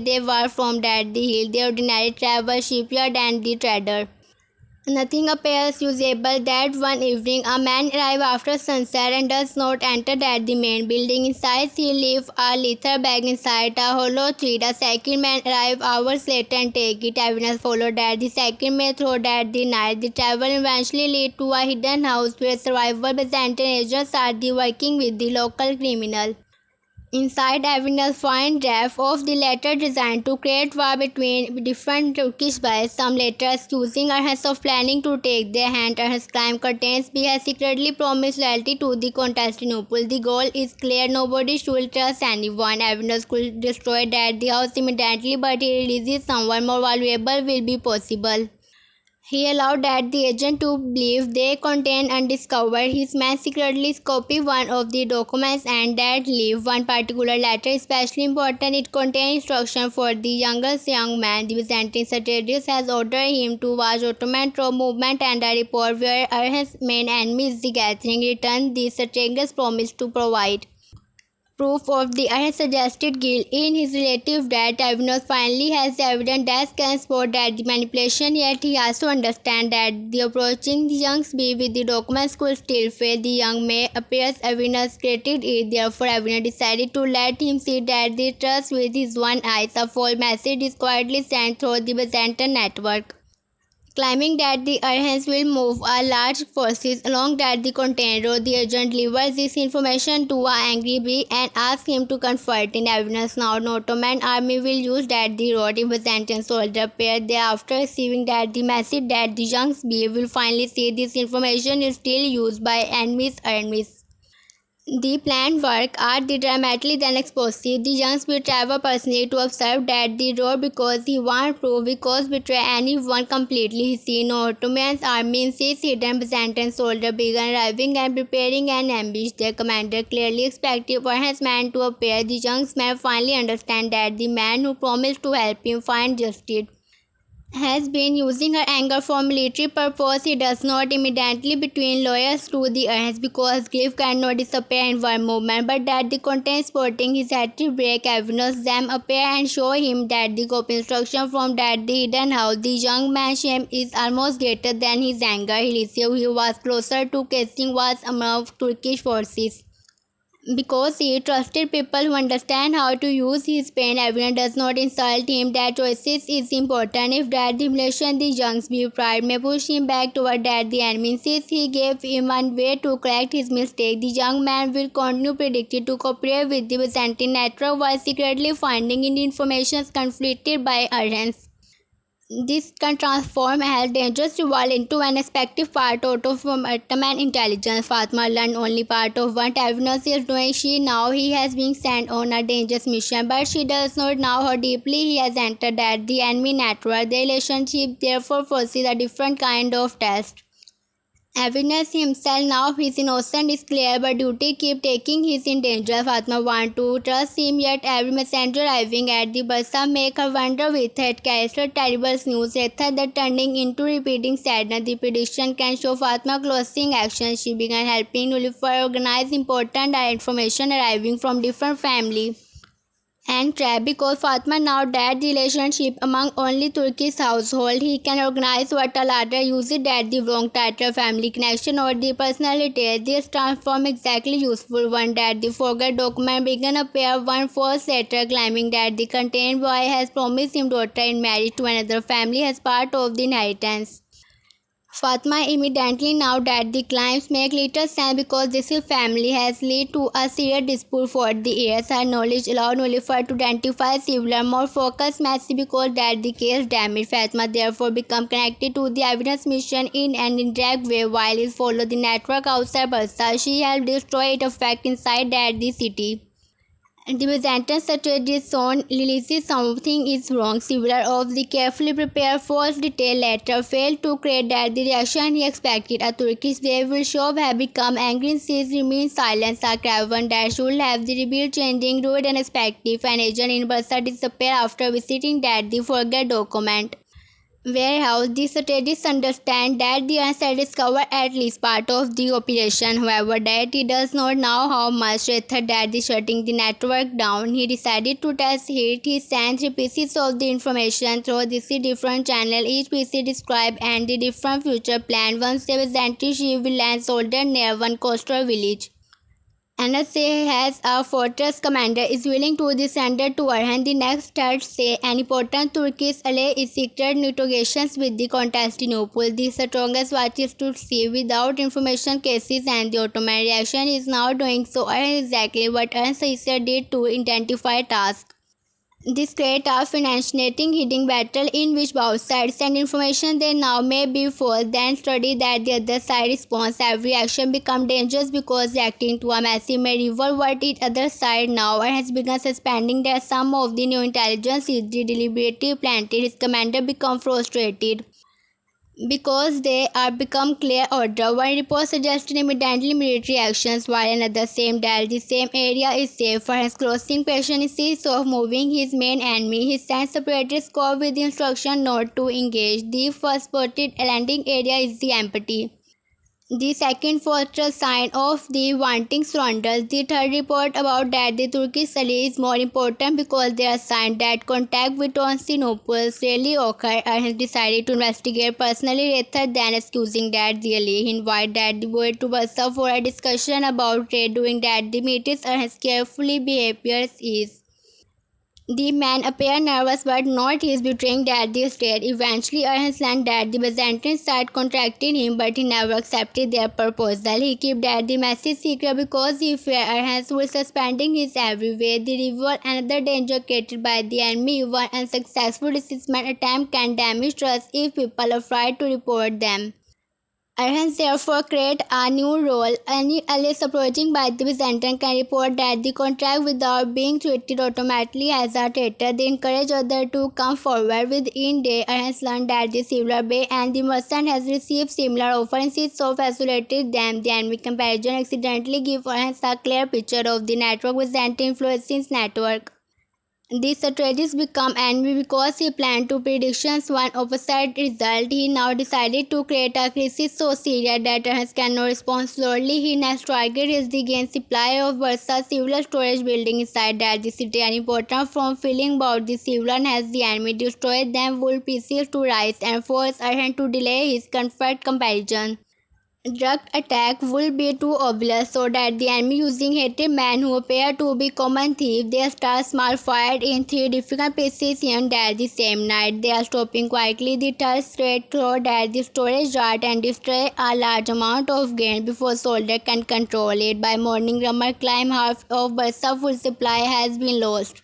they were from the hill, the ordinary travel, shipyard and the trader. Nothing appears usable. That one evening, a man arrives after sunset and does not enter the main building. Inside, he leaves a leather bag inside a hollow tree. The second man arrives hours later and takes it. Evidence followed that the second man through the night. The travel eventually leads to a hidden house where survivor Byzantine agents are working with the local criminal. Inside, evidence find draft of the letter designed to create war between different Turkish boys. Some letters accusing Orhan of planning to take their hand. Orhan's crime contains he has secretly promised loyalty to the Constantinople. The goal is clear: nobody should trust anyone. Evidence could destroy the house immediately, but he releases someone more valuable will be possible. He allowed the agent to believe they contained undiscovered. His men secretly copied one of the documents and that leave one particular letter especially important. It contained instructions for the young man. The Byzantine strategist has ordered him to watch Ottoman troop movement and a report where Orhan's main enemy is the gathering. In return, the strategist promised to provide proof of the suggested guilt in his relative that Ivanov finally has the evidence that can support the manipulation, yet he also understands that the approaching the young bee with the documents could still fail. The young man appears Ivanov created it, therefore Ivanov decided to let him see that the trust with his one eye. A false message is quietly sent through the Byzantine network, claiming that the Orhans will move a large forces along the container road. The agent delivers this information to an angry bee and asks him to confront in evidence. Now, an Ottoman army will use the road. If Byzantine soldiers appear there after receiving the message that the young bee will finally see this information is still used by enemies. The planned work are dramatically then explosive. The young will travel personally to observe the road because he wants proof, because betray anyone completely. He sees no Ottoman army in sees hidden Byzantine soldiers began arriving and preparing an ambush. Their commander clearly expected for his man to appear. The young man finally understands that the man who promised to help him find justice has been using her anger for military purpose. He does not immediately between lawyers to the earth because grief cannot disappear in one moment, but that the content sporting his had to break Avenos them appear and show him that the copy instruction from the hidden house. The young man's shame is almost greater than his anger. He was closer to casing was among Turkish forces because he trusted people who understand how to use his pain. Everyone does not insult him. That choices is important. If that humiliation the young's view pride may push him back toward the enemy, since he gave him one way to correct his mistake, the young man will continue predicted to cooperate with the Byzantine network while secretly finding in information conflicted by Orhan. This can transform a dangerous rival into an expected part of Ottoman intelligence. Fatma learned only part of what Evnos is doing. He has been sent on a dangerous mission, but she does not know how deeply he has entered the enemy network. The relationship therefore forces a different kind of test. Evidence himself now his innocence is clear, but duty keep taking his in danger. Fatma want to trust him, yet every messenger arriving at the Barsa make her wonder with it carries her terrible news rather than turning into repeating sadness. The prediction can show Fatma closing action. She began helping Nulufar organize important information arriving from different families and trap because Fatma now that the relationship among only Turkish household, he can organize what a larger uses that the wrong title, family connection or the personality. This transform exactly useful one that the forgot document began appear one false letter claiming that the contained boy has promised him daughter in marriage to another family as part of the inheritance. Fatma immediately now that the claims make little sense because this family has led to a serious dispute for the years. Her knowledge allowed Nulufar to identify similar more focused message because that the case damaged. Fatma therefore become connected to the evidence mission in an indirect way while he followed the network outside Barsa. She helped destroy its effect inside the city. The Byzantine strategist soon realizes something is wrong. Several of the carefully prepared false detail letter failed to create the reaction he expected. A Turkish wave will show have become angry since remain silent. A caravan that should have the revealed changing rude unexpected. An agent in Bursa disappeared after visiting the forget document. warehouse. The strategists understand that the answer discovered at least part of the operation. However, that he does not know how much. Rather than the shutting the network down, he decided to test it. He sent 3 pieces of the information through this different channel. Each piece described and the different future plan. Once the Byzantine ship will land soldier near one coastal village. NSA has a fortress commander is willing to surrender to Orhan. The next threat say an important Turkish ally is secret negotiations with the Constantinople. The strongest watches to see without information cases and the Ottoman reaction is now doing so. Orhan exactly what Orhan did to identify tasks. This creates a fascinating hidden battle in which both sides send information they now may be false, then study that the other side responds. Every action becomes dangerous because reacting to a massive may reveal what its other side now and has begun suspending that some of the new intelligence is the deliberately planted. His commander become frustrated because they are become clear order. One report suggested immediately military actions, while another same that the same area is safe for his crossing patience of moving his main enemy. He sent separated squad with the instruction not to engage. The first spotted landing area is the empty. The second fortress sign of the wanting surrenders. The third report about that the Turkish ally is more important because they are signed that contact with Constantinople rarely occur and has decided to investigate personally rather than excusing that the ally. He invited that the boy to Bursa for a discussion about trade doing that the meetings and his carefully behaviors is. The man appeared nervous but not his betraying that the state. Eventually Orhan learned that the Byzantines had contracted him but he never accepted their proposal. He kept that the message secret because he feared Orhan was suspending his everywhere. The reveal another danger created by the enemy. One unsuccessful resistance attempt can damage trust if people are afraid to report them. Orhan therefore created a new role. Any allies approaching by the Byzantine can report that the contract without being treated automatically as a traitor. They encourage others to come forward. Within days, Orhan learned that the Silver Bay and the merchant has received similar offers of isolated them. The enemy comparison accidentally gave Orhan a clear picture of the network Byzantine influences network. These strategies become enemy because he planned two predictions, one opposite result. He now decided to create a crisis so serious that Orhan cannot respond slowly. He next target is the gain supply of Bursa civil storage building inside that the city and important from feeling about the civil as the enemy destroyed them would pieces to rise and force Orhan to delay his conflict comparison. Drug attack would be too obvious so that the enemy using hated men who appear to be common thieves. They start small fired in 3 different places and at the same night. They are stopping quietly the third straight through that the storage yard and destroy a large amount of gain before soldier can control it. By morning Ramar climb half of Bursa full supply has been lost.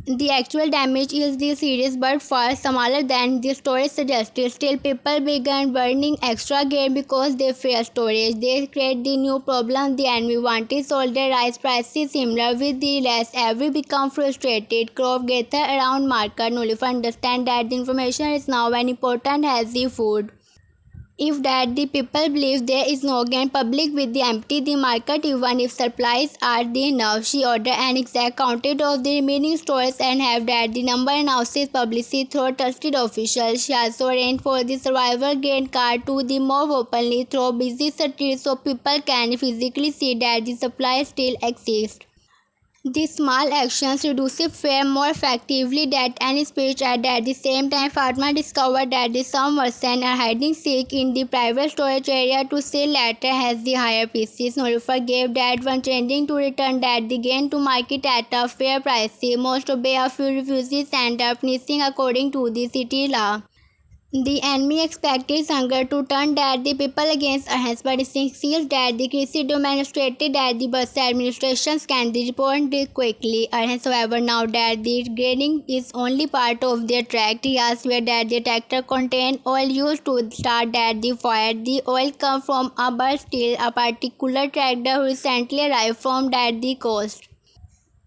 The actual damage is the serious but far smaller than the storage suggested. Still, people began burning extra gear because they fear storage. They create the new problem. The enemy wanted soldier rice prices similar with the less. Every become frustrated. Crop gather around market. Nullify understand that the information is now an important as the food. If that the people believe there is no gain public with the empty the market even if supplies are the enough. She ordered an exact counted of the remaining stores and have that the number announces publicly through trusted officials. She also arranged for the survival gain card to the move openly through busy streets so people can physically see that the supply still exists. These small actions reduce fear more effectively than any speech and at the same time Fatma discovered that the some merchants are hiding sick in the private storage area to sell later as the higher pieces. Norifa gave that one changing to return that the gain to market at a fair price. Most obey a few refuses end up missing according to the city law. The enemy expected Sangar to turn that the people against us, but it seems that the Krisi demonstrated that the bus administrations can respond quickly. Hence, however, now that the grading is only part of their track, he asked where that the tractor contained oil used to start that the fire. The oil come from a but still a particular tractor who recently arrived from that the coast.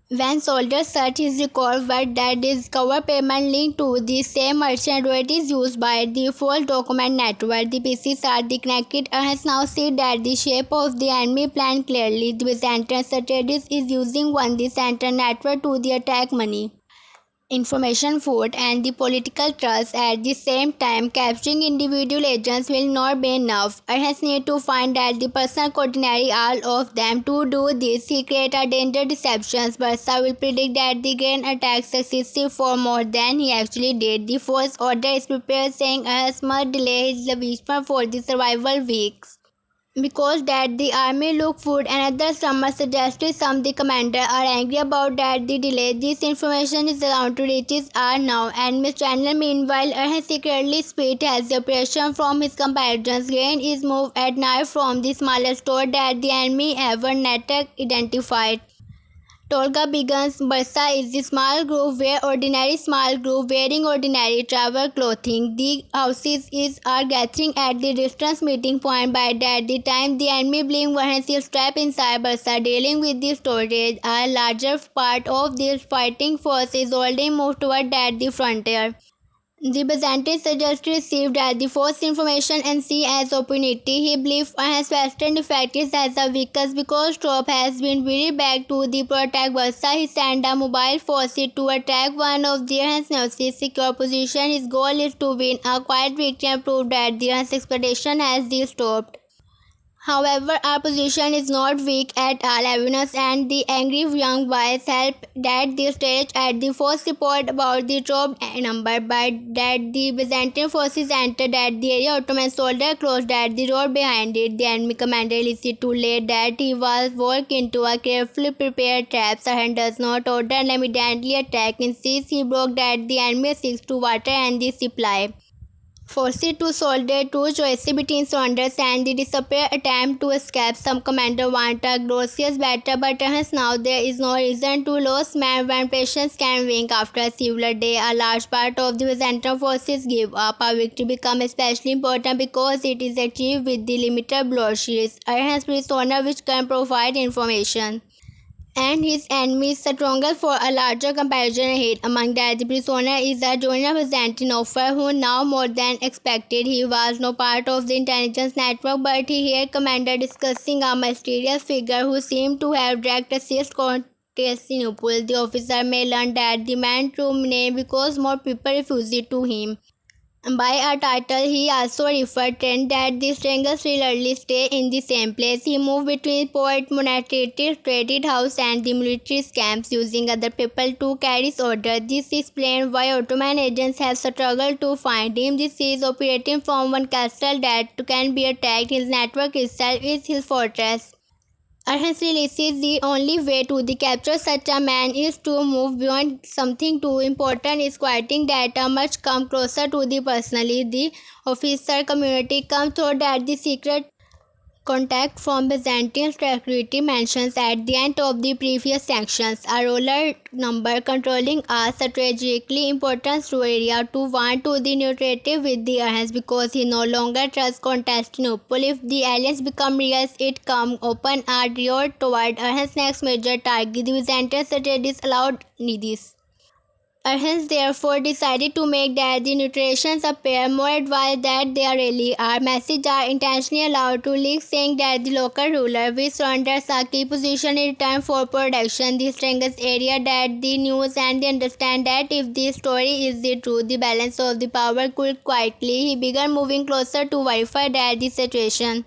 When soldiers search his record but that discover payment linked to the same merchant rate is used by the false document network. The pieces are the connected and has now seen that the shape of the enemy plan clearly. The Byzantine strategist is using one the center network to the attack money. information food and the political trust. At the same time, capturing individual agents will not be enough. I has need to find that the person coordinate all of them. To do this, he create a danger deceptions. Barsa will predict that the grain attack succeeded for more than he actually did. The force order is prepared, saying as must delay his wisdom for the survival weeks. Because that the army look food. Another summer suggested some the commander are angry about that the delay. This information is around to reaches are now, and Miss Chandler meanwhile has secretly split has the operation from his compatriots. Grain is moved at night from the smallest store that the enemy ever netted identified. Tolga begins. Barsa is the small group where ordinary small group wearing ordinary travel clothing. The houses are gathering at the distance meeting point. By that the time the enemy being one is trapped inside Barsa dealing with the storage. A larger part of this fighting force is already moved toward that the frontier. The Byzantine suggested received as the false information and see as opportunity. He believed has Western effects as a weakness because troop has been very back to the protect Bursa. He sent a mobile force to attack one of the Hans's secure position. His goal is to win a quiet victory and prove that the expedition has stopped. However, our position is not weak at all. Avinas and the angry young boys help at the stage at the first report about the troop number, but that the Byzantine forces entered at the area. Ottoman soldiers closed at the road behind it. The enemy commander listened too late that he was walked into a carefully prepared trap. Orhan does not order and immediately attack. Instead, he broke that the enemy seeks to water and the supply. Forced to soldier two choices between surrender and the desperate attempt to escape. Some commander want a glorious battle, but hence now there is no reason to lose man when patience can win. After a severe day, a large part of the Byzantine forces give up. A victory becomes especially important because it is achieved with the limited bloodshed. Hence, prisoner which can provide information and his enemies stronger for a larger comparison ahead. Among that, the prisoner is a junior Byzantine officer who now more than expected. He was no part of the intelligence network, but he heard commander discussing a mysterious figure who seemed to have direct access to Constantinople. The officer may learn that the man true name because more people refused to him. By a title, he also referred to that the strangers rarely stay in the same place. He moved between port, monetary, traded house, and the military camps, using other people to carry his order. This explains why Ottoman agents have struggled to find him. This is operating from one castle that can be attacked. His network itself is his fortress. Orhan realizes the only way to capture such a man is to move beyond something too important is quieting data much come closer to the personally. The officer community comes through that the secret contact from Byzantine security mentions at the end of the previous sections. A roller number controlling a strategically important area to want to the neutrality with the alliance because he no longer trusts Constantinople. If the alliance become real, it come open a door toward alliance next major target. The Byzantine strategies allowed this. Orhan therefore decided to make that the nutritions appear more advanced than they really are. Messages are intentionally allowed to leak saying that the local ruler will surrender a key position in return for protection. The strongest area that the news and they understand that if the story is the truth, the balance of the power could quietly. He began moving closer to verify that the situation.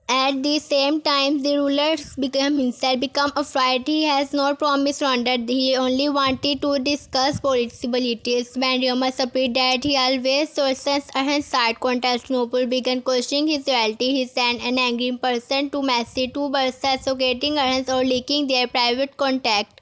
At the same time, the ruler become afraid. He has not promised surrender. He only wanted to discuss possibilities. When rumors spread that he always sources Orhan's side, Constantinople began questioning his loyalty. He sent an angry person to message to Bursa suggesting Orhan's or leaking their private contact.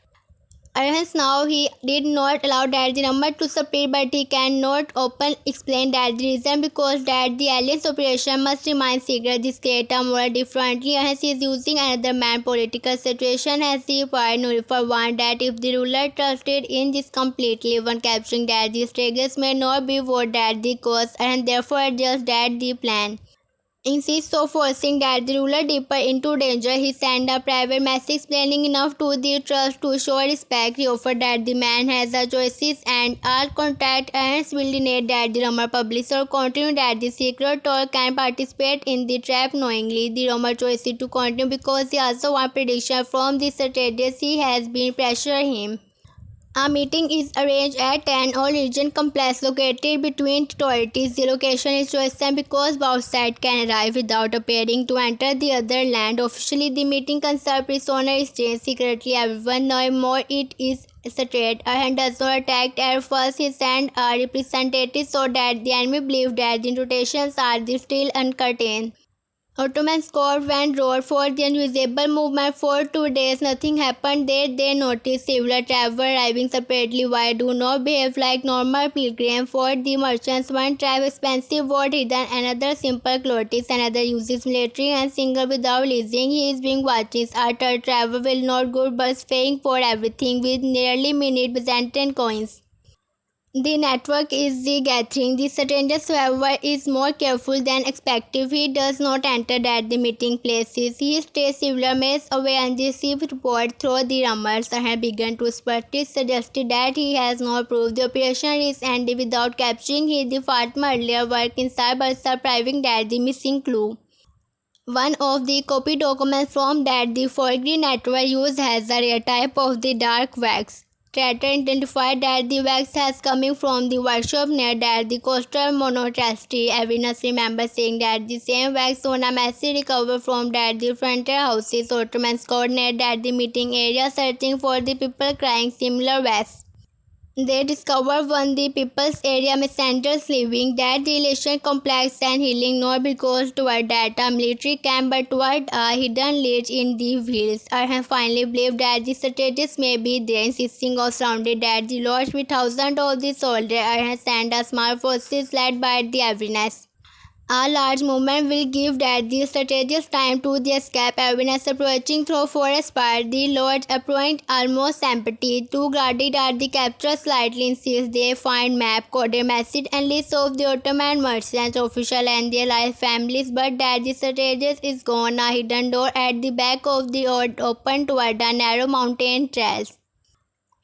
Hence now he did not allow that the number to spread, but he cannot open explain that the reason because that the alliance operation must remain secret. This creates a more differently. Hence he is using another man political situation as the prior Nurifer warned that if the ruler trusted in this completely when capturing that the strategies may not be worth that the cost and therefore adjust that the plan. Instead of forcing that the ruler deeper into danger, he sent a private message explaining enough to the trust to show respect. He offered that the man has a choices and all contact agents will deny that the rumor publisher continue that the secret talk can participate in the trap knowingly. The rumor choices to continue because he also want prediction from the strategies he has been pressure him. A meeting is arranged at an all region complex located between territories. The location is chosen because both sides can arrive without appearing to enter the other land. Officially, the meeting concerns prisoner exchange. Secretly, everyone knows more. It is straight. Orhan does not attack at first. He sends a representative so that the enemy believes that the rotations are still uncertain. Ottoman squad went road for the unusable movement for 2 days. Nothing happened there. They noticed several travelers arriving separately. Why do not behave like normal pilgrims? For the merchants, one tribe expensive word hidden, another simple clothes, another uses military and single without leasing. He is being watched. A third travel will not good but paying for everything with nearly minute Byzantine coins. The network is the gathering. The stranger, however, is more careful than expected. He does not enter at the meeting places. He stays several miles away and receives report through the rumors. Have begun to spread. It suggested that he has not proved the operation is ended without capturing his department earlier work inside but surprising that the missing clue. One of the copy documents from that the forgery network used has a rare type of the dark wax. Trader identified that the wax has coming from the workshop near that the coastal monastery. Evidence remembers saying that the same wax on a message recovered from that the frontier houses. Ottoman scored near that the meeting area searching for the people crying similar wax. They discovered one the people's area messengers living that the relation complex and healing not because toward that a military camp but toward a hidden ledge in the hills. I have finally believed that the strategists may be there insisting of surrounded that the lodge with thousands of the soldiers I have sent a small forces led by the awareness. A large movement will give that the strategists time to the escape. Evidence approaching through forest part. The lodge approached almost empty. Two guarded at the capture slightly insist they find map, coded message and list of the Ottoman merchants, official and their life families, but that the strategist is gone. A hidden door at the back of the odd open toward a narrow mountain trails.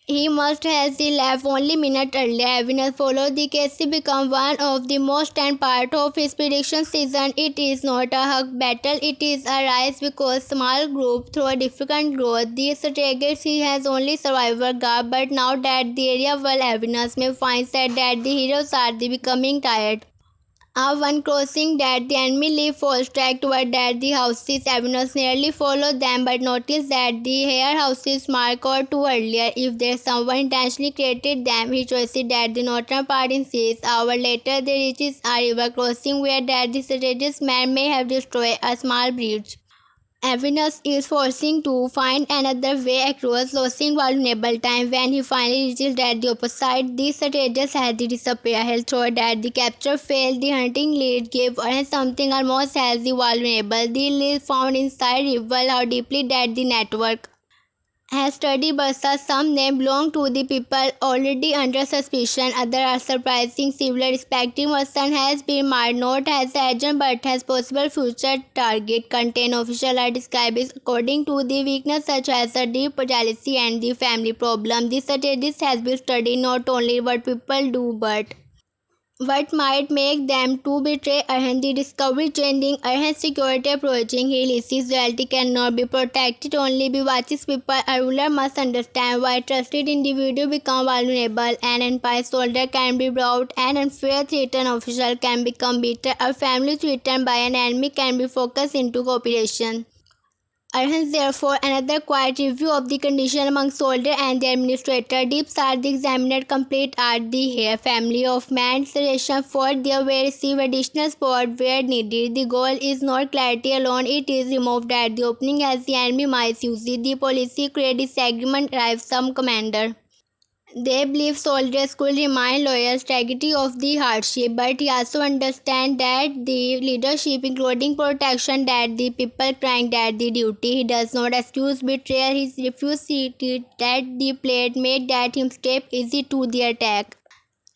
He must have left only minute earlier. Having followed the case, he become one of the most and part of his prediction season. It is not a hug battle, it is a rise because small group through a difficult growth. The strategist he has only survivor guard, but now that the area well evidence may find said that the heroes are the becoming tired. One crossing that the enemy leave falls track toward that the houses avenues nearly follow them but notice that the hair houses mark or two earlier. If there someone intentionally created them, he choices that the northern part insists. Hour later they reaches a river crossing where that the strategist man may have destroyed a small bridge. Avinas is forcing to find another way across, losing valuable time. When he finally reaches that the opposite, the strategist has disappeared. He thought that the capture failed. The hunting lead gave and something almost as the vulnerable. The lead found inside reveal how deeply that the network has studied Bursa. Some names belong to the people already under suspicion. Others are surprising. Civil respecting person has been marked not as agent but as possible future target. Contain official are described according to the weakness such as a deep jealousy and the family problem. This strategist has been studied not only what people do but what might make them to betray Orhan? The discovery changing Orhan's security approaching His loyalty cannot be protected, only be watches people. A ruler must understand why trusted individuals become vulnerable. An empire soldier can be brought, an unfair threatened official can become bitter, a family threatened by an enemy can be focused into cooperation. Hence, therefore, another quiet review of the condition among soldier and the administrator. Deeps are the examined complete at the hair family of man's ration for their way receive additional support where needed. The goal is not clarity alone, it is removed at the opening as the enemy might use it. The policy create disagreement arrives some commander. They believe soldiers could remain loyal, strategy of the hardship, but he also understands that the leadership, including protection, that the people crying that the duty. He does not excuse betrayal. He refuses that the plate made that him step easy to the attack.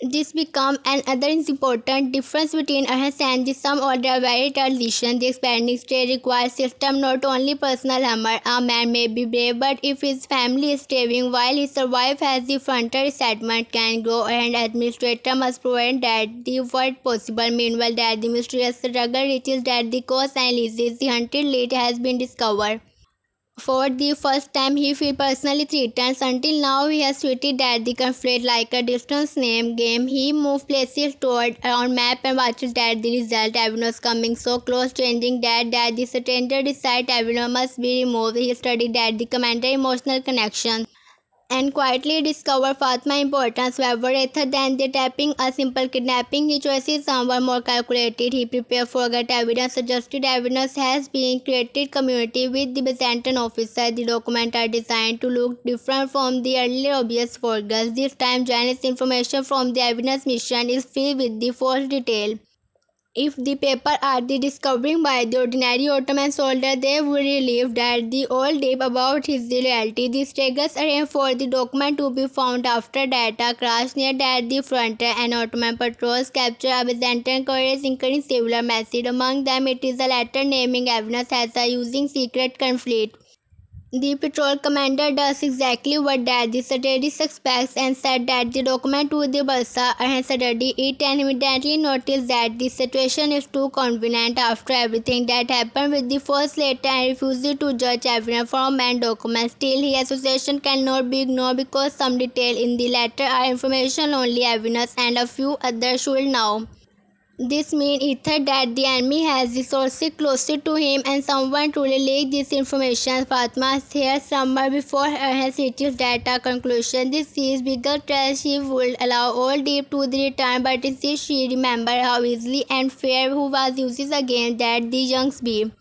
This becomes another important difference between us and the some other very tradition. The expanding state requires system, not only personal hammer. A man may be brave, but if his family is starving while he survives as the frontier resettlement can grow, and administrator must prevent that the worst possible. Meanwhile, that the mysterious struggle reaches that the coast and releases the hunted lead has been discovered. For the first time, he feels personally threatened. Until now, he has treated that the conflict like a distance name game. He moves places toward around map and watches that the result. Everyone's coming so close, changing that the stranger decides everyone must be removed. He studied that the commander emotional connection and quietly discover Fatma's importance were rather than the tapping a simple kidnapping. He chooses someone more calculated. He prepared forget evidence, suggested evidence has been created community with the Byzantine officer. The documents are designed to look different from the earlier obvious forgers. This time, Janet's information from the evidence mission is filled with the false detail. If the paper are the discovering by the ordinary Ottoman soldier, they would relieve that the old deep about his reality. The Stagers arranged for the document to be found after data crash near that the frontier and Ottoman patrols capture a Byzantine couriers including similar message. Among them it is a letter naming evidence as a using secret conflict. The patrol commander does exactly what that the strategist expects and said that the document to the Balsa and studied it and immediately noticed that the situation is too convenient after everything that happened with the first letter and refused to judge everyone from and document. Still, his association cannot be ignored because some detail in the letter are information only evidence and a few others should know. This means either that the enemy has resources closer to him and someone truly leaked this information. Fatma hears somewhere before her has reached data conclusion. This is bigger trust she would allow all deep to the return, but instead she remembered how easily and fair who was uses against that the young be.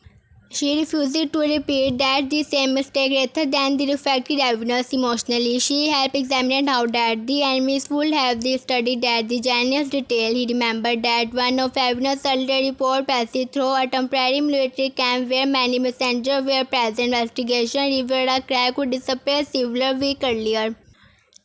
She refused to repeat that the same mistake rather than the reflected evidence emotionally. She helped examine how that the enemies would have they studied that the genius detail. He remembered that one of evidence earlier report passed through a temporary military camp where many messengers were present. Investigation revealed a crack would disappear several weeks earlier.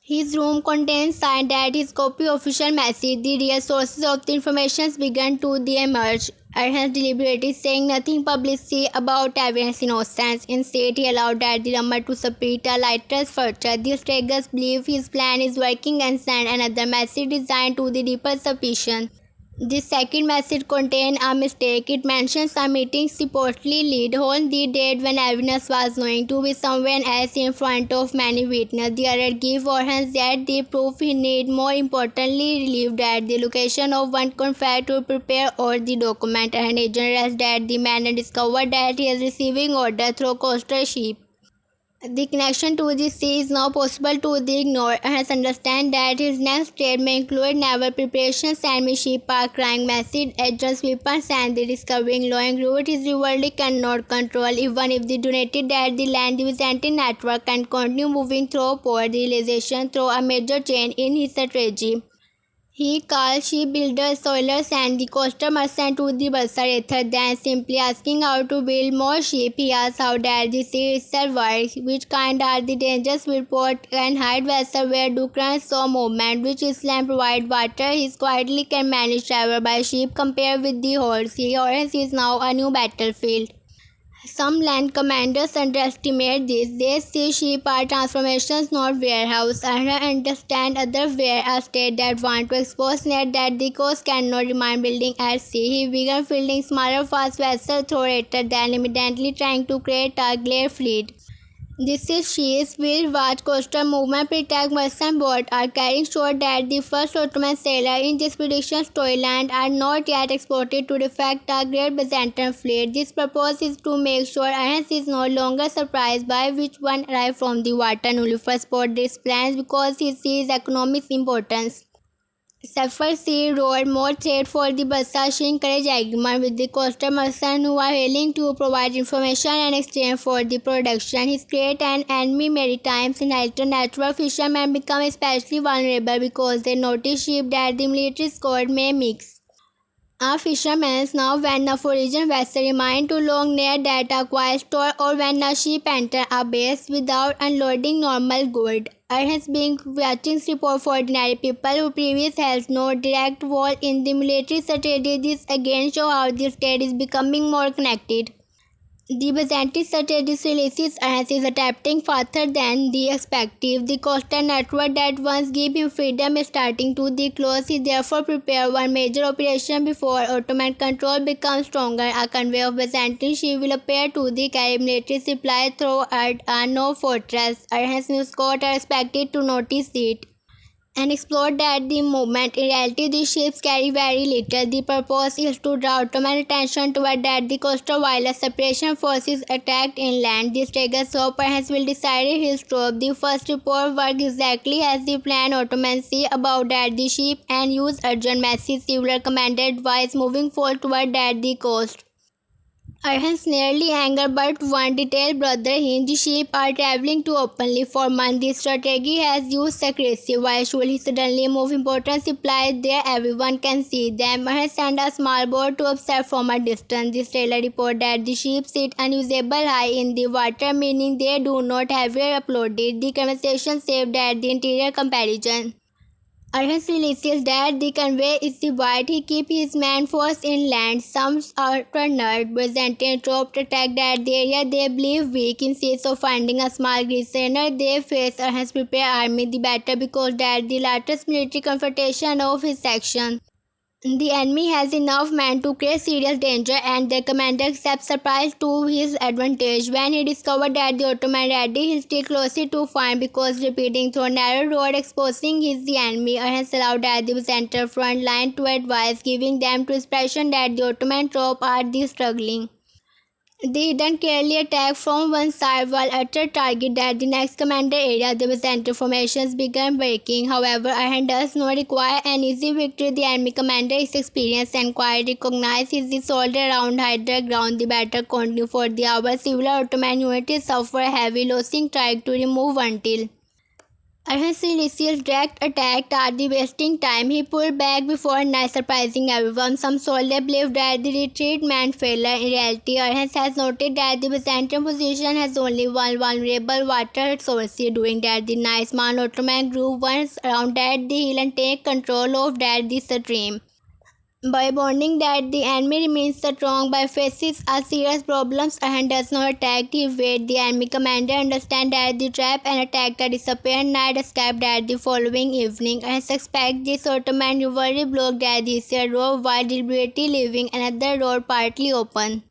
His room contains sign that his copy official message. The real sources of the information began to emerge. Orhan deliberately saying nothing publicly about everyone's innocence. Instead, he allowed that the number to separate a lighter's further. The Stagers believe his plan is working and send another message designed to the deeper suspicion. The second message contained a mistake. It mentions a meeting supposedly lead on the date when evidence was known to be someone else in front of many witnesses. The other gave Orhan that the proof he need. More importantly, relieved at the location of one confed to prepare or the document and agent rests that the man and discovered that he is receiving order through coastal ship. The connection to the sea is now possible to the ignored and has understand that his next state may include naval preparations, enemy ship are crying massive agents weapons and the discovering long route his rivalry cannot control even if they donated that the land the Byzantine network and continue moving through port the realization through a major change in his strategy. He called shipbuilders, sailors, and the coastal merchants to the Balsa rather than simply asking how to build more ships. He asked how that the sea itself works, which kind are the dangers will port and hide vessels where do currents show movement, which island provide water. He quietly can manage travel by ship compared with the horse. He Orange is now a new battlefield. Some land commanders underestimate this. They see sheep are transformations, not warehouse. And understand others were a state that want to expose net that the coast cannot remain building at sea. He began building smaller fast vessels through later than immediately trying to create a glare fleet. This is ships with vast coastal movement protect merchant boats are carrying short that the first Ottoman sailor in this prediction storyline are not yet exported to defect a great Byzantine fleet. This purpose is to make sure Athens is no longer surprised by which one arrived from the water. Nullifer spot these plans because he sees economic importance. Sapphire Sea wrote more trade for the Bassa. She encouraged agreement with the coastal merchants who are willing to provide information and exchange for the production. His create an enemy maritime intelligence network. Fishermen become especially vulnerable because they notice ships that the military squad may mix. A fisherman now when a foreign vessel remain too long near that a quiet store or when a ship enter a base without unloading normal goods. It has been watching report for ordinary people who previously has no direct role in the military strategy. This again show how the state is becoming more connected. The Byzantine strategy releases as is adapting faster than the expected. The coastal network that once gave him freedom is starting to declose. He therefore prepared one major operation before Ottoman control becomes stronger. A convoy of Byzantine ships will appear to the Caribbean military supply through a no fortress. Orhan's new escort are expected to notice it and explored at the moment. In reality, these ships carry very little. The purpose is to draw Ottoman attention toward that the coastal while separation forces attacked inland. The Steger so perhaps will decide his troop. The first report worked exactly as the plan. Ottomans see about that the ship and use urgent message. Civil commander advised moving forward toward that the coast. Orhan's nearly anger, but one detail brother Hinge sheep are traveling too openly for months. This strategy has used secrecy. Why should he suddenly move important supplies there? Everyone can see them. Orhan sent a small boat to observe from a distance. The sailor reported that the sheep sit unusable high in the water, meaning they do not have uploaded. The conversation saved at the interior comparison. Orhan realizes that the convoy is divided. He keeps his man force inland. Some outnumbered Byzantine troops attacked at the area they believe weak. Instead of finding a small garrison, they face Orhan's prepared army the better because that the latest military confrontation of his section. The enemy has enough men to create serious danger, and the commander accepts surprise to his advantage. When he discovered that the Ottoman ready, he stayed closer to find because repeating through narrow road exposing his the enemy and allowed at the center front line to advise, giving them to expression that the Ottoman troops are the struggling. They then clearly attack from one side while utter target at the next commander area. The Byzantine formations began breaking. However, Orhan does not require an easy victory. The enemy commander is experienced and quite recognizes the soldier around higher ground. The battle continued for the hour. Civil Ottoman units suffer heavy losing, trying to remove until Alhassil's direct attack tardy wasting time. He pulled back before night, surprising everyone. Some soldiers believed that the retreat meant failure. In reality, Orhan has noted that the Byzantine position has only one vulnerable water source. During that, the night small Ottoman group once around that the hill and take control of that the stream. By warning that the enemy remains strong by faces a serious problems and does not attack the evade. The enemy commander understands that the trap and attack the disappeared night escaped at the following evening and suspect this Ottoman rivalry blocked at this road while deliberately leaving another road partly open.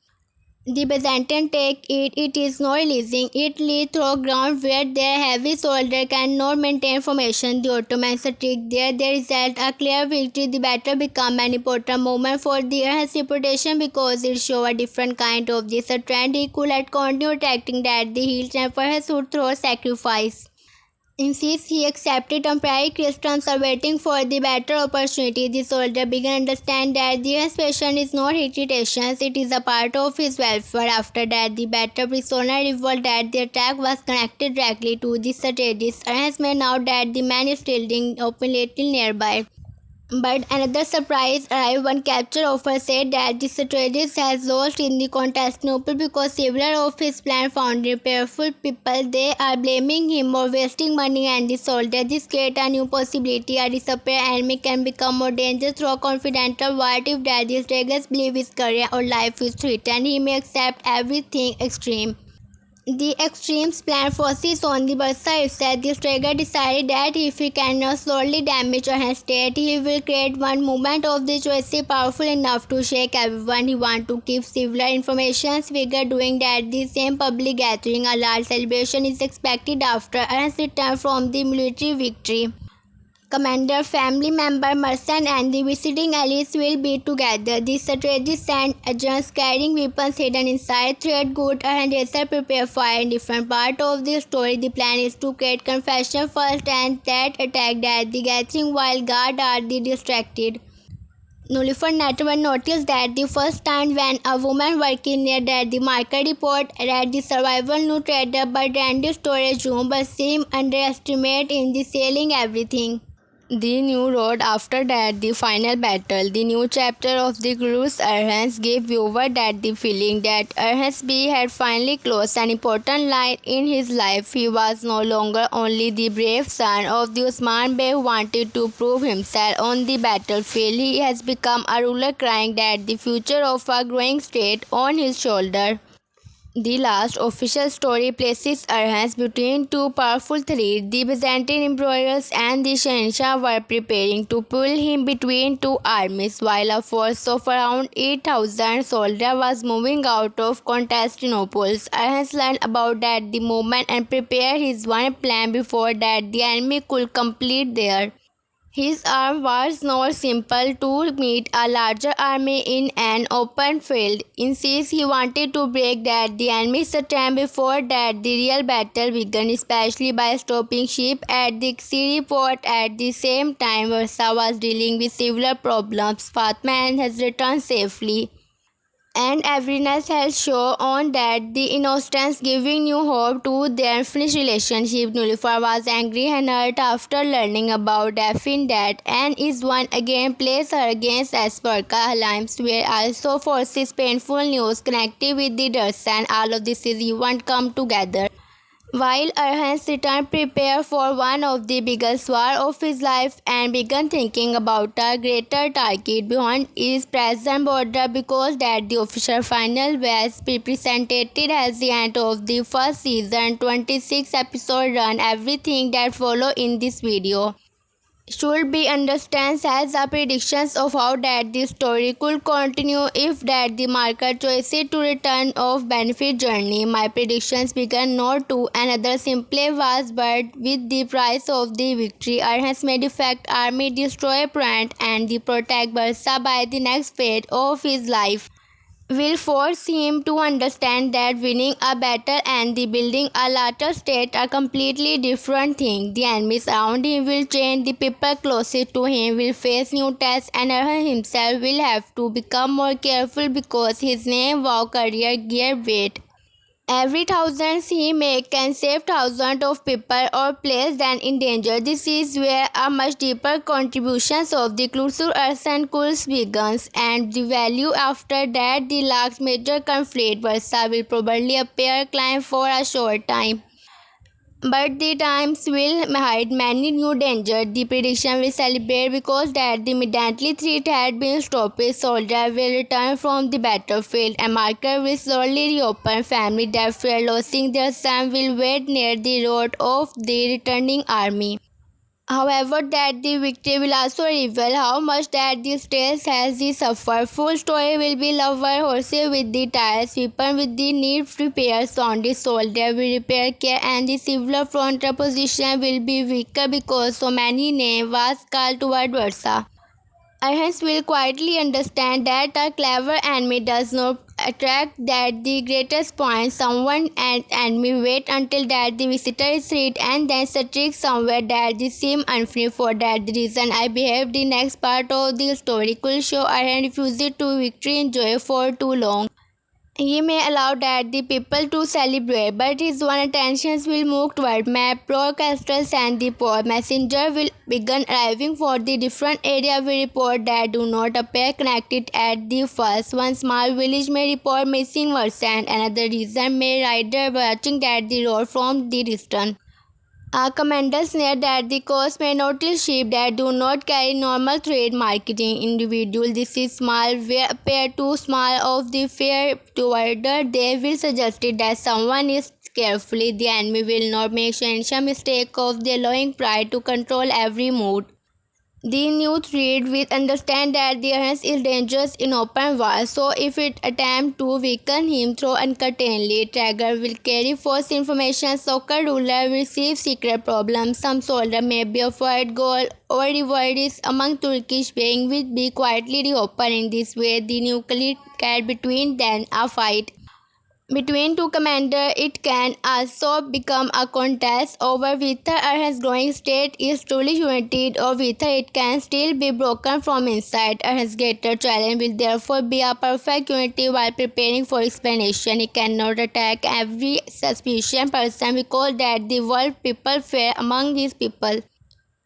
The Byzantine take it is not releasing it lead through ground where their heavy soldier cannot maintain formation. The Ottomans trick there. They result a clear victory. The battle become an important moment for the Iraq's reputation because it show a different kind of this trend. He could have continued attacking that the hills and perhaps would throw sacrifice. Instead, he accepted temporary Christians are waiting for the better opportunity. The soldier began to understand that the expression is not irritation, it is a part of his welfare. After that, the better prisoner revealed that the attack was connected directly to the strategies. Ernest made out that the man is still openly nearby. But another surprise arrived. One capture officer said that the strategist has lost in the Constantinople because several of his plan found powerful people. They are blaming him for wasting money and the soldier. This creates a new possibility. A disappeared enemy can become more dangerous through a confidential. What if that the strategist believes his career or life is threatened? He may accept everything extreme. The extremes plan forces on the Bursa said the Strager decided that if he cannot slowly damage a state, he will create one movement of the choice powerful enough to shake everyone. He wants to keep similar information figure doing that the same public gathering. A large celebration is expected after Ernst's return from the military victory. Commander, family member, merchant and the visiting allies will be together. The strategists and agents carrying weapons hidden inside thread good and racer prepare fire in different part of the story. The plan is to create confession first and that attack at the gathering while guard are the distracted. Nullifer Network noticed that the first time when a woman working near the market report read the survival new trader but ran the storage room but seemed underestimate in the selling everything. The new road after that, the final battle, the new chapter of the cruise Orhan gave viewer that the feeling that Orhan B had finally closed an important line in his life. He was no longer only the brave son of the Osman Bey who wanted to prove himself on the battlefield. He has become a ruler crying that the future of a growing state on his shoulder. The last official story places Orhan between two powerful threats. The Byzantine emperors and the Shahanshah were preparing to pull him between two armies, while a force of around 8,000 soldiers was moving out of Constantinople. Orhan learned about that the moment and prepared his one plan before that the enemy could complete theirs. His arm was not simple to meet a larger army in an open field. Instead, he wanted to break that the enemy's attempt before that the real battle began, especially by stopping ships at the city port. At the same time, Versa was dealing with several problems. Fatman has returned safely, and everyness has shown that the innocents giving new hope to their finished relationship. Nullifer was angry and hurt after learning about Daphne death and is one again placed her against Asperka. Limes were also forces painful news connected with the deaths, and all of this is event come together. While Orhan returned prepared for one of the biggest wars of his life and began thinking about a greater target beyond his present border, because that the official final was presented as the end of the first season 26 episode run. Everything that follow in this video should be understood as a predictions of how that the story could continue if that the marker choices to return of benefit journey. My predictions began not to another simply was, but with the price of the victory Arhans may defect army destroy Prant and the protect Barsa by the next fate of his life will force him to understand that winning a battle and the building a later state are completely different things. The enemies around him will change, the people closest to him will face new tests, and Arhan himself will have to become more careful because his name, wow, career, gear, weight. Every thousands he makes can save thousands of people or place them in danger. This is where a much deeper contributions of the closer earth and cools begins, and the value after that the last major conflict Versa will probably appear climb for a short time. But the times will hide many new dangers. The prediction will celebrate because that the deadly threat had been stopped. Soldiers will return from the battlefield. A marker will slowly reopen. Family that fear losing their son will wait near the road of the returning army. However, that the victory will also reveal how much that the stage has the suffered. Full story will be lover horses with the tires, weapon with the need repairs on the soldier will repair care, and the civil front position will be weaker because so many names was called toward Versa. Hence will quietly understand that a clever enemy does not attract that the greatest point. Someone and enemy wait until that the visitor is hit and then strike somewhere that the seem unfair. For that reason I behaved. The next part of the story could show Arhan refused to victory enjoy for too long. He may allow that the people to celebrate, but his one attentions will move toward map, broadcasters and the poor messenger will begin arriving for the different area we report that do not appear connected at the first. One small village may report missing words and another reason may rider watching that the road from the distance. Commanders near that the coast may notice sheep that do not carry normal trade marketing individual. This is small where appear too small of the fair toward they will suggest that someone is carefully. The enemy will not make any mistake of the allowing pride to control every mood. The new threat will understand that the Arhans is dangerous in open war, so if it attempt to weaken him through uncertainty, Traeger will carry false information, soccer ruler will receive secret problems, some soldier may be offered gold or rewards among Turkish being will be quietly reopened. In this way, the nuclear cat between them a fight between two commanders. It can also become a contest over whether Earth's growing state is truly united or whether it can still be broken from inside. Earth's greater challenge will therefore be a perfect unity while preparing for expansion. It cannot attack every suspicious person because that the world people fear among these people.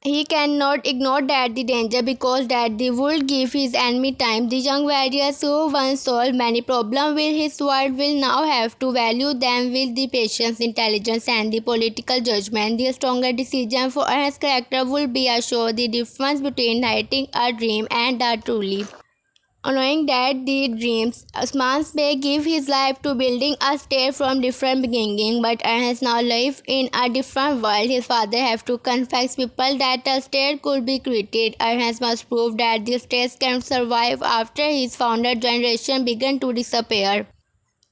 He cannot ignore that the danger because that the would give his enemy time. The young warriors who once solved many problems with his sword will now have to value them with the patience, intelligence and the political judgment. The stronger decision for his character will be a show the difference between writing a dream and a truly knowing that the dreams Usman's may give his life to building a state from different beginning, but has now live in a different world. His father have to convince people that a state could be created. Arhans must prove that the states can survive after his founder generation began to disappear.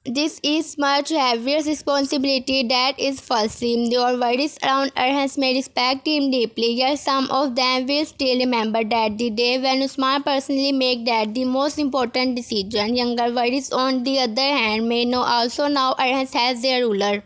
This is much heavier responsibility that is falsely. Your worries around Arhans may respect him deeply, yet some of them will still remember that the day when Usman personally make that the most important decision. Younger worries on the other hand may know also now Arhans has their ruler.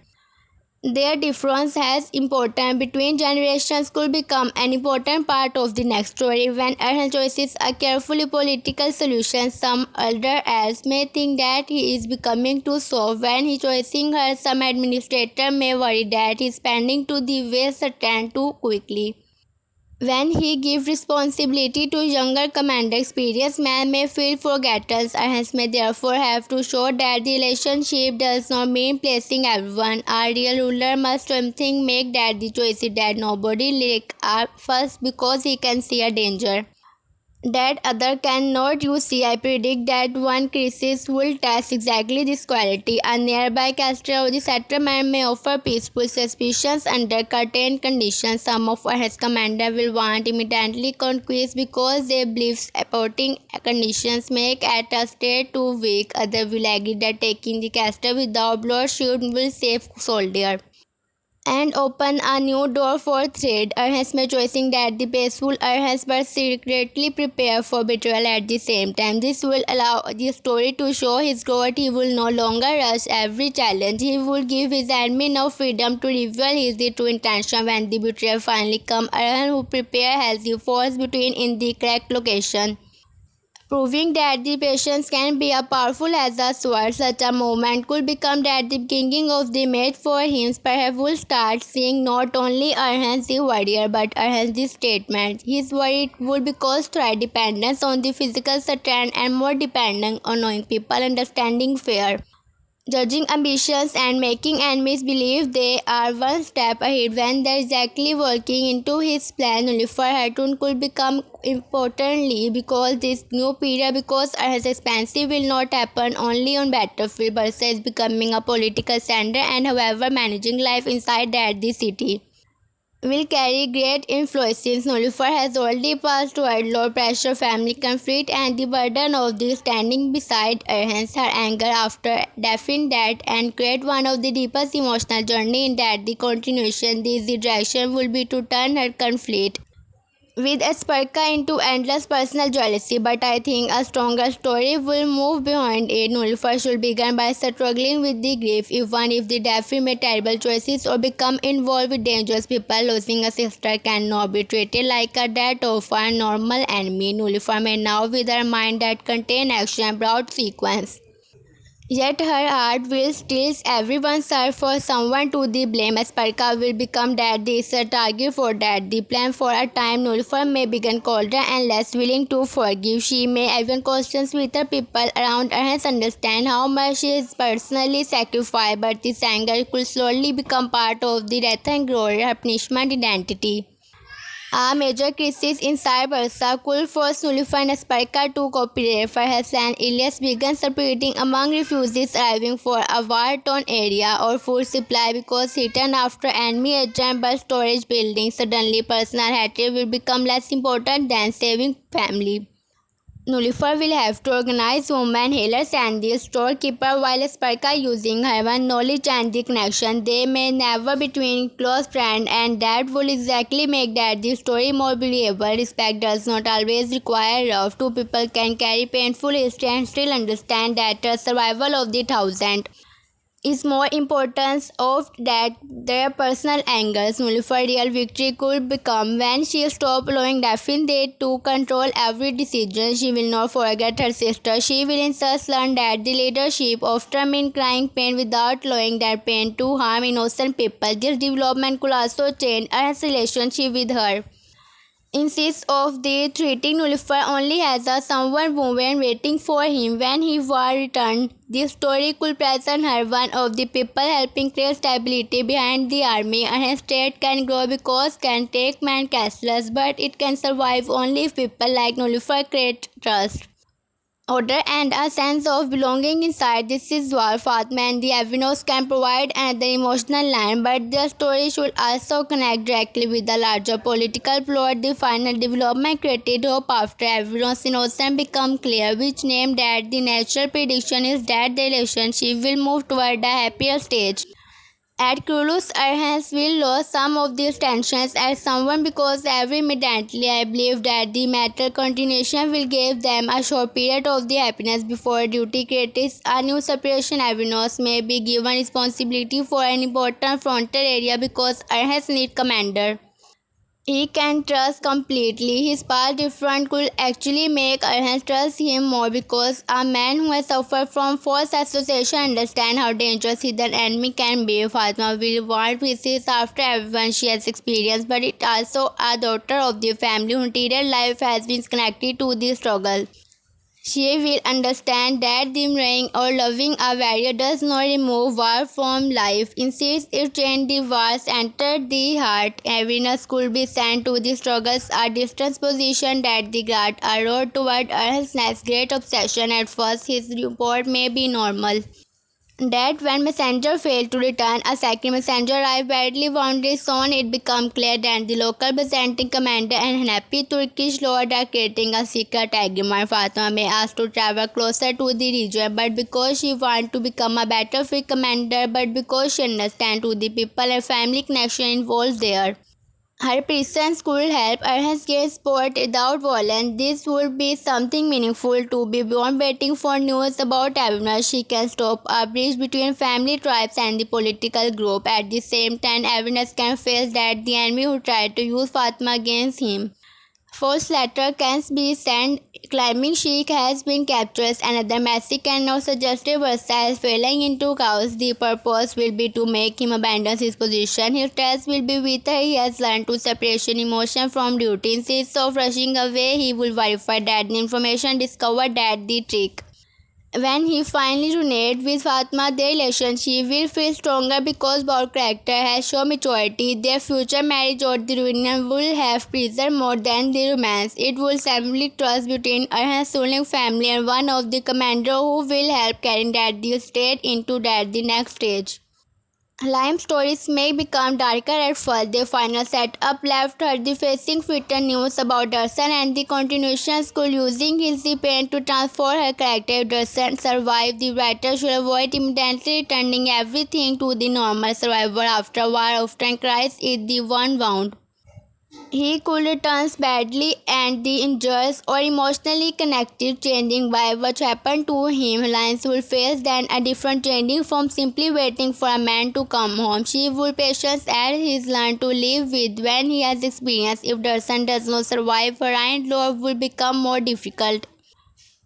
Their difference has importance between generations could become an important part of the next story. When Erhan chooses a carefully political solution, some elder else may think that he is becoming too soft. When he choosing her, some administrator may worry that he is spending to the waste stand too quickly. When he gives responsibility to younger commander, experienced men may feel forgotten. Hence may therefore have to show that the relationship does not mean placing everyone. A real ruler must something make that the choices that nobody like are first because he can see a danger that other cannot. You see, I predict that one crisis will test exactly this quality. A nearby castle of the settlement may offer peaceful suspicions under certain conditions. Some of his commander will want immediately conquest because they believe supporting conditions make at a state too weak. Others will agree that taking the castle without bloodshed will save soldier and open a new door for trade. Ernest may choosing that the peaceful Ernest but secretly prepare for betrayal at the same time. This will allow the story to show his growth. He will no longer rush every challenge. He will give his enemy enough freedom to reveal his true intention. When the betrayal finally comes, Ernest who prepare has the force between in the correct location, proving that the patience can be as powerful as a sword. Such a moment could become that the beginning of the mate for him. Perhaps will start seeing not only Arhan's the warrior but Arhan's the statement. His worry would because try dependence on the physical strength and more dependent on knowing people understanding fear, judging ambitions and making enemies believe they are one step ahead when they're exactly working into his plan. Only for Hatun could become importantly because this new period because as expansive will not happen only on battlefield. Bursa is becoming a political center and however managing life inside that the city will carry great influence since Nulufar has already passed toward low pressure family conflict and the burden of the standing beside her. Hence her anger after deafening that and create one of the deepest emotional journey in that the continuation. This direction will be to turn her conflict with Asperka into endless personal jealousy, but I think a stronger story will move beyond it. Nulufar should begin by struggling with the grief, even if the Daffy made terrible choices or become involved with dangerous people. Losing a sister cannot be treated like a death of a normal enemy. Nulufar may now with her mind that contain action broad sequence. Yet her heart will still everyone search for someone to the blame. Asperka will become that the target for that. The plan for a time Nulufar may begin colder and less willing to forgive. She may even question with the people around her and understand how much she is personally sacrificed, but this anger could slowly become part of the death and glory, her punishment identity. A major crisis inside Bursa could force Nulufar and Asperka to cooperate. Perhaps an illness began spreading among refugees arriving for a war-torn area or food supply because hidden after enemy agent but storage buildings. Suddenly, personal hatred will become less important than saving family. Nulufar will have to organize women healers and the storekeeper while Sparka using her knowledge and the connection. They may never between close friends and that will exactly make that the story more believable. Respect does not always require love. Two people can carry painful history and still understand that the survival of the thousand is more importance of that their personal angles. Nullifer real victory could become when she stopped allowing Daphne to control every decision. She will not forget her sister. She will instead learn that the leadership often means crying pain without allowing that pain to harm innocent people. This development could also change her relationship with her. Insists of the treating Nullifer only as a someone woman waiting for him when he was returned. This story could present her one of the people helping create stability behind the army, and a state can grow because can take man castles, but it can survive only if people like Nullifer create trust. order and a sense of belonging inside. This is what Fatma and the Avenos can provide another emotional line, but their story should also connect directly with the larger political plot. The final development created hope after Avenos' innocence become clear, which named that the natural prediction is that the relationship will move toward a happier stage. At Kulus, Arhans will lose some of these tensions as someone because every immediately I believe that the matter continuation will give them a short period of the happiness before duty creates a new separation. Avenos may be given responsibility for an important frontier area because Arhans need commander he can trust completely. His past different could actually make Arhan trust him more because a man who has suffered from false association understands how dangerous hidden enemy can be. Fatma will want pieces after everyone she has experienced, but it also a daughter of the family whose entire life has been connected to the struggle. She will understand that the marrying or loving a warrior does not remove war from life. Instead, it changes the wars entered the heart. Everyone could be sent to the struggles, a distant position that the guard, a road toward Earth's next great obsession. At first, his report may be normal that when messenger failed to return, a second messenger arrived badly wounded. Soon it became clear that the local Byzantine commander and unhappy Turkish lord are creating a secret agreement. Fatima may ask to travel closer to the region, but because she wants to become a battlefield commander, but because she understands to the people and family connection involved there. Her presence could help Arhans gain support without violence. This would be something meaningful to be beyond waiting for news about everyone. She can stop a bridge between family tribes and the political group. At the same time, everyone can face that the enemy who tried to use Fatima against him. False letter can be sent claiming she has been captured. Another message cannot suggest Versa as falling into chaos. The purpose will be to make him abandon his position. His trust will be with her. He has learned to separation emotion from duty. Instead of rushing away, he will verify that the information discovered that the trick. When he finally reunites with Fatma, their relationship will feel stronger because both characters have shown maturity. Their future marriage or the reunion will have preserved more than the romance. It will simply trust between Arhan's ruling family and one of the commander who will help carry that the state into that the next stage. Lime stories may become darker at first. The final setup left her the facing Twitter news about Darsan and the continuation school using his pain to transform her character. If Darsan survived, the writer should avoid immediately returning everything to the normal. Survivor after war often cries is the one wound. He could return badly and the injured or emotionally connected, changing by what happened to him. Lines would face then a different changing from simply waiting for a man to come home. She would patience as he's learned to live with when he has experience. If Darsan does not survive, her iron love will become more difficult.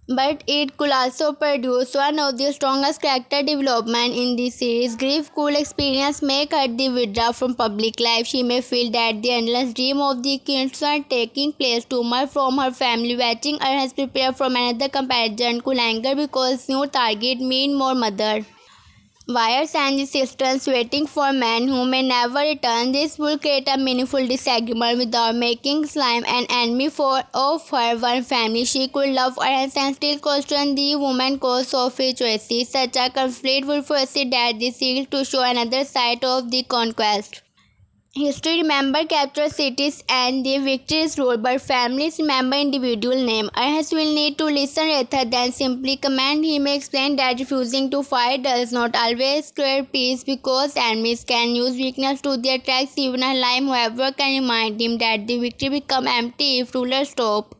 But it could also produce one of the strongest character development in the series. Grief could experience make her the withdraw from public life. She may feel that the endless dream of the kids are taking place too much from her family. Watching her has prepared from another comparison could anger because new target mean more mother. Wires and the systems waiting for men who may never return. This will create a meaningful disagreement without making Slime an enemy of her one family. She could love Orhan and still question the woman cause of his choices. Such a conflict would force that the seal to show another side of the conquest. History remember captured cities and the victories rule, but families remember individual name. Arhas will need to listen rather than simply command. He may explain that refusing to fight does not always create peace because enemies can use weakness to their attacks. Even a lime, however, can remind him that the victory become empty if rulers stop.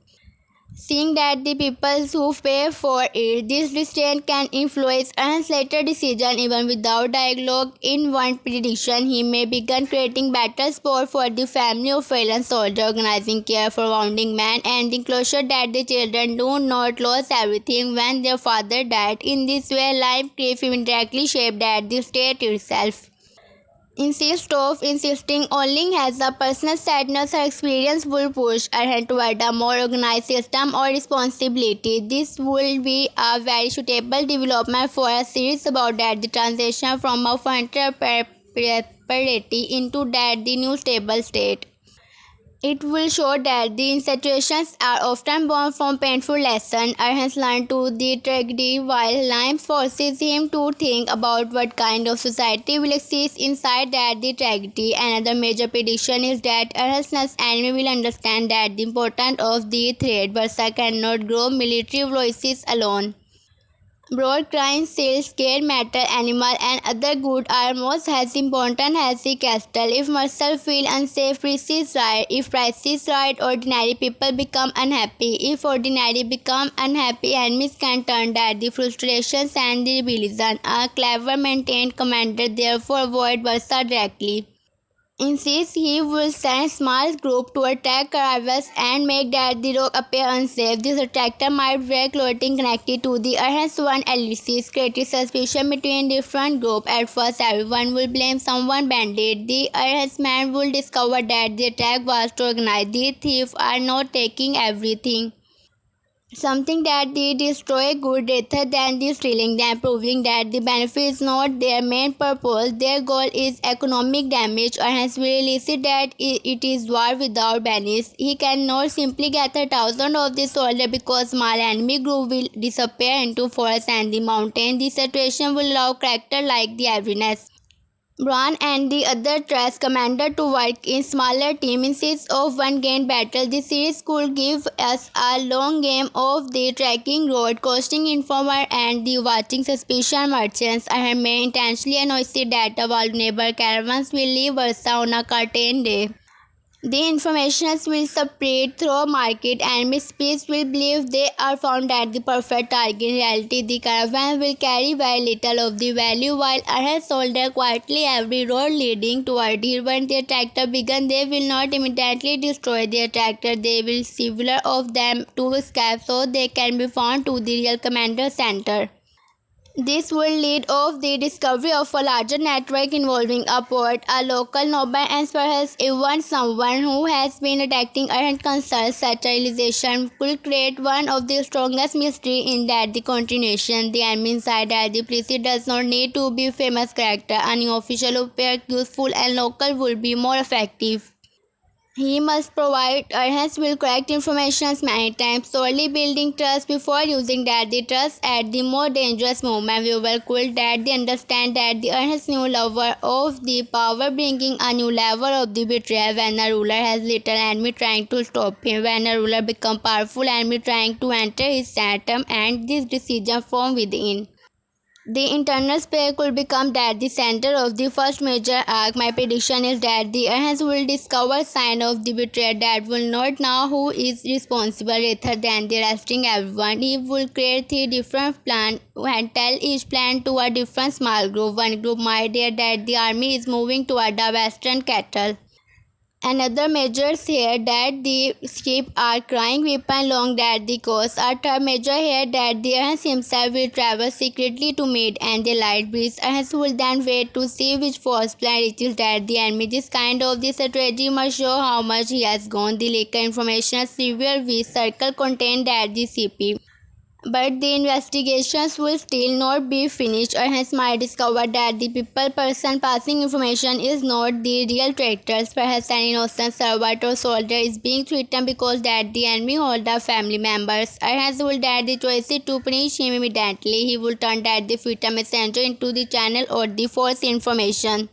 Seeing that the people who pay for it, this restraint can influence Ernst's later decision even without dialogue. In one prediction, he may begin creating better support for the family of fallen soldier, organizing care for wounding men, and enclosure that the children do not lose everything when their father died. In this way, life grief indirectly shaped at the state itself. Instead of insisting only has a personal sadness her experience will push her toward a more organized system or responsibility. This will be a very suitable development for a series about that the transition from a frontier prosperity into that the new stable state. It will show that the situations are often born from painful lessons Arhans learned to the tragedy, while Lime forces him to think about what kind of society will exist inside that the tragedy. Another major prediction is that Arhan's enemy will understand that the importance of the threat. Versa cannot grow military voices alone. Broad crime sales, scare matter, animal and other goods are most as important as the castle. If Marcel feel unsafe, if prices rise, ordinary people become unhappy. If ordinary become unhappy, enemies can turn that the frustrations and the rebellion. A clever maintained commander therefore avoid Versa directly. Instead, he will send a small group to attack arrivals and make that the rock appear unsafe. This attractor might wear clothing connected to the Earth's one LVCs, creating suspicion between different groups. At first, everyone will blame someone bandit. The Earth's man will discover that the attack was organized. The thieves are not taking everything. Something that they destroy good rather than the stealing them, proving that the benefit is not their main purpose. Their goal is economic damage, or hence will elicit that it is war without banish. He cannot simply gather thousands of the soldiers because small enemy group will disappear into forest and the mountain. The situation will allow character like the awareness. Bran and the other Trash commander to work in smaller teams instead of one game battle. The series could give us a long game of the tracking road, costing informer and the watching suspicion merchants. I may intentionally announce that our neighbor caravans will leave Versa on a certain day. The information will spread through market and mispeace will believe they are found at the perfect target. In reality, the caravan will carry very little of the value while others soldier quietly every road leading toward it. When their tractor begin, they will not immediately destroy their tractor. They will several of them to escape so they can be found to the real commander center. This will lead of the discovery of a larger network involving a port, a local noble and perhaps even someone who has been attacking urgent concerns. Such a realization could create one of the strongest mystery in that the continuation. The enemy inside that the police does not need to be famous character. A new official who appear useful and local will be more effective. He must provide Arhans will correct information many times, solely building trust before using that. The trust at the more dangerous moment. Viewer could that they understand that the Arhans new lover of the power bringing a new level of the betrayal. When a ruler has little enemy trying to stop him, when a ruler become powerful enemy trying to enter his sanctum, and this decision from within. The internal sphere could become that the center of the first major arc. My prediction is that the Ahans will discover sign of the betrayal that will not know who is responsible rather than the arresting everyone. He will create 3 different plans and tell each plan to a different small group. One group might hear that the army is moving toward the western capital. Another measures here that the sheep are crying weapon along that the coast. A third measure here that the Ahans himself will travel secretly to meet and the light breeze. Ahans will then wait to see which force plan reaches that the enemy. This kind of the strategy must show how much he has gone. The later information severe we circle contain that the CP. But the investigations will still not be finished, or hence might discover that the people person passing information is not the real traitors. Perhaps an innocent servant or soldier is being threatened because that the enemy hold the family members. Or hence will that the choice is to punish him immediately. He will turn that the Fita messenger into the channel or the false information.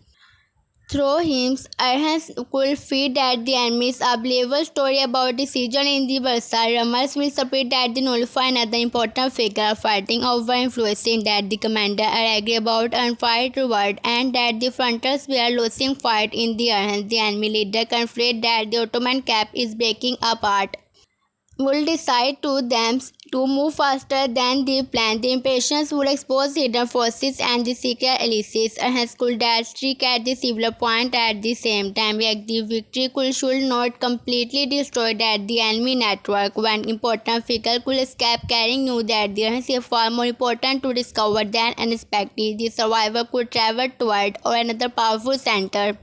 Through him, Arhans could feed that the enemies a believable story about the season in the Versa. Rumors will spread that the nullify another important figure fighting over influencing that the commander are angry about unfair reward and that the fronters were losing fight in the Arhans. The enemy leader confessed that the Ottoman camp is breaking apart. Will decide to them to move faster than the plan. The impatience would expose hidden forces and the secret allies. Hence could that streak at the similar point at the same time. Yet the victory should not completely destroy that the enemy network. One important figure could escape carrying news that the Hence is far more important to discover than unexpected. The survivor could travel toward or another powerful center.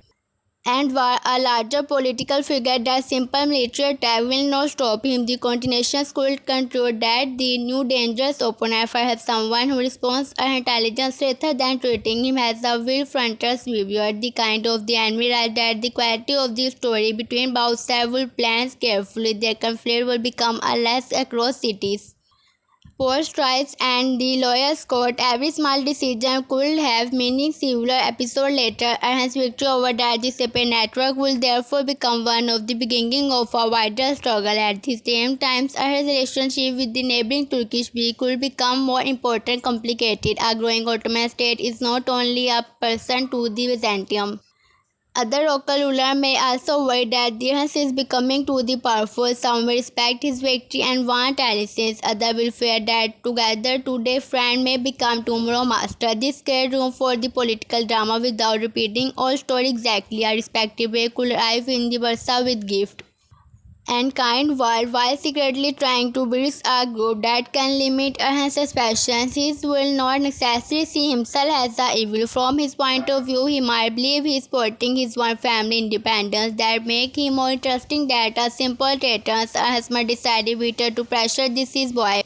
and war, a larger political figure. That simple military attack will not stop him. The continuations could conclude that the new dangerous opponent perhaps someone who responds to intelligence rather than treating him as a will fronter's viewer. The kind of the enemy right that the quality of the story between both sides will plans carefully. Their conflict will become a less across cities. For strikes and the lawyer's court, every small decision could have meaning several episodes later, and his victory over the separate network will therefore become one of the beginning of a wider struggle. At the same time, his relationship with the neighboring Turkish Bey could become more important, complicated. A growing Ottoman state is not only a person to the Byzantium. Other local rulers may also worry that their is becoming too powerful. Some will respect his victory and want alliances. Others will fear that together today friend may become tomorrow master. This creates room for the political drama without repeating all story exactly. A respective way could arrive in the Bursa with gift and kind world while secretly trying to build a group that can limit his suspicions. He will not necessarily see himself as a evil. From his point of view, he might believe he is supporting his one family independence that make him more interesting than a simple traitor. Husband decided better to pressure this his boy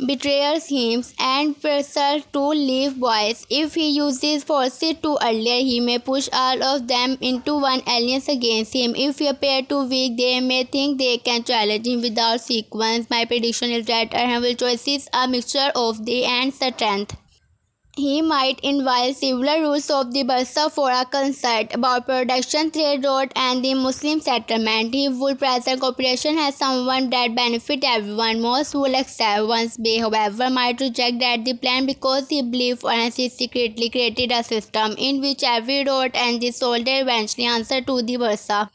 betrays him and pressures to leave boys. If he uses forces too early, he may push all of them into one alliance against him. If he appears too weak, they may think they can challenge him without sequence. My prediction is that Orhan will choose a mixture of the and strength. He might invite several rules of the Bursa for a concert about production, trade route, and the Muslim settlement. He would present cooperation as someone that benefit everyone. Most will accept. Once Bey, however, might reject that the plan because he believes Orhan secretly created a system in which every route and the soldier eventually answer to the Bursa.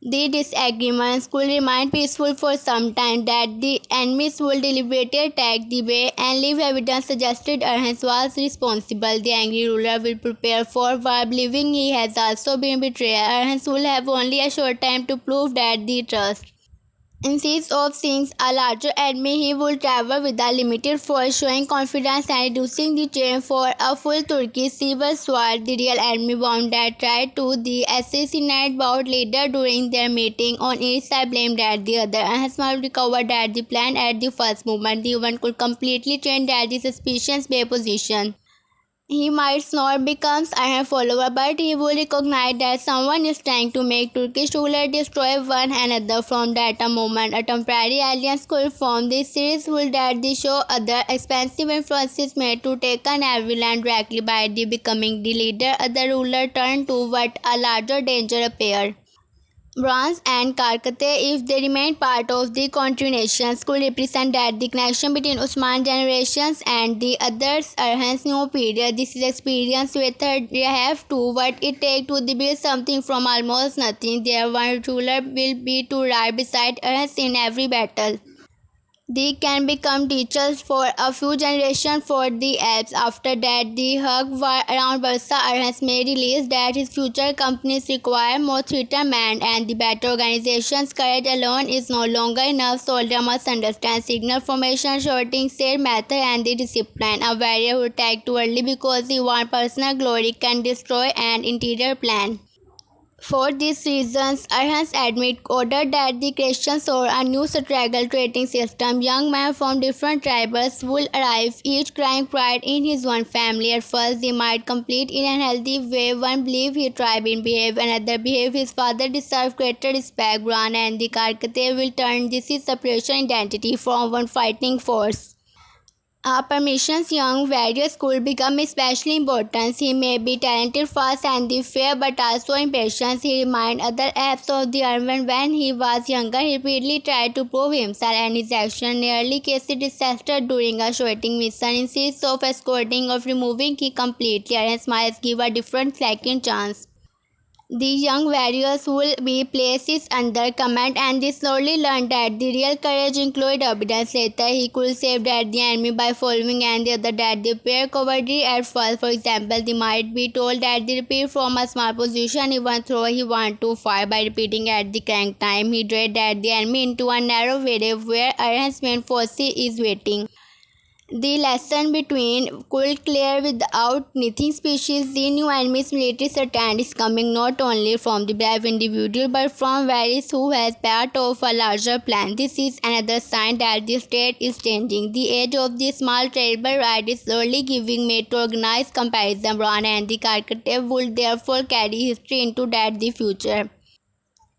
The disagreements could remain peaceful for some time, that the enemies would deliberately attack the Bey and leave evidence suggested Orhan was responsible. The angry ruler will prepare for war, believing he has also been betrayed. Orhan will have only a short time to prove that the trust. Instead of seeing a larger enemy, he would travel with a limited force, showing confidence and reducing the chain for a full Turkish civil war. The real enemy bound that tried to the assassinate both leader during their meeting on each side blamed at the other. And Hasmal recovered that the plan at the first moment. The one could completely change that the suspicions by position. He might not become a follower, but he will recognize that someone is trying to make Turkish rulers destroy one another. From that moment, a temporary alliance could form. This series will that the show other expensive influences made to take on every land directly by the becoming the leader. Other ruler turn to what a larger danger appear. Bronze and Karkate, if they remain part of the continuations, could represent that the connection between Usman generations and the others Orhan's new period. This is experience whether they have to what it takes to build something from almost nothing. Their one ruler will be to ride beside Orhan in every battle. They can become teachers for a few generations for the Alps. After that, the hug war around Bursa Orhan may realize that his future companies require more theatre men and the better organizations. Courage alone is no longer enough. Soldier must understand signal formation, shooting, said method, and the discipline. A warrior who attack too early because he wants personal glory can destroy an interior plan. For these reasons, Orhan admit ordered that the Christians or a new struggle trading system. Young men from different tribes will arrive, each crying pride in his own family. At first, they might compete in an healthy way. One believe his tribe in behave, another behave his father deserves greater respect. Bran and the Karkate will turn this is separation identity from one fighting force. Permissions young warriors could become especially important. He may be talented, fast, and the fair, but also impatient. He reminded other apes of the Arvan when he was younger. He repeatedly tried to prove himself, and his action nearly caused disaster during a shooting mission. Instead of escorting or removing he completely, and Smiles give a different second chance. The young warriors will be placed under command, and they slowly learned that the real courage included obedience. Later, he could save that the enemy by following and the other that they appear cowardly at first. For example, they might be told that they repeat from a small position even though he want to fire. By repeating at the correct time, he dragged that the enemy into a narrow valley where Orhan's main force is waiting. The lesson between could clear without nothing species. The new enemy's military stand is coming not only from the brave individual but from various who has part of a larger plan. This is another sign that the state is changing. The age of the small terrible right is slowly giving way to organized comparison. Orhan and the architect would therefore carry history into that the future.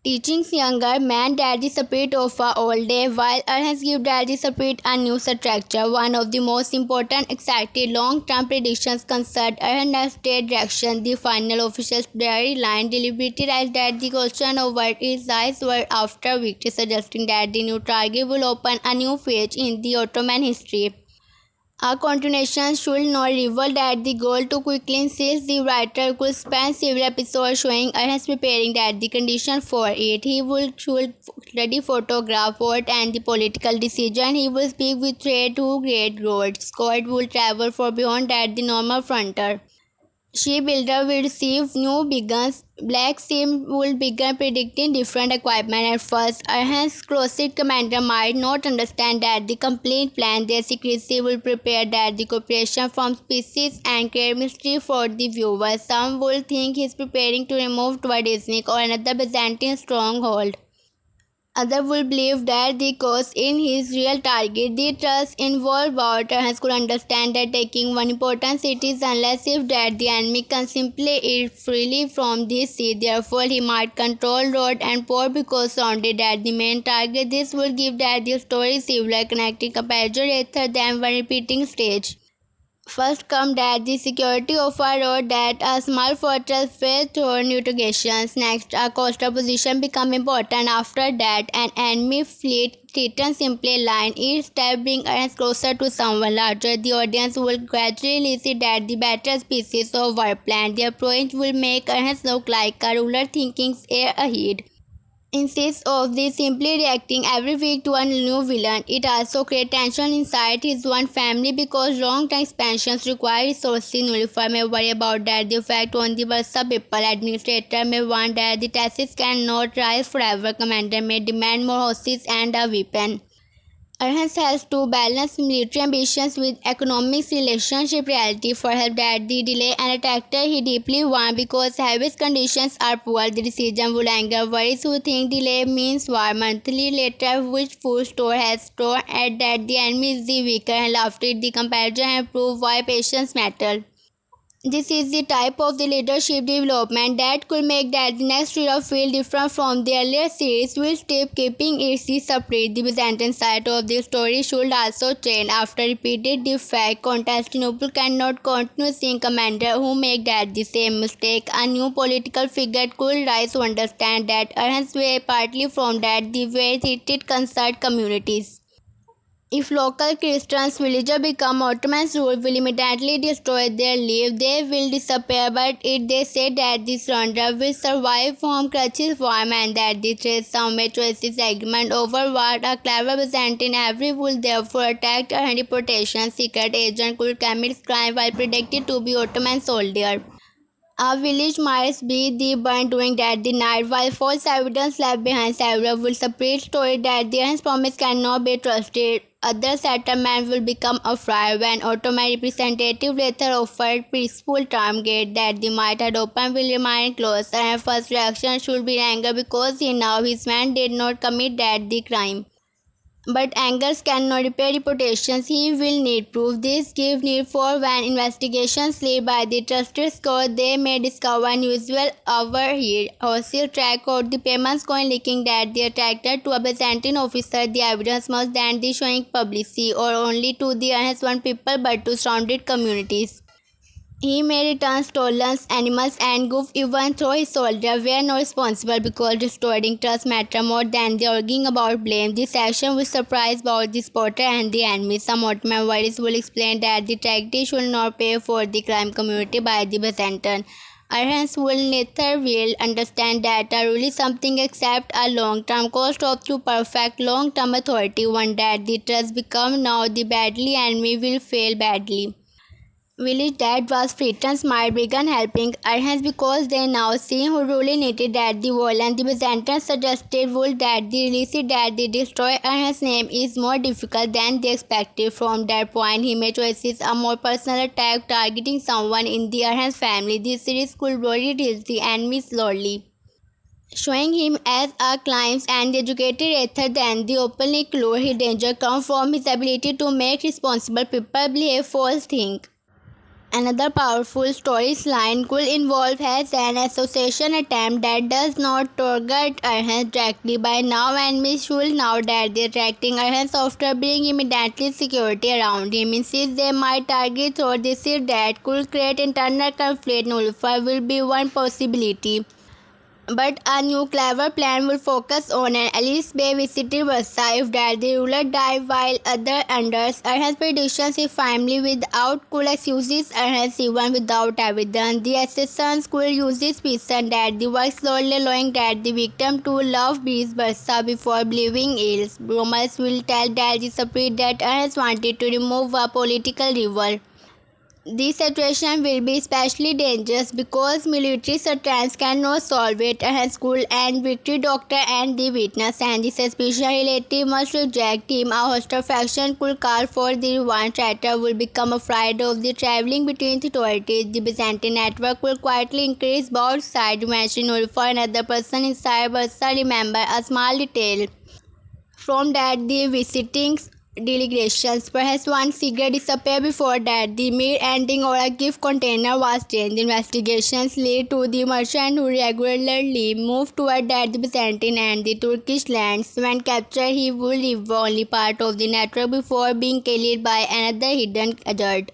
Teaching younger men that the spirit of our old day, while others give that the spirit a new structure. One of the most important exacted long-term predictions concerned Orhan state direction. The final official diary line deliberately writes that the question of what is eyes were after victory, suggesting that the new target will open a new page in the Ottoman history. A continuation should not reveal that the goal to quickly seize the writer could spend several episodes showing us preparing that the condition for it. He should study photograph, vote and the political decision. He will speak with trade to great roads. Scott will travel for beyond that the normal frontier. Shipbuilder will receive new beacons. Black Sea will begin predicting different equipment at first. Orhan's closest commander might not understand that the complete plan. Their secrecy will prepare that the cooperation from species and create mystery for the viewer. Some will think he is preparing to remove Twadiznik or another Byzantine stronghold. Others would believe that the cause in his real target. The trust involved Orhan could understand that taking one important city is unless if that the enemy can simply eat freely from this sea. Therefore, he might control road and port because surrounded at the main target. This will give that the story similar connecting comparison rather than one repeating stage. First come that the security of a road that a small fortress faced through negotiations. Next, a coastal position become important. After that, an enemy fleet threatens simply line. Each step brings us closer to someone larger. The audience will gradually see that the better species of war plan. The approach will make us look like a ruler thinking ahead. Instead of this simply reacting every week to a new villain, it also creates tension inside his own family because long-term expansions require resources. Nullifier may worry about that the effect on the Bursa people. Administrator may want that the taxes cannot rise forever. Commander may demand more horses and a weapon. Orhan has to balance military ambitions with economic relationship reality. For help that the delay and attractor he deeply wants because habit conditions are poor. The decision will anger worries who think delay means war. Monthly later, which food store has store at that the enemy is the weaker and after the comparison and prove why patience matter. This is the type of the leadership development that could make that the next era feel different from the earlier series, which keep keeping it separate. The Byzantine side of the story should also change. After repeated defeat, Constantinople cannot continue seeing commander who make that the same mistake. A new political figure could rise to understand that Orhan's way partly from that the way treated concerned communities. If local Christians villagers become Ottoman's rule will immediately destroy their life, they will disappear. But if they say that the surrender will survive from crutches warm and that the threat some may choices agreement over what a clever Byzantine every will therefore attack a reputation secret agent could commit crime while predicted to be Ottoman soldier. A village might be the burnt during that the night, while false evidence left behind several will spread story that their promise cannot be trusted. Other settlements will become afraid when Ottoman representative later offered peaceful term gate that the might had opened will remain closed. And first reaction should be anger because he now his man did not commit that the crime. But angers cannot repair reputations. He will need proof. This gives need for when investigations led by the trusted score, they may discover unusual overhead hostile track or the payments coin leaking that they attracted to a Byzantine officer. The evidence must then be showing publicity or only to the one people but to surrounded communities. He may return stolen animals and goof even though his soldiers were not responsible because restoring trust matter more than the arguing about blame. This action will surprise both the spotter and the enemy. Some Ottoman worries will explain that the tragedy should not pay for the crime community by the Byzantine. Orhan will neither will understand that really something except a long-term cost of to perfect long-term authority. One that the trust become now the badly enemy will fail badly. village that was frightened might began helping Arhans because they now see who really needed that the violence. The Byzantines suggested would that the release that the destroy Arhans' name is more difficult than they expected. From that point, he made choices a more personal attack targeting someone in the Arhans family. This series could really reach the enemy slowly, showing him as a climbs and educated rather than the openly cruel. His danger comes from his ability to make responsible people believe false things. Another powerful storyline could involve has an association attempt that does not target Arhans directly. By now, enemies should know that they're attracting Arhans after being immediately security around him. Instead, they might target through this that could create internal conflict. Nullifier will be one possibility. But a new clever plan will focus on an Alice Bay visited Versa if that the ruler died while other unders Arhan's predictions if family without could excuses Arhan's even without evidence. The assassins could use this reason that the work slowly allowing that the victim to love bees Versa before believing ills. Rumors will tell that the spirit that Arhan's wanted to remove a political rival. This situation will be especially dangerous because military strengths cannot solve it. A school and victory doctor and the witness and the suspicious relative must reject him. A hostile faction could call for the one traitor will become afraid of the traveling between the authorities. The Byzantine network will quietly increase both sides. Mention for another person inside Bursa. Remember a small detail. From that, the visiting delegations, perhaps one figure disappeared before that. The mere ending or a gift container was changed. Investigations led to the merchant who regularly moved toward that the Byzantine and the Turkish lands. When captured, he would leave only part of the network before being killed by another hidden agent.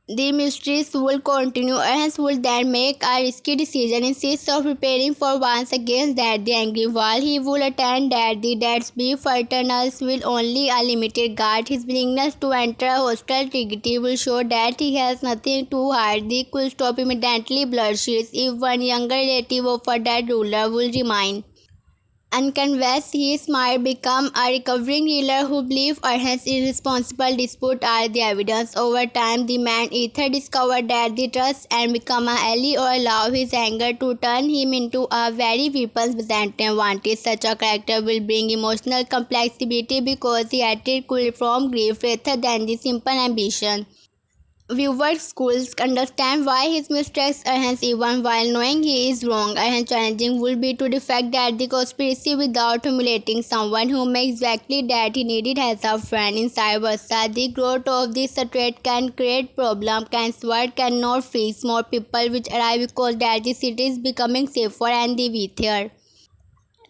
The mysteries will continue. Ernst will then make a risky decision instead of preparing for once against that the angry wall. He will attend that the Deadsby fraternals will only a limited guard. His willingness to enter a hostile treaty will show that he has nothing to hide. They could stop immediately bloodshed if one younger relative of a dead ruler will remain unconvinced. He might become a recovering healer who believes Orhan's irresponsible dispute are the evidence. Over time, the man either discovered that the trust and become an ally or allow his anger to turn him into a very weapons Byzantine wanted. Such a character will bring emotional complexity because he acted cool from grief rather than the simple ambition. Viewers schools understand why his mistakes are hence even while knowing he is wrong. And challenging would be to defect that the conspiracy without humiliating someone who makes exactly that he needed as a friend. In Cybersa, the growth of this threat can create problem. Can sword cannot freeze more people which arrive because that the city is becoming safer and the wealthier.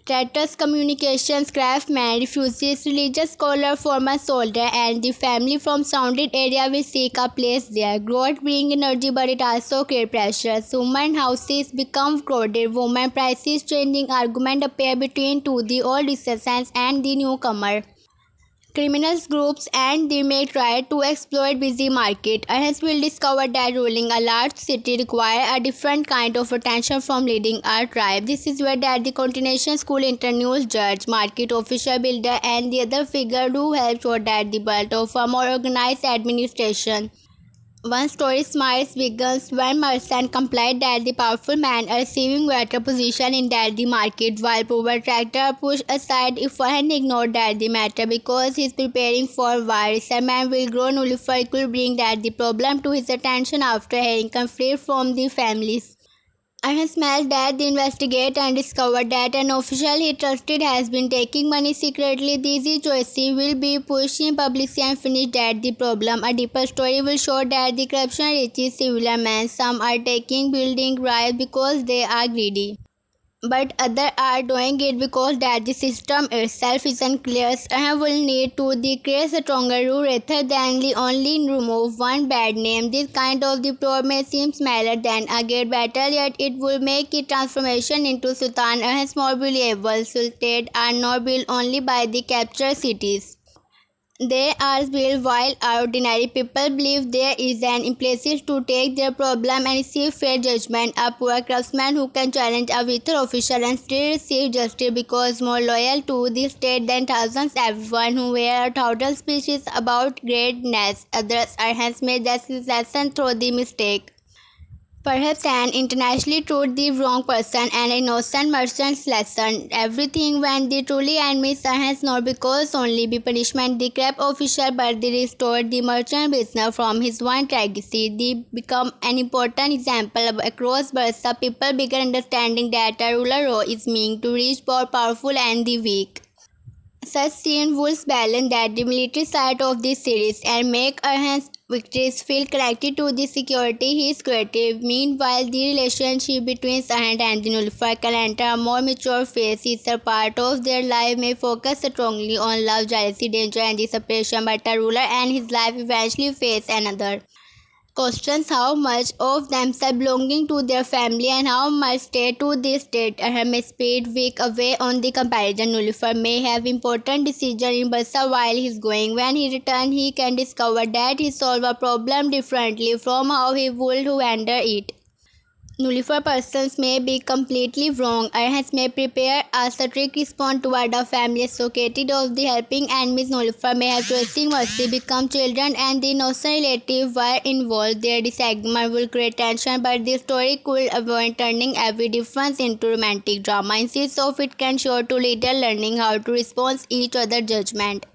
Traitorous communications craftsman refuses religious scholar former soldier and the family from surrounded area will seek a place there. Growth bring energy but it also create pressure. Human houses become crowded. Woman prices changing argument appear between two the old citizens and the newcomer. Criminals groups and they may try to exploit busy market. Hence will discover that ruling a large city require a different kind of attention from leading a tribe. This is where that the continuation school introduce judge, market official, builder and the other figure who help show that the bulk of a more organized administration. One story smiles begins when merchant complied that the powerful man are receiving better position in that the market while poor tractor pushed aside if one ignored that the matter because he is preparing for war. Research man will grow nullified could bring that the problem to his attention after hearing conflict from the families. I smelled that they investigate and discovered that an official he trusted has been taking money secretly. The easy choice will be pushed in publicly and finish that the problem. A deeper story will show that the corruption reaches civilian men. Some are taking building bribes because they are greedy, but others are doing it because that the system itself is unclear. I will need to the create a stronger rule rather than the only remove one bad name. This kind of the probe may seem smaller than a great battle, yet it will make its transformation into Sultan as more believable. Sultan are not built only by the captured cities. They are built while ordinary people believe there is an implicit to take their problem and receive fair judgment. A poor craftsman who can challenge a weaker official and still receive justice because more loyal to the state than thousands. Everyone who wear a total speech is about greatness. Others are hence made this lesson through the mistake. Perhaps an internationally truth the wrong person and innocent merchant's lesson. Everything when the truly enemies has not because only be punishment the crab official but they restored the merchant business from his one tragedy. They become an important example across Bursa. People begin understanding that a ruler role is meant to reach both powerful and the weak. Such scenes would balance that the military side of this series and make Orhan's victories feel connected to the security he is creative. Meanwhile, the relationship between Orhan and the Nulufar can enter a more mature phase. Each part of their life may focus strongly on love, jealousy, danger, and the separation, but a ruler and his life eventually face another questions how much of themselves belonging to their family and how much stay to the state. May speed week away on the comparison. Nulufar may have important decision in Bursa while he's going. When he returns, he can discover that he solved a problem differently from how he would handle it. Nullifier persons may be completely wrong or hence may prepare a strict response toward a family associated of the helping enemies. Nullifier may have choosing mercy become children and the innocent relative were involved. Their disagreement will create tension but the story could avoid turning every difference into romantic drama. Instead of it can show to leader learning how to respond each other judgment.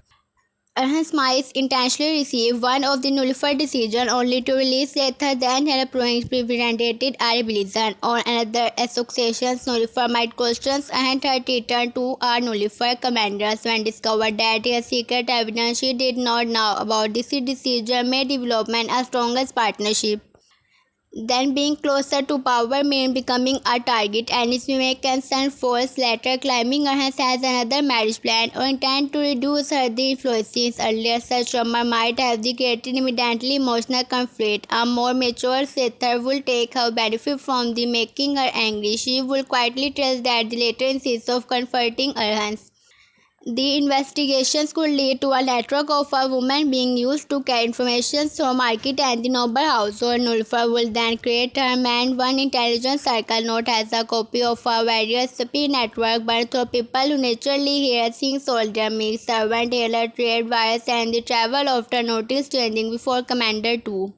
Orhan might intentionally receive one of the nullified decisions only to release later than her premeditated rebellion. On another associations, nullifier might question and her return to our nullified commanders when discovered that her secret evidence she did not know about this decision made development a strongest partnership. Then being closer to power means becoming a target and its mimic can send force later claiming her has another marriage plan or intend to reduce her the influences. Earlier such rumor might have the created immediately emotional conflict. A more mature sister will take her benefit from the making her angry. She will quietly trust that the later insists of comforting Orhan. The investigations could lead to a network of a woman being used to carry information from market and the noble household. Nulfar will then create her man one intelligence circle not as a copy of a various speed network but through people who naturally hear things soldier make servant tailor trade wires and the travel after notice changing before commander 2.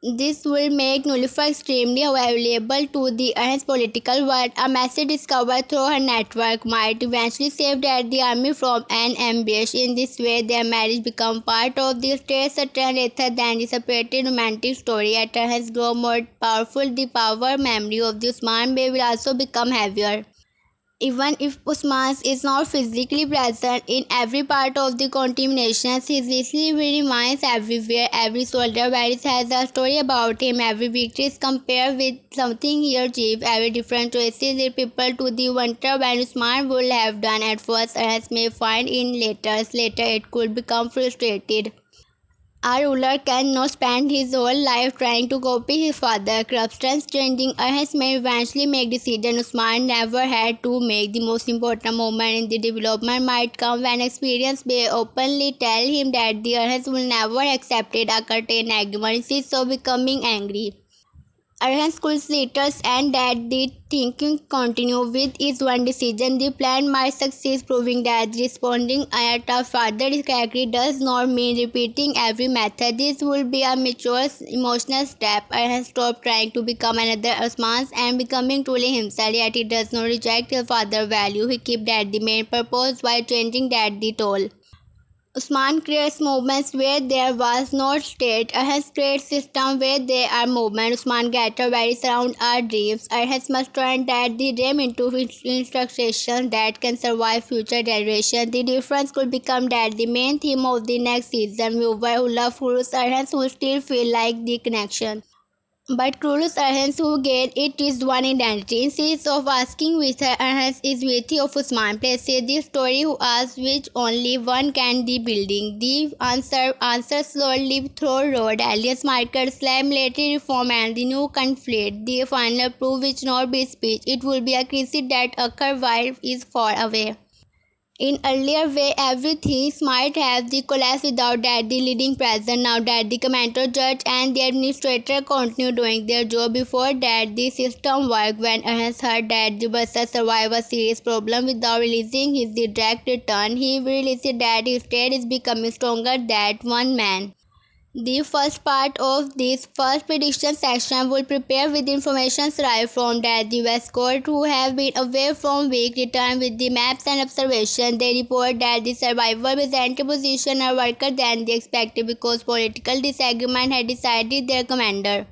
This will make Nullifer extremely valuable to the Orhan's political world. A message discovered through her network might eventually save the army from an ambush. In this way, their marriage becomes part of the state strand rather than the separated romantic story. As Orhan's grow more powerful, the power memory of the Usman Bey will also become heavier. Even if Usman is not physically present in every part of the continuation, his history remains everywhere. Every soldier varies has a story about him. Every victory is compared with something he achieved. Every different choices lead people to the wonder when Usman would have done at first, as may find in letters. Later, it could become frustrated. A ruler cannot spend his whole life trying to copy his father. Corruption, changing his may eventually make decisions Usman never had to make. The most important moment in the development might come when experience may openly tell him that the Arhans will never accept a curtain agreement instead of becoming angry. Orhan schools letters and that the thinking continue with is one decision. The plan might succeed proving that responding at a father correctly does not mean repeating every method. This will be a mature emotional step. Orhan stopped trying to become another Osman and becoming truly himself, yet he does not reject his father value. He keeps that the main purpose while changing that the toll. Usman creates movements where there was no state. Ahaz creates system where there are movements. Usman gather varies around our dreams. Ahaz must turn that the dream into instructions that can survive future generations. The difference could become that the main theme of the next season. Viewer who love Hurus Ahaz will still feel like the connection. But Krulus Arhans who gain it is one identity. Instead of asking which Arhans is worthy of Usman, places the story who asks which only one can the building. The answer slowly through road, alias market, slam, military reform and the new conflict. The final proof which not be speech. It will be a crisis that occur while is far away. In earlier way, everything might have the collapsed without that the leading present. Now that the commander, judge and the administrator continue doing their job before that the system worked. When Orhan heard that the buses survived a serious problem without releasing his direct return, he realized that his state is becoming stronger than one man. The first part of this first prediction section will prepare with information derived from that the West Coast who have been away from week return with the maps and observation. They report that the survivor Byzantine position are weaker than they expected because political disagreement had decided their commander.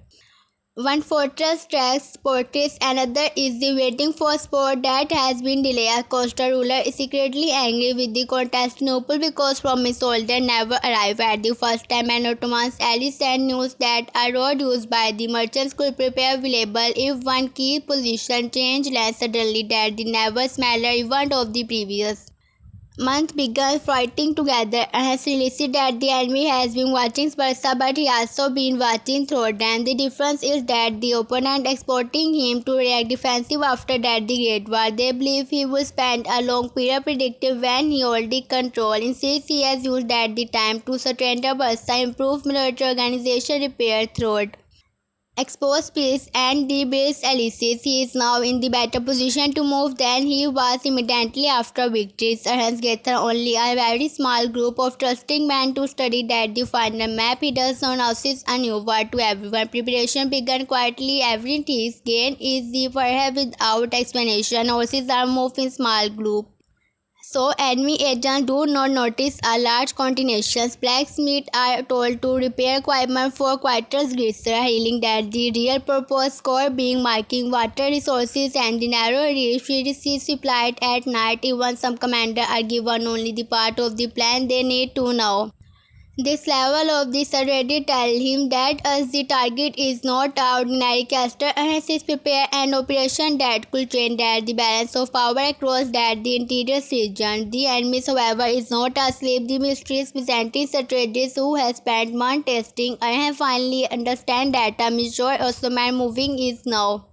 One fortress tracks Portis, another is the waiting for sport that has been delayed. Coastal ruler is secretly angry with the Constantinople because promised soldiers never arrived at the first time, and Ottoman's allies sent news that a road used by the merchants could prepare available if one key position changed lands suddenly. That the never smaller event of the previous month began fighting together and has realized that the enemy has been watching Sparta but he also been watching through them. The difference is that the opponent exporting him to react defensive after that the Great War. They believe he will spend a long period predictive when he already control. Instead he has used that the time to surrender Sparta, improve military organization, repair throat exposed peace and the base Alice's. He is now in the better position to move than he was immediately after victories. Hence gathered only a very small group of trusting men to study that the final map. He does not announce a new word to everyone. Preparation began quietly. Every tease gain is the perhaps without explanation. Horses are moved in small group. So enemy agents do not notice a large continuations. Blacksmiths are told to repair equipment for quarters greaser, healing that the real purpose core being marking water resources and the narrow reach receives supplied at night. Even some commanders are given only the part of the plan they need to know. This level of this already tell him that as the target is not an ordinary caster and is prepare an operation that could change that the balance of power across that the interior region. The enemy, however, is not asleep. The mysterious Byzantine strategist who has spent months testing and have finally understand that a major Ottoman moving is now.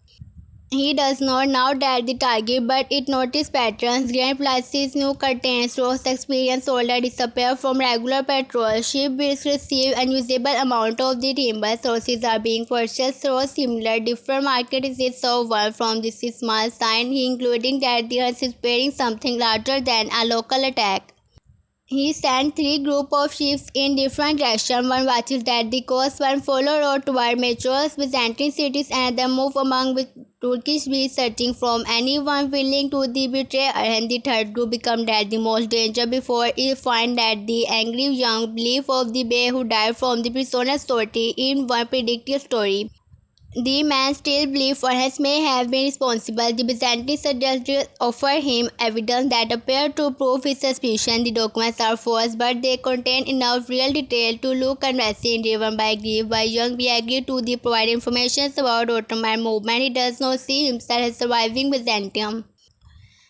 He does not now that the target, but it notices patterns. Grand places, new curtains, rows experience soldier disappear from regular patrol. Ship will receive unusable amount of the timber. Sources are being purchased through similar different markets. Is so one from this small sign, including that the earth is preparing something larger than a local attack. He sent three groups of ships in different directions. One watches at the coast, one follow road toward major Byzantine cities, another move among Turkish beach searching from anyone willing to the betray, and the third group become that the most danger before it find that the angry young belief of the bay who died from the prisoner's story in one predictive story. The man still believes Orhan may have been responsible. The Byzantine soldiers offer him evidence that appear to prove his suspicion. The documents are false, but they contain enough real detail to look convincing. Driven by grief, by Young we agree to the provide information about Ottoman movement. He does not see himself as surviving Byzantium.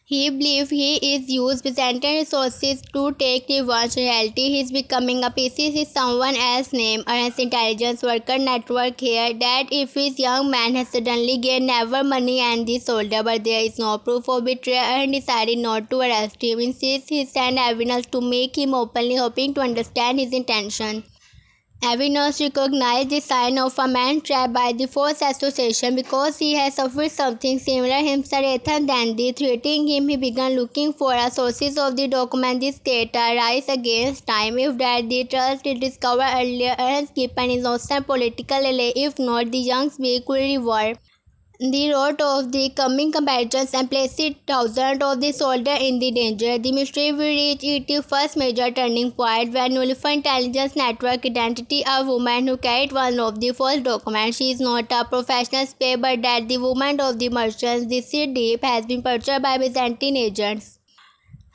He believes he is used Byzantine resources to take revenge. In reality, he is becoming a piece with someone else's name or his intelligence worker network here that if his young man has suddenly gained never money and the soldier, but there is no proof of betrayal and decided not to arrest him. Instead, he sent evidence to make him openly hoping to understand his intention. Avinos recognized the sign of a man trapped by the force association because he had suffered something similar himself. Rather than the threatening him, he began looking for a sources of the document. This data rise against time. If that the trust is discovered earlier and given is also political ally. If not, the young speak could reward the road of the coming combatants and placed thousands of the soldiers in the danger. The mystery will reach its first major turning point when Nullify Intelligence Network identity a woman who carried one of the false documents. She is not a professional spy, but that the woman of the merchants. This deep has been purchased by Byzantine agents.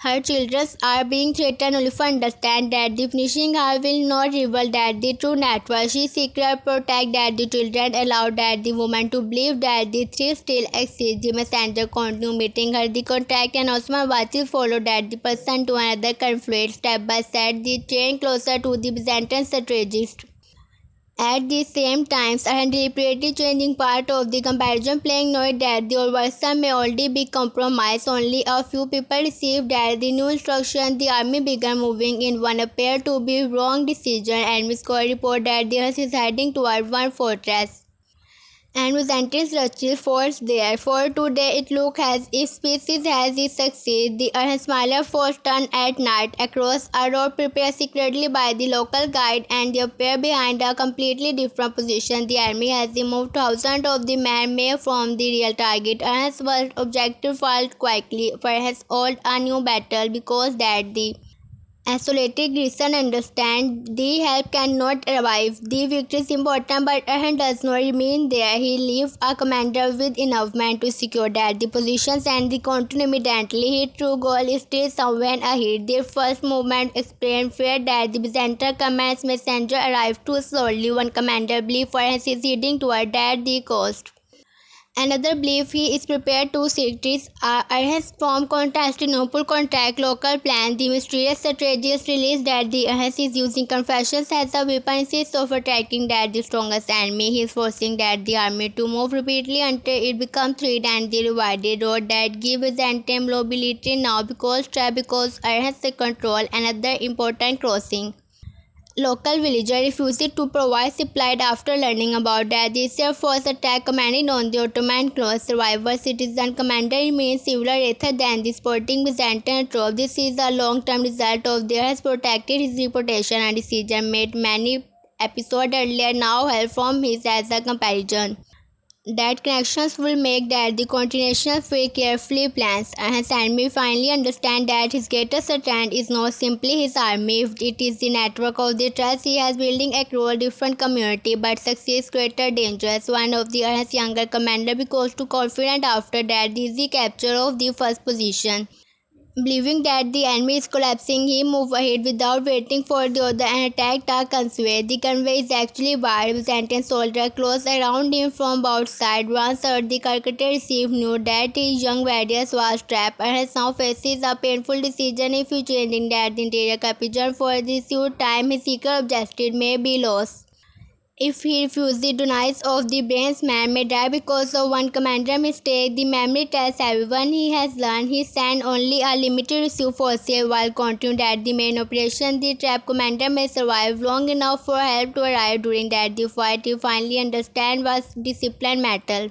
Her children are being threatened. Ulfa understands that the finishing her will not reveal that the true network. She secretly protect that the children, allow that the woman to believe that the threat still exists. The messenger continue meeting her the contract and Osman watches follow that the person to another conflict. Step by step the chain closer to the Byzantine strategist. At the same time, Orhan deliberately changing part of the comparison, playing knowing that the old version may already be compromised. Only a few people received that the new instruction. The army began moving in one appeared to be wrong decision, and Miscoy report that the earth is heading toward one fortress and Byzantine Russian force there. For today it looks as if species has its succeed. The smaller force turned at night across a road prepared secretly by the local guide and they appear behind a completely different position. The army has removed thousands of the men made from the real target. Ernst's was objective failed quickly. Perhaps all a new battle because that the isolated Grayson understands the help cannot revive. The victory is important, but Orhan does not remain there. He leaves a commander with enough men to secure that the positions and the continue immediately. His true goal is still somewhere ahead. Their first movement explained fear that the Byzantine command's messenger arrived too slowly. One commander believed Orhan is heading toward that the coast. Another belief he is prepared to secrets has from Constantinople contact local plan. The mysterious strategist released that the Ahas is using confessions as a weapon instead of attacking that the strongest enemy. He is forcing that the army to move repeatedly until it becomes threat and the divided road that give Byzantium mobility now because Ahas control another important crossing. Local villagers refused to provide supplies after learning about that this year first attack commanded on the Ottoman cross. Survivor citizen commander remains civil rather than the sporting Byzantine troop. This is a long-term result of their has protected his reputation and decision made many episodes earlier now help from his as a comparison that connections will make that the continuation very carefully plans and his enemy finally understand that his greatest strength is not simply his army, it is the network of the trust he has building across different community but success greater dangers. One of the his younger commander becomes too confident after that the easy capture of the first position. Believing that the enemy is collapsing, he moved ahead without waiting for the other and attacked a convoy. The convoy is actually barred. Byzantine soldiers closed around him from outside. Once the Calcutta received news that his young warriors was trapped and has now faces a painful decision if he changing that the interior capital for this short time his secret objective may be lost. If he refuses the denies of the brains, man may die because of one commander mistake. The memory tells everyone he has learned. He sent only a limited reserve forces while continuing at the main operation. The trap commander may survive long enough for help to arrive during that the fight. He finally understands what discipline matters.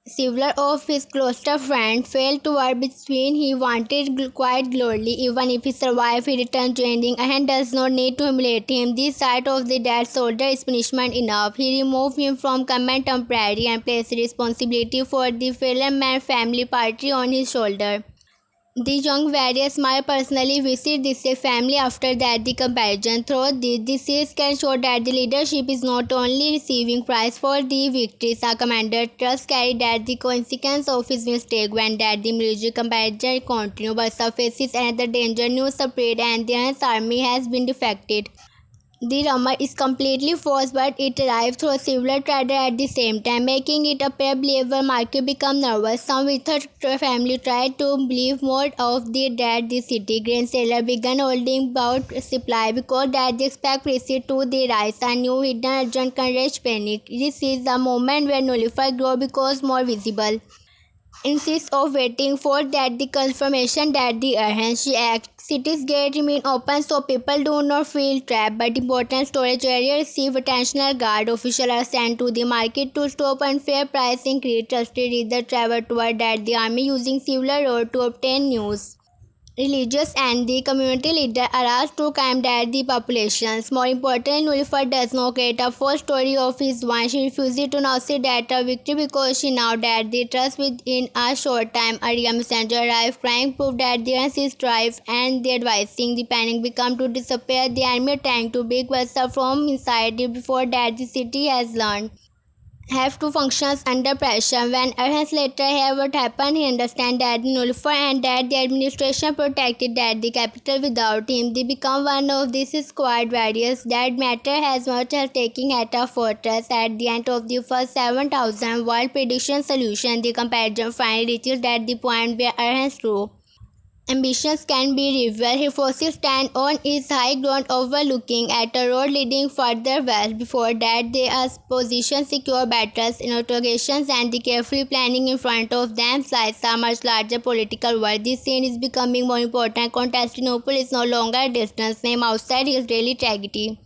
Several of his closer friends fell toward between he wanted quiet glory. Even if he survived, he returned joining and does not need to humiliate him. The sight of the dead soldier is punishment enough. He removed him from command temporarily and placed responsibility for the fallen man family party on his shoulder. The young warriors might personally visit this family after that the comparison. Through this series can show that the leadership is not only receiving prize for the victories, a commander trust carried that the consequence of his mistake when that the military comparison continues but faces another danger news spread and the army has been defected. The rumor is completely false but it arrived through a civil trader at the same time, making it appear believable. Market become nervous. Some with her family tried to believe more of the that the city grain seller began holding about supply because that they expect prices to the rise. A new hidden agent can raise panic. This is the moment where nullify grow because more visible instead of waiting for that the confirmation that the urgency act cities gate remain open so people do not feel trapped but important storage area receive attentional guard officials are sent to the market to stop unfair price increase trusted reader travel toward that the army using civil road to obtain news. Religious and the community leader are asked to combat the populations. More importantly, Nullifer does not create a false story of his one. She refuses to now see that a victory because she now that the trust within a short time. A messenger arrived crying proof that the is strife and the advising the panic become to disappear. The enemy trying to break Versa from inside it before that the city has learned have to function under pressure. When Orhan later hear what happened, he understands that Nullifer and that the administration protected that the capital without him. They become one of these squad warriors that matter as much as taking at a fortress. At the end of the first 7,000 world prediction solution, the comparison finally reaches that the point where Orhan's true Ambitions can be rival. He forces stand on his high ground overlooking at a road leading further west. Before that, there are positions, secure battles, interrogations, and the carefully planning in front of them slides a much larger political world. This scene is becoming more important. Constantinople is no longer a distance name outside his daily tragedy.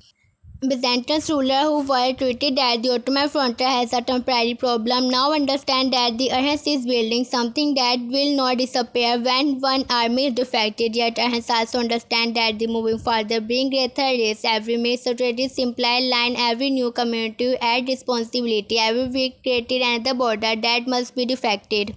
Byzantine rulers who were treated that the Ottoman frontier has a temporary problem now understand that the Orhan is building something that will not disappear when one army is defected. Yet Orhan also understand that the moving further bring greater risks. Every major strategy simplify line, every new community add responsibility, every week created another border that must be defected.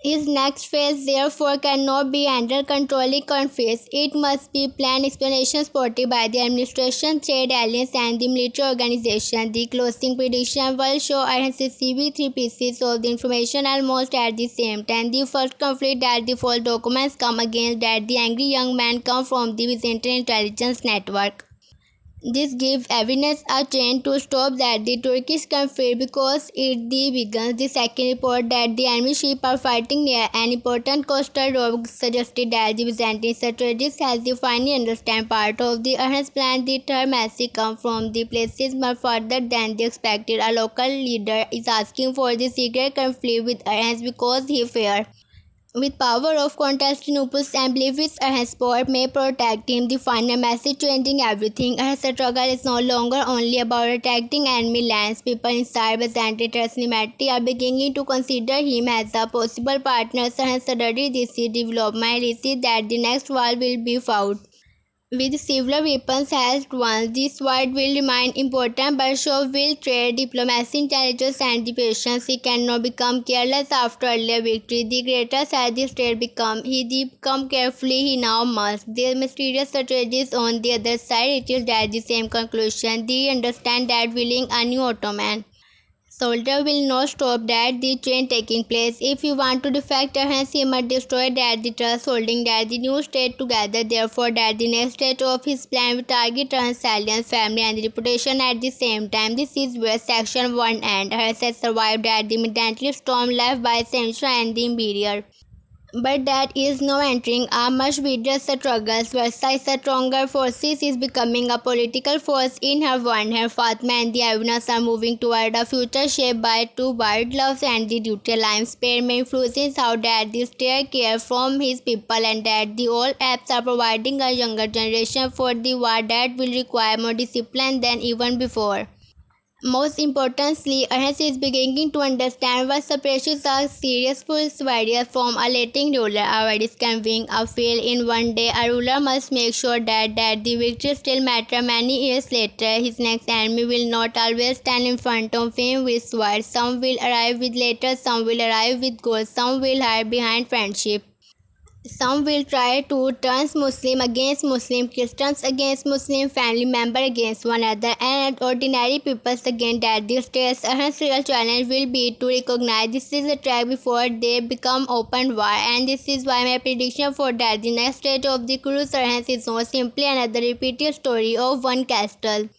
His next phase therefore cannot be handled controlling conflicts. It must be planned explanations supported by the administration, trade alliance and the military organization. The closing prediction will show RCCB three pieces of the information almost at the same time. The first conflict that the false documents come against that the angry young man come from the Byzantine intelligence network. This gives evidence a chance to stop that the Turkish conflict because it begins. The second report that the enemy ships are fighting near an important coastal road suggested that the Byzantine strategist has the finally understand part of the Orhan's plan. The third message comes from the places much further than they expected. A local leader is asking for the secret conflict with Orhan because he fears with power of Constantinople's and believes her sport may protect him, the final message changing everything. Her struggle is no longer only about attacking enemy lands. People inside Byzantine Trasnimati are beginning to consider him as a possible partner. Her study this development is that the next war will be fought with several weapons held once. This word will remain important, but so will trade, diplomacy, intelligence, and the patience. He cannot become careless after earlier victory. The greater has the state become, he become carefully, he now must. The mysterious strategies on the other side, it is at the same conclusion. They understand that willing a new Ottoman soldier will not stop that the change taking place. If you want to defect hence he must destroy that the trust holding that the new state together. Therefore that the next stage of his plan will target Transylvanian family and the reputation at the same time. This is where section 1 ends. Hers has survived at the midnight storm left by Sancho and the Imperial. But that is now entering a much bigger struggle. Versailles stronger forces is becoming a political force in her one. Her Fatima and the Avenas are moving toward a future shaped by two wide loves and the duty lines. Spain may influences how that the steer care from his people and that the old apps are providing a younger generation for the war that will require more discipline than even before. Most importantly, Orhan is beginning to understand what separates a serious warrior from a letting ruler. Our conveying a fail in one day, a ruler must make sure that the victory still matters many years later. His next enemy will not always stand in front of him with swords. Some will arrive with letters, some will arrive with gold, some will hide behind friendship. Some will try to turn Muslim against Muslim, Christians against Muslim, family member against one another, and ordinary people against that. This state's real challenge will be to recognize this is a track before they become open war, and this is why my prediction for that the next stage of the cruise is not simply another repeated story of one castle,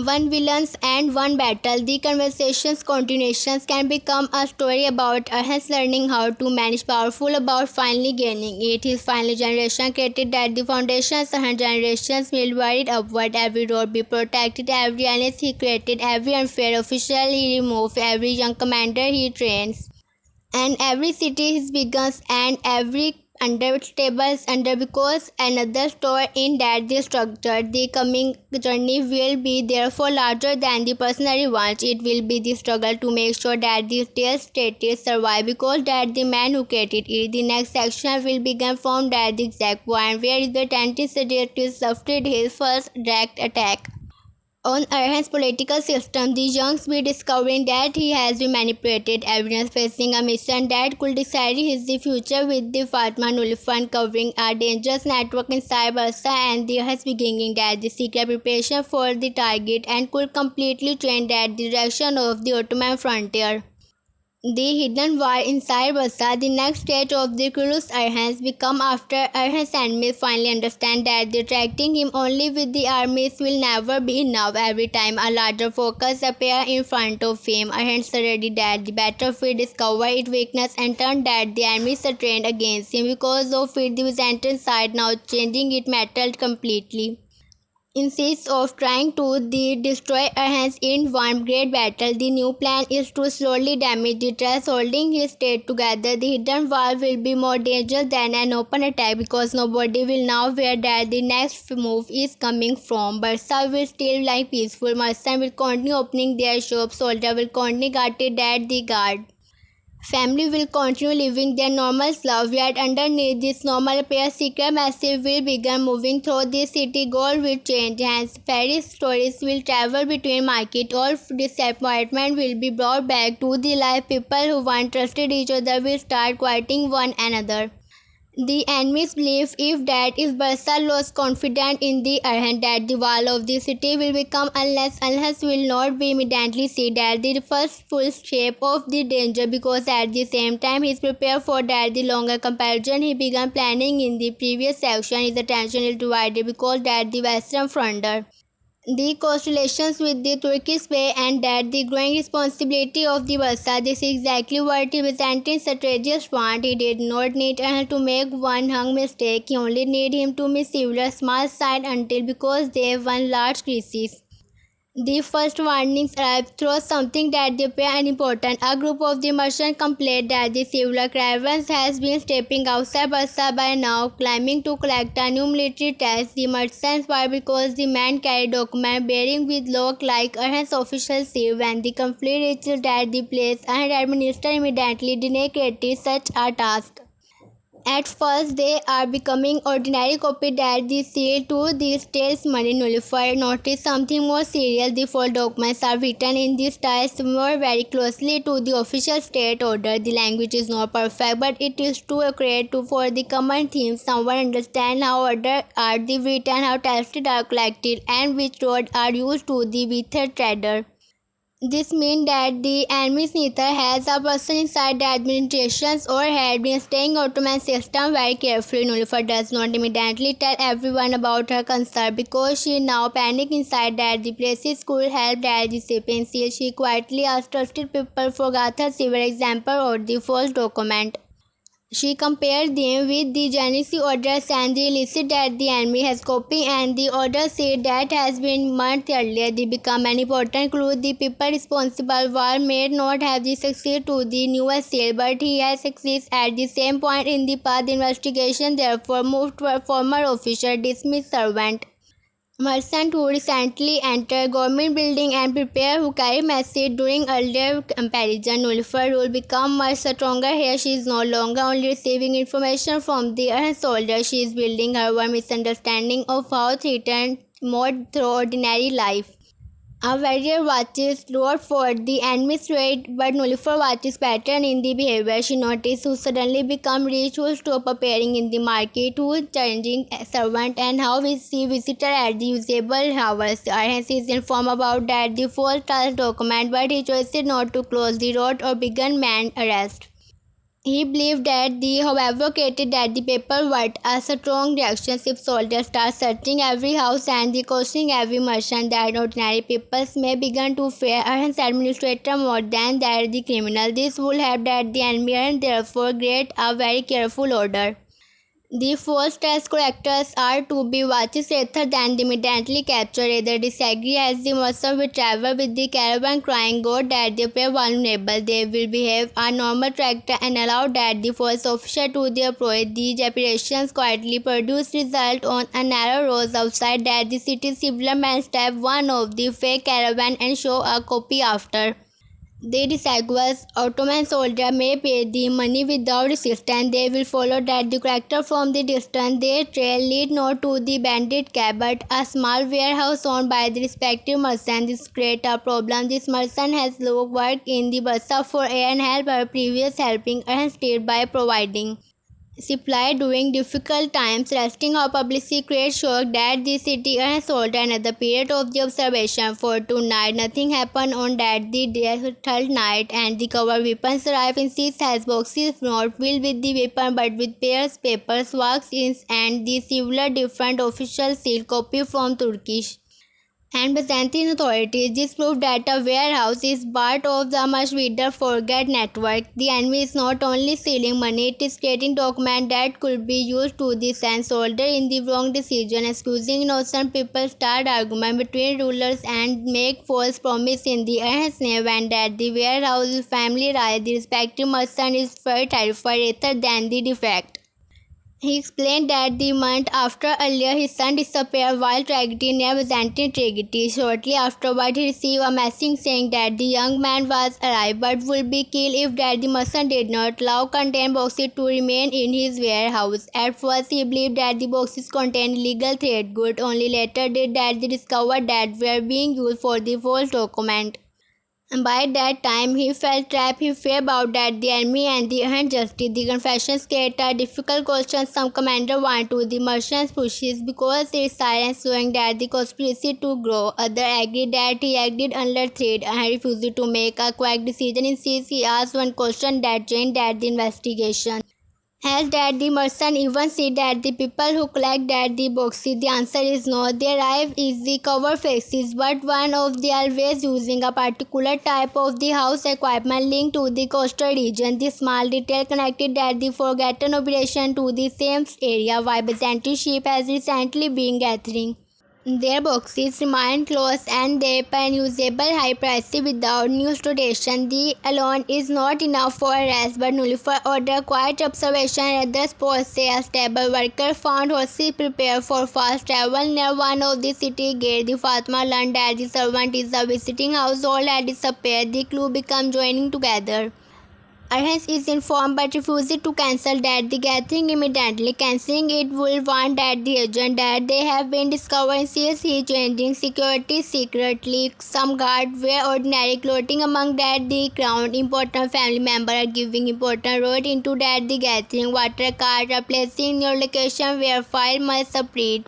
one villains and one battle. The conversation's continuations can become a story about us learning how to manage powerful, about finally gaining it. His final generation created that the foundations and generations will worried upward. Every road be protected, every alliance he created, every unfair official he removed, every young commander he trains, and every city is begins and every under stables under because another store in that the structure. The coming journey will be therefore larger than the personal wants. It will be the struggle to make sure that the status survive because that the man who created it. The next section will begin from that the exact point where the tendency suffered his first direct attack on Orhan's political system. The young be discovering that he has been manipulated evidence, facing a mission that could decide his future with the Fatma Nulifan covering a dangerous network inside Bursa, and the has beginning that the secret preparation for the target and could completely change that direction of the Ottoman frontier. The hidden war inside Bassa, the next stage of the cruise Arhans become after Arhan's enemies finally understand that distracting him only with the armies will never be enough. Every time a larger focus appears in front of him, Arhan's ready that the battlefield discover its weakness and turn that the enemies are trained against him. Because of it, the Byzantine side now changing its metal completely insists of trying to destroy Orhan's in one great battle. The new plan is to slowly damage the trust, holding his state together. The hidden war will be more dangerous than an open attack because nobody will know where that the next move is coming from. Bursa will still like peaceful. Merchants will continue opening their shops. Soldiers will continue guarded at the guard. Family will continue living their normal life, yet underneath this normal pair, secret message will begin moving through the city. Gold will change, hence fairy stories will travel between market. All disappointment will be brought back to the life. People who once trusted each other will start quieting one another. The enemies believe if that is Barca lost confidence in the Arhan that the wall of the city will become unless will not be immediately see that the first full shape of the danger because at the same time he is prepared for that the longer comparison he began planning in the previous section. His attention is divided because that the western frontier the constellations with the Turkish Bay and that the growing responsibility of the Barca. This is exactly what the Byzantine strategist want. He did not need Ahal to make one hung mistake. He only need him to miss several small side until because they won large crisis. The first warnings arrived through something that they appear unimportant. A group of the merchants complained that the civil caravans has been stepping outside Bassa by now, claiming to collect a new military tax. The merchants were because the men carried documents bearing with look like Arhan's official seal. When the conflict reached that the place, and administrator immediately denegated such a task. At first, they are becoming ordinary copy that the seal to these tales money nullified. Notice something more serious. The full documents are written in these styles more very closely to the official state order. The language is not perfect, but it is too accurate to for the common themes. Someone understand how order are the written, how tested are collected, and which roads are used to the with trader. This means that the enemy's neither has a person inside the administrations or had been staying Ottoman system very carefully. Nullifer does not immediately tell everyone about her concern because she now panic inside that the places could help that discrepancy. She quietly asked trusted people for Gatha's severe example or the false document. She compared them with the Genesee orders and the illicit that the enemy has copied and the order said that has been months earlier. They become an important clue. The people responsible war may not have the succeed to the newest sale, but he has succeeded at the same point in the past. The investigation therefore moved to a former officer dismissed servant. Merchant who recently entered government building and prepare who carry message during earlier comparison. Nullifer will become much stronger here. She is no longer only receiving information from the soldier. She is building her own misunderstanding of how threatened mode through ordinary life. A warrior watches road for the enemy's raid, but Nullifer watches pattern in the behavior. She notices who suddenly become rich, who stop appearing in the market, who is changing servant, and how we see visitor at the usable hours. Arhens is informed about that the false task document, but he chooses not to close the road or begin man arrest. He believed that the however created that the paper were a strong reaction if soldiers start searching every house and the questioning every merchant that ordinary people may begin to fear Arhan's administrator more than that the criminal. This will help that the enemy and therefore create a very careful order. The false test characters are to be watched rather than immediately captured. Either disagree as the merchant will travel with the caravan crying God that they appear vulnerable. They will behave a normal character and allow that the false officer to their approach. These operations quietly produce result on a narrow road outside that the city civilian step one of the fake caravan and show a copy after. They disguise Ottoman soldier may pay the money without resistance. They will follow that the character from the distance. Their trail lead not to the bandit camp but a small warehouse owned by the respective merchant. This create a problem. This merchant has worked in the Bassa for a year and helped her previous helping and stayed by providing supply during difficult times. Resting our publicity creates shock that the city has sold another period of the observation for tonight. Nothing happened on that the third night, and the cover weapons arrive in six has boxes not filled with the weapon but with pairs, papers, vaccines, and the similar different official seal copy from Turkish and Byzantine authorities. This proved that a warehouse is part of the much wider forget network. The enemy is not only stealing money, it is creating documents that could be used to the send soldiers in the wrong decision, excusing innocent people, start argument between rulers, and make false promise in the earnest name and that the warehouse is family rise. The respective merchant is far terrified rather than the defect. He explained that the month after earlier his son disappeared while tragedy near Byzantine tragedy. Shortly afterward, he received a message saying that the young man was alive but would be killed if that the merchant did not allow contained boxes to remain in his warehouse. At first, he believed that the boxes contained illegal trade goods. Only later did that they discovered that were being used for the false document. By that time, he felt trapped. He feared about that the enemy and the unjustice. The confessions create a difficult question. Some commander want to the merchants pushes because its silence showing that the conspiracy to grow. Others agreed that he acted under threat and refused to make a quick decision. Instead, he asked one question that changed that the investigation. As that the merchant even said that the people who collect that the boxes, the answer is no. Their life is the cover faces, but one of the always using a particular type of the house equipment linked to the coastal region. The small detail connected that the forgotten operation to the same area why Byzantine ship has recently been gathering. Their boxes remain closed and they pay usable high prices without news rotation. The alone is not enough for arrest but nullify order. Quiet observation at the spot say a stable worker found horses prepared for fast travel near one of the city gates. The Fatima learned that the servant is a visiting household had disappeared. The clue become joining together. Orhan is informed but refuses to cancel that the gathering immediately. Cancelling it will warn that the agent that they have been discovered sees he changing security secretly. Some guards wear ordinary clothing among that the crowd. Important family members are giving important road into that the gathering. Water cards are placing in your location where fire must spread.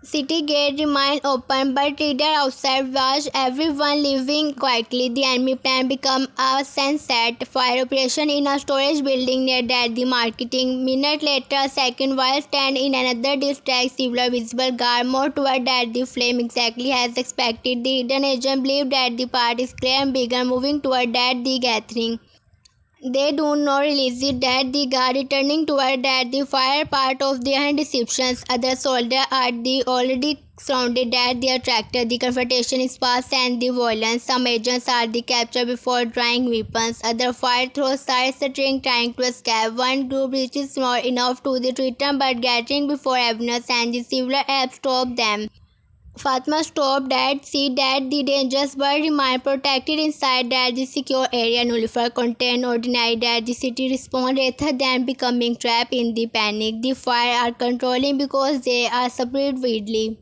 City gate remained open but reader outside watched everyone leaving quietly. The enemy plan became a sunset fire operation in a storage building near that the marketing. Minute later, a second while stand in another district, several visible guard more toward that the flame exactly as expected. The hidden agent believed that the part is clear and began moving toward that the gathering. They do not realize it that the guard returning toward that the fire part of their deceptions. Other soldiers are the already surrounded at their tractor. The confrontation is fast and the violence. Some agents are the captured before drawing weapons. Other fire through side string trying to escape. One group reaches not enough to the return but gathering before evidence and the civil help stop them. Fatma stopped at see that the dangerous bird remained protected inside that the secure area nullifier contained ordinary that the city respond rather than becoming trapped in the panic. The fire are controlling because they are spread widely.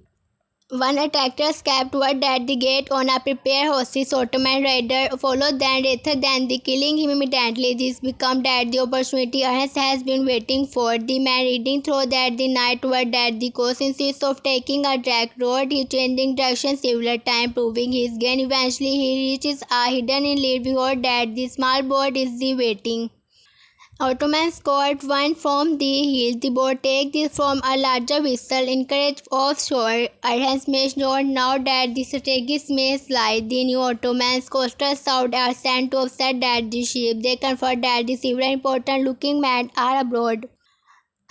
One attacker escaped toward at the gate on a prepared horses. Ottoman raider followed them rather than the killing him immediately. This became that the opportunity Ernest has been waiting for. The man reading through that the night toward that the coast instead of taking a direct road. He changing direction several times, proving his gain. Eventually he reaches a hidden inlet before that the small boat is the waiting. Ottomans caught one from the hill. The boat takes this from a larger vessel encouraged offshore. Orhan may not now that the strategies may slide. The new Ottomans coastal south are sent to offset that the ship. They confirm that the several important looking men are abroad.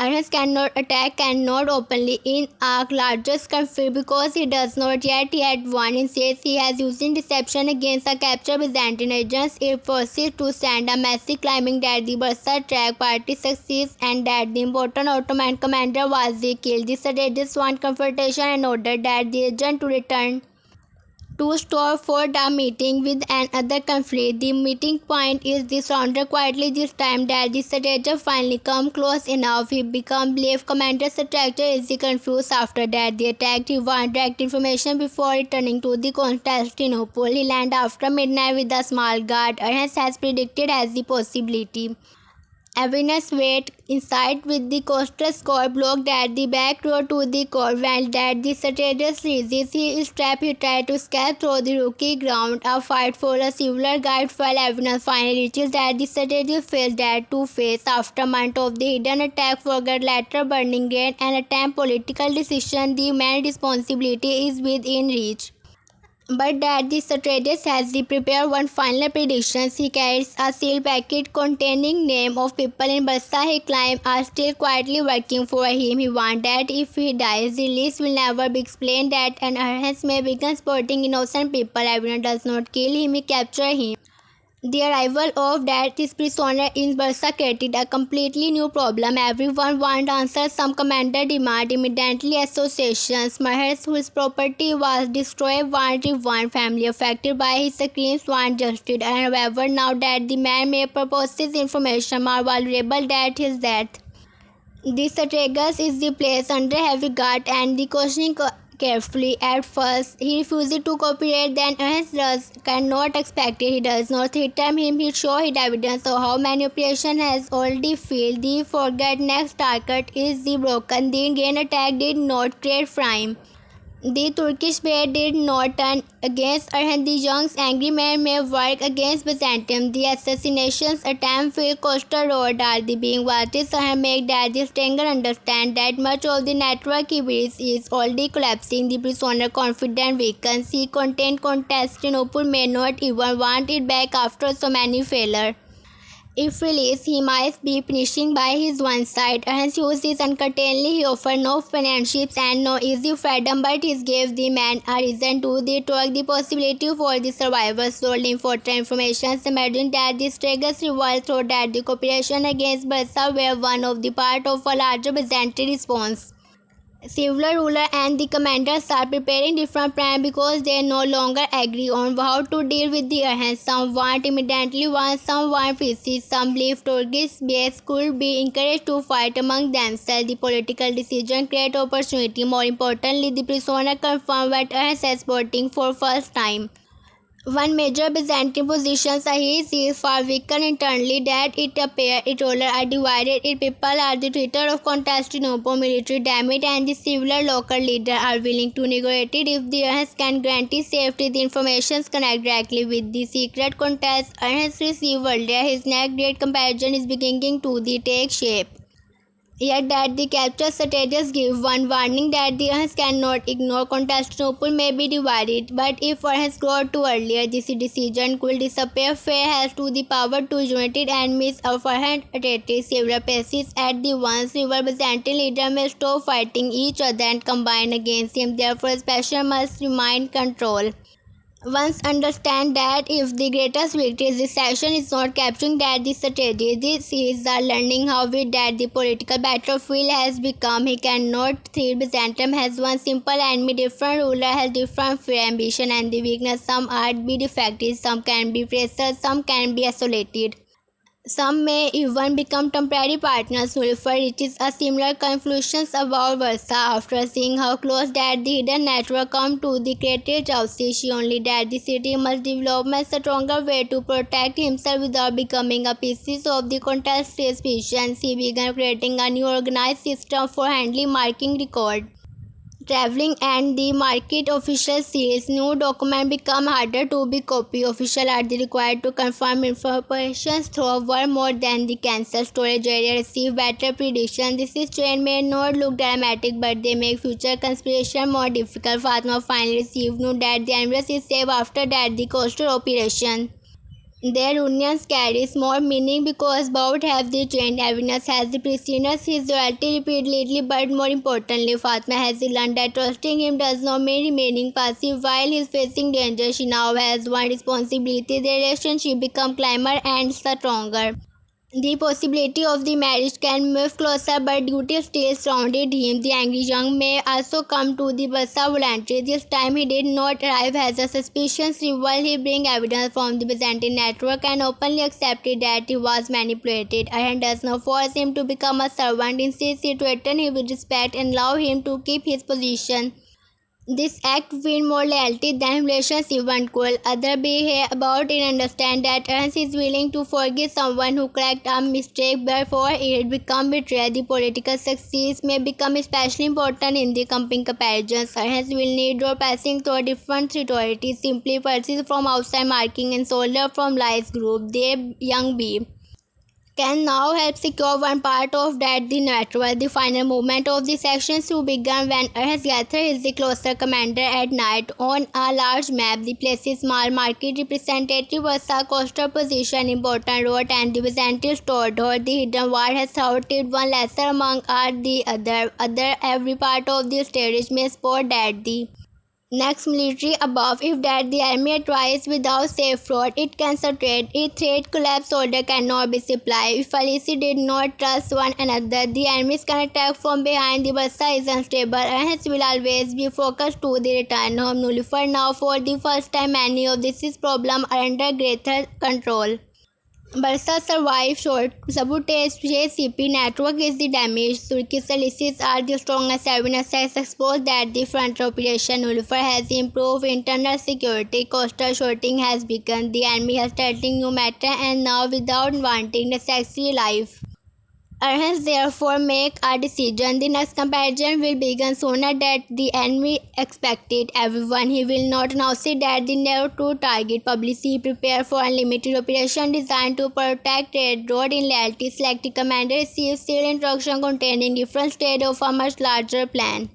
Orhan cannot attack cannot openly in a larger conflict because he does not yet won. Instead, he has using deception against a captured Byzantine agents. It forces to send a message claiming that the Bursa track party succeeds and that the important Ottoman commander was killed. The strategists want confrontation and ordered that the agent to return to store for the meeting with another conflict. The meeting point is the surrender quietly this time that the strategy finally come close enough. He become believe commander structure is the confused after that the attack. He want direct information before returning to the Constantinople. He land after midnight with a small guard. Ernest has predicted as the possibility. Awareness wait inside with the coastal score blocked at the back door to the core. When that the strategist reaches his trap, he tries to escape through the rocky ground. A fight for a similar guide while Awareness finally reaches that the strategist fails that to face after month of the hidden attack, forget letter burning gain and attempt political decision. The main responsibility is within reach. But that the strategist has prepared one final prediction. He carries a sealed packet containing names of people in Barsa he claims are still quietly working for him. He wants that if he dies, the list will never be explained, that an Orhan may begin supporting innocent people. Everyone does not kill him, he captures him. The arrival of that prisoner in Bursa created a completely new problem. Everyone wanted answers. Some commander demanded immediately associations. Mahers, whose property was destroyed, wanted one family affected by his crimes wanted justice. And however, now that the man may propose his information more valuable than his death. The Strategos is the place under heavy guard and the questioning carefully. At first, he refuses to cooperate, then Does cannot expect it. He does not threaten him, he shows his evidence of how manipulation has already failed. The forget next target is the broken. The Indian attack did not create crime. The Turkish bear did not turn against Orhan. The young angry man may work against Byzantium. The assassinations attempt will Costa Road are the being watched. Orhan make that the stranger understand that much of the network he builds is already collapsing. The prisoner confident weakens. He contained Constantinople may not even want it back after so many failures. If released, he might be punishing by his one side. Hence, use is uncertainly. He offered no friendships and no easy freedom, but he gave the man a reason to the talk. The possibility for the survivors told important information, emerging that the struggles revolved through that the cooperation against Bursa were one of the part of a larger Byzantine response. Civil ruler and the commanders are preparing different plans because they no longer agree on how to deal with the Orhan. Some want immediately one, some want peace. Some believe Turkish base could be encouraged to fight among themselves. The political decision create opportunity. More importantly, the prisoner confirmed what Orhan is supporting for first time. One major Byzantine position is far weaker internally that it appears its rulers are divided, its people are the traitor of Constantinople, military damage and the civil local leaders are willing to negotiate if the Orhan can guarantee safety. The information connect directly with the secret contest Orhan received earlier. His next great comparison is beginning to take shape. Yet that the capture strategies give one warning that the Orhans cannot ignore Constantinople may be divided, but if Orhans grow too earlier, this decision could disappear. Fear has to the power to unite and miss of Orhan attacked several places at the once. Rival Byzantine leader may stop fighting each other and combine against him. Therefore, special must remain control. Once understand that if the greatest victory is deception is not capturing that the strategy, this is the learning how with that the political battlefield has become. He cannot think Byzantium has one simple enemy, different ruler has different fear, ambition and the weakness. Some are be defective, some can be pressure, some can be isolated. Some may even become temporary partners. Sulfur reaches a similar conclusions about Versa after seeing how close that the hidden network come to the created houses. She only that the city must develop a stronger way to protect himself without becoming a piece of the contested species. He began creating a new organized system for handling marking record. Traveling and the market official seals new document become harder to be copied. Officials are required to confirm information through word more than the cancel storage area receive better prediction. This is change may not look dramatic, but they make future conspiration more difficult. Fatma finally received news that the empress is safe after that the coastal operation. Their unions carries more meaning because both have the trained evidence has the prisoners his loyalty repeatedly, but more importantly, Fatma has learned that trusting him does not mean remaining passive while he is facing danger. She now has one responsibility. The relationship become climber and stronger. The possibility of the marriage can move closer, but duty still surrounded him. The angry young may also come to the Bassa voluntary. This time he did not arrive as a suspicious rival. He bring evidence from the Byzantine network and openly accepted that he was manipulated. Orhan does not force him to become a servant. Instead, he threatened him with respect and allow him to keep his position. This act win more loyalty than relations even could. Other behave about it understand that Ernst is willing to forgive someone who correct a mistake before it become betrayal. The political success may become especially important in the coming comparisons. Ernst will need or passing through different authorities simply persist from outside marking and soldier from lies group. They young B can now help secure one part of that the network. The final movement of the sections to begin when Earth gathered is the closer commander at night. On a large map, the places small market representative was a coastal position, important road and the Byzantine stored or the hidden war has shouted one lesser among are the other every part of the stage may sport that the next military above. If that the army tries without safe road, it can separate. If threat collapse order cannot be supplied. If Alice did not trust one another, the enemies can attack from behind. The Barca is unstable and hence will always be focused to the return home. Nullifer now for the first time many of these problems are under greater control. Barca survived short sabotage JCP network is the damage. Turkish allies are the strongest evidence has exposed that the front operation Nullifer has improved internal security. Coastal shooting has begun. The enemy has threatening new matter and now without wanting the sexy life. Orhan therefore make a decision. The next comparison will begin sooner than the enemy expected. Everyone he will not now see that the narrow to target publicity prepare for unlimited operation designed to protect red road in reality. Selected commander receives still instruction containing different stage of a much larger plan.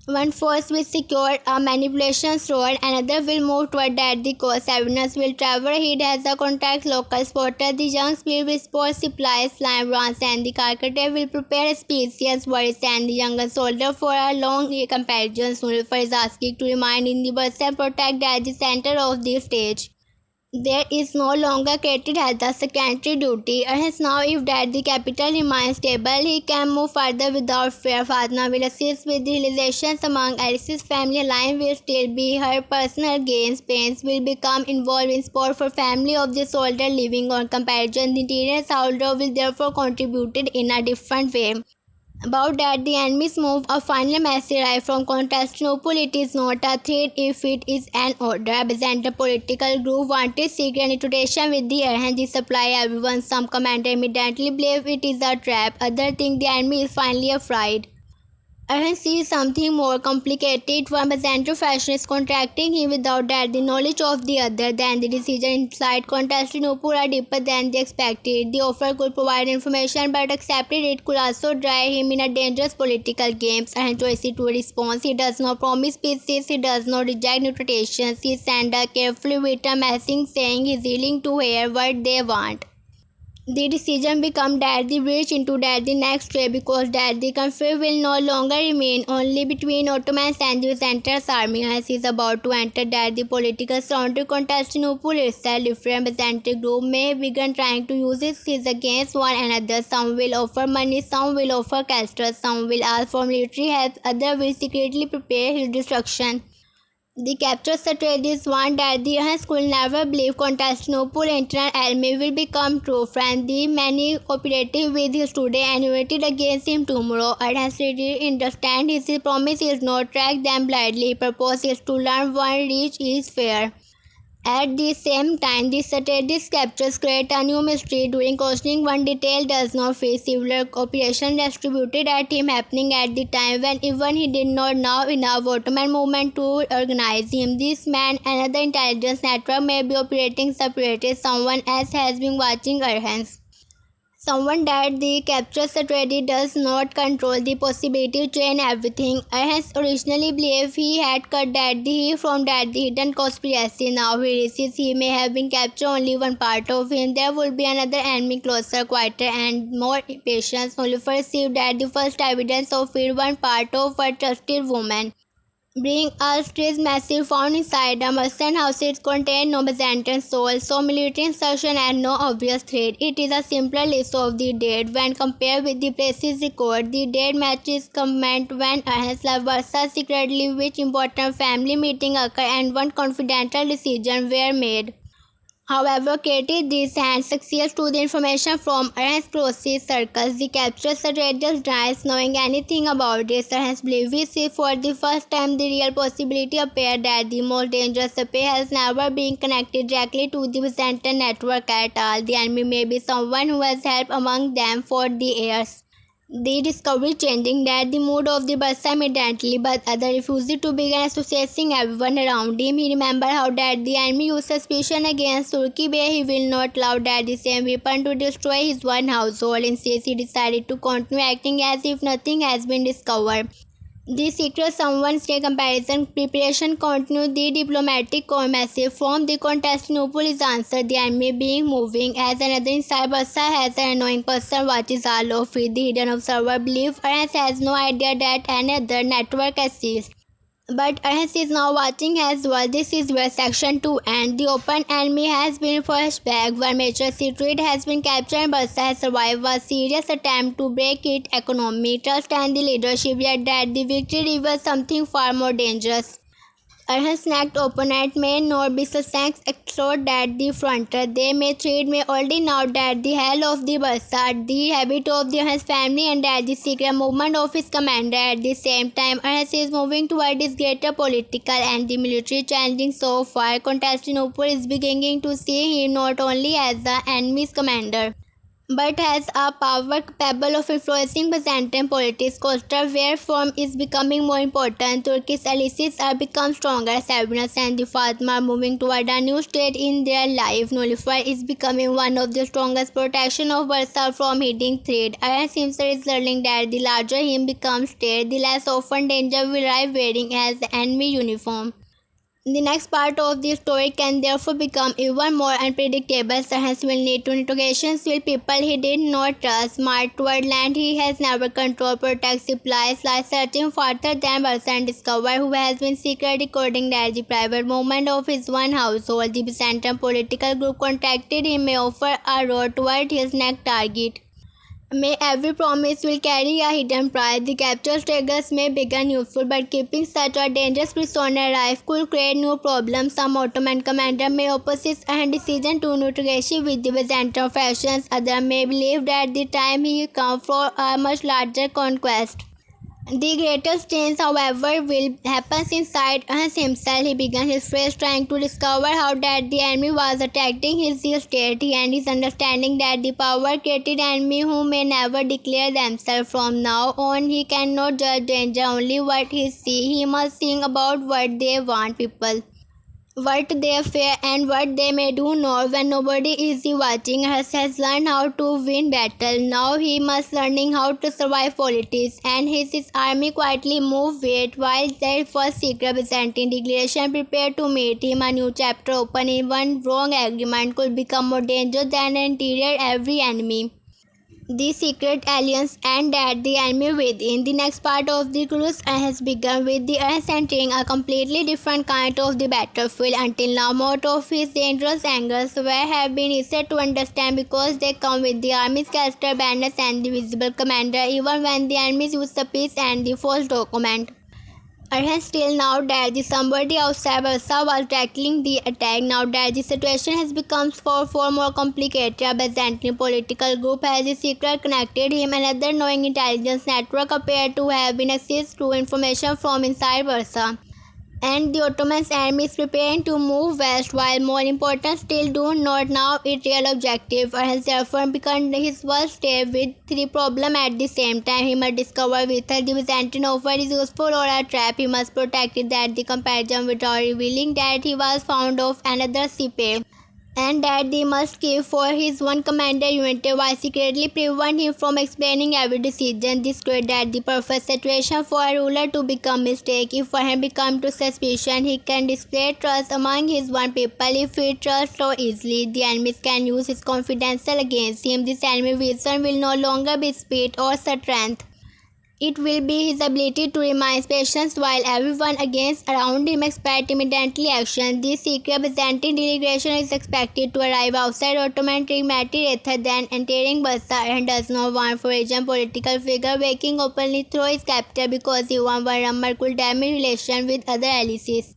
One force will secure a manipulation road, another will move toward that the coast. Evidence will travel ahead as a contact local spotter. The young speed will spot supplies, slime runs, and the carcater will prepare species, worries, and the younger soldier for a long comparison. Sulfur is asking to remind in the bus and protect at the center of the stage. There is no longer created as the secondary duty. Hence now if that the capital remains stable, he can move further without fear. Fatma will assist with the realizations among Alice's family line will still be her personal gains. Pains will become involved in sport for family of the soldier living on comparison. The teenage soldier will therefore contributed in a different way. About that, the enemy's move, a final message arrived from Constantinople. It is not a threat if it is an order. Byzantine political group wanted secret negotiation with the Orhan supply everyone. Some commander immediately believe it is a trap. Others think the enemy is finally afraid. Orhan sees something more complicated. One Byzantine fashion is contracting him without that the knowledge of the other. Then the decision inside Constantinople are deeper than they expected. The offer could provide information but accepted it could also drive him in a dangerous political games. Orhan choice to response. He does not promise peace. He does not reject negotiations. He sends a carefully written message saying he is willing to hear what they want. The decision became that the bridge into that the next day because that the conflict will no longer remain only between Ottomans and the Byzantine army as is about to enter that the political surrounding Constantinople itself. Different Byzantine group may begin trying to use it against one another. Some will offer money, some will offer castles, some will ask for military help, others will secretly prepare his destruction. The capture strategies want that the Hans could never believe Constantinople internal enemy will become true friend. The many cooperative with his today and united against him tomorrow. Hans really understand his promise is not track them blindly. Purpose is to learn one reach is fair. At the same time, the strategic captures create a new mystery. During questioning, one detail does not fit. Similar operation distributed at him happening at the time when even he did not know enough Ottoman movement to organize him. This man, another intelligence network may be operating separately. Someone else has been watching Arhans. Someone that the capture strategy does not control the possibility to change everything. I has originally believed he had cut that the from that the hidden conspiracy. Now he realizes he may have been captured only one part of him. There would be another enemy closer, quieter, and more patient. Only for received that the first evidence of it one part of a trusted woman. Bring us this massive found inside the merchant house. It contained no Byzantine soul, so military insertion and no obvious threat. It is a simpler list of the dead when compared with the places record. The dead matches comment when Ahensla versus secretly which important family meeting occurred and one confidential decision were made. However, created these hands access to the information from Orhan's closest circles. The capture strategist denies knowing anything about this. Orhan's belief is for the first time the real possibility appeared that the most dangerous spy has never been connected directly to the Byzantine network at all. The enemy may be someone who has helped among them for the years. The discovery changing that the mood of the Barca immediately, but other refused to begin associating everyone around him. He remembered how that the enemy used suspicion against Turkey, where he will not allow that the same weapon to destroy his one household. Instead, he decided to continue acting as if nothing has been discovered. The secret someone's comparison preparation continued. The diplomatic core message from the Constantinople is answered. The enemy being moving as another inside Barca has an annoying person watches all of it. The hidden observer believes Aras has no idea that another network exists. But Aras is now watching as well. This is where section 2 ends. The open enemy has been pushed back. One major secret has been captured and Barca has survived a serious attempt to break its economy, trust and the leadership, yet that the victory reveals something far more dangerous. Orhan's next opponent may not be suspects explored at the frontier. They may trade may already know that the hell of the Barca, the habit of the Orhan's family and that the secret movement of his commander. At the same time, Orhan is moving toward his greater political and the military challenging so far. Constantinople is beginning to see him not only as the enemy's commander, but has a power capable of influencing Byzantine politics. Coastal where form is becoming more important. Turkish allies are becoming stronger. Sabinus and the Fatima are moving toward a new state in their life. Nullifier is becoming one of the strongest protection of Barca from hidden threat. Iron Simpson is learning that the larger him becomes state, the less often danger will arrive wearing as the enemy uniform. The next part of the story can therefore become even more unpredictable. Sahans will need to negotiations with people he did not trust. Smart toward land he has never controlled, protect supplies, like searching farther than Barca and discover who has been secret recording that the private movement of his one household. The Byzantine political group contacted him may offer a road toward his next target. May every promise will carry a hidden prize. The capture triggers may begin useful, but keeping such a dangerous prisoner alive could create new problems. Some Ottoman commander may oppose his decision to negotiate with the Byzantine factions. Others may believe that the time he come for a much larger conquest. The greatest change, however, will happen inside Hans himself. He began his phase trying to discover how that the enemy was attacking his state and his understanding that the power created enemy who may never declare themselves. From now on, he cannot judge danger only what he sees. He must think about what they want people, what they fear and what they may do now when nobody is watching. Hus has learned how to win battle. Now he must learning how to survive politics and his army quietly move wait while their first secret Byzantine declaration prepared to meet him. A new chapter open in one wrong agreement could become more dangerous than an interior every enemy, the secret alliance and that the enemy within. The next part of the cruise has begun with the Earth entering a completely different kind of the battlefield. Until now, most of his dangerous angles were have been easy to understand because they come with the army's character banners and the visible commander even when the enemies use the peace and the false document. Orhan still now that the somebody outside Barca was tackling the attack. Now that the situation has become far more complicated, a Byzantine political group has a secret connected him. Another knowing intelligence network appeared to have been access to information from inside Barca. And the Ottoman army is preparing to move west, while more important still do not know its real objective. Has therefore become his first step with three problems at the same time. He must discover whether the Byzantine offer is useful or a trap. He must protect it that the comparison without revealing that he was found of another ship, and that they must keep for his one commander unit while secretly prevent him from explaining every decision. This created the perfect situation for a ruler to become mistake. If Orhan become to suspicion, he can display trust among his one people. If he trusts so easily, the enemies can use his confidential against him. This enemy vision will no longer be speed or strength. It will be his ability to remain patient while everyone against around him expect immediately action. This secret Byzantine delegation is expected to arrive outside Ottoman territory rather than entering Barca and does not want for Asian political figure waking openly through his capital because he one rumor could damage relations with other allies.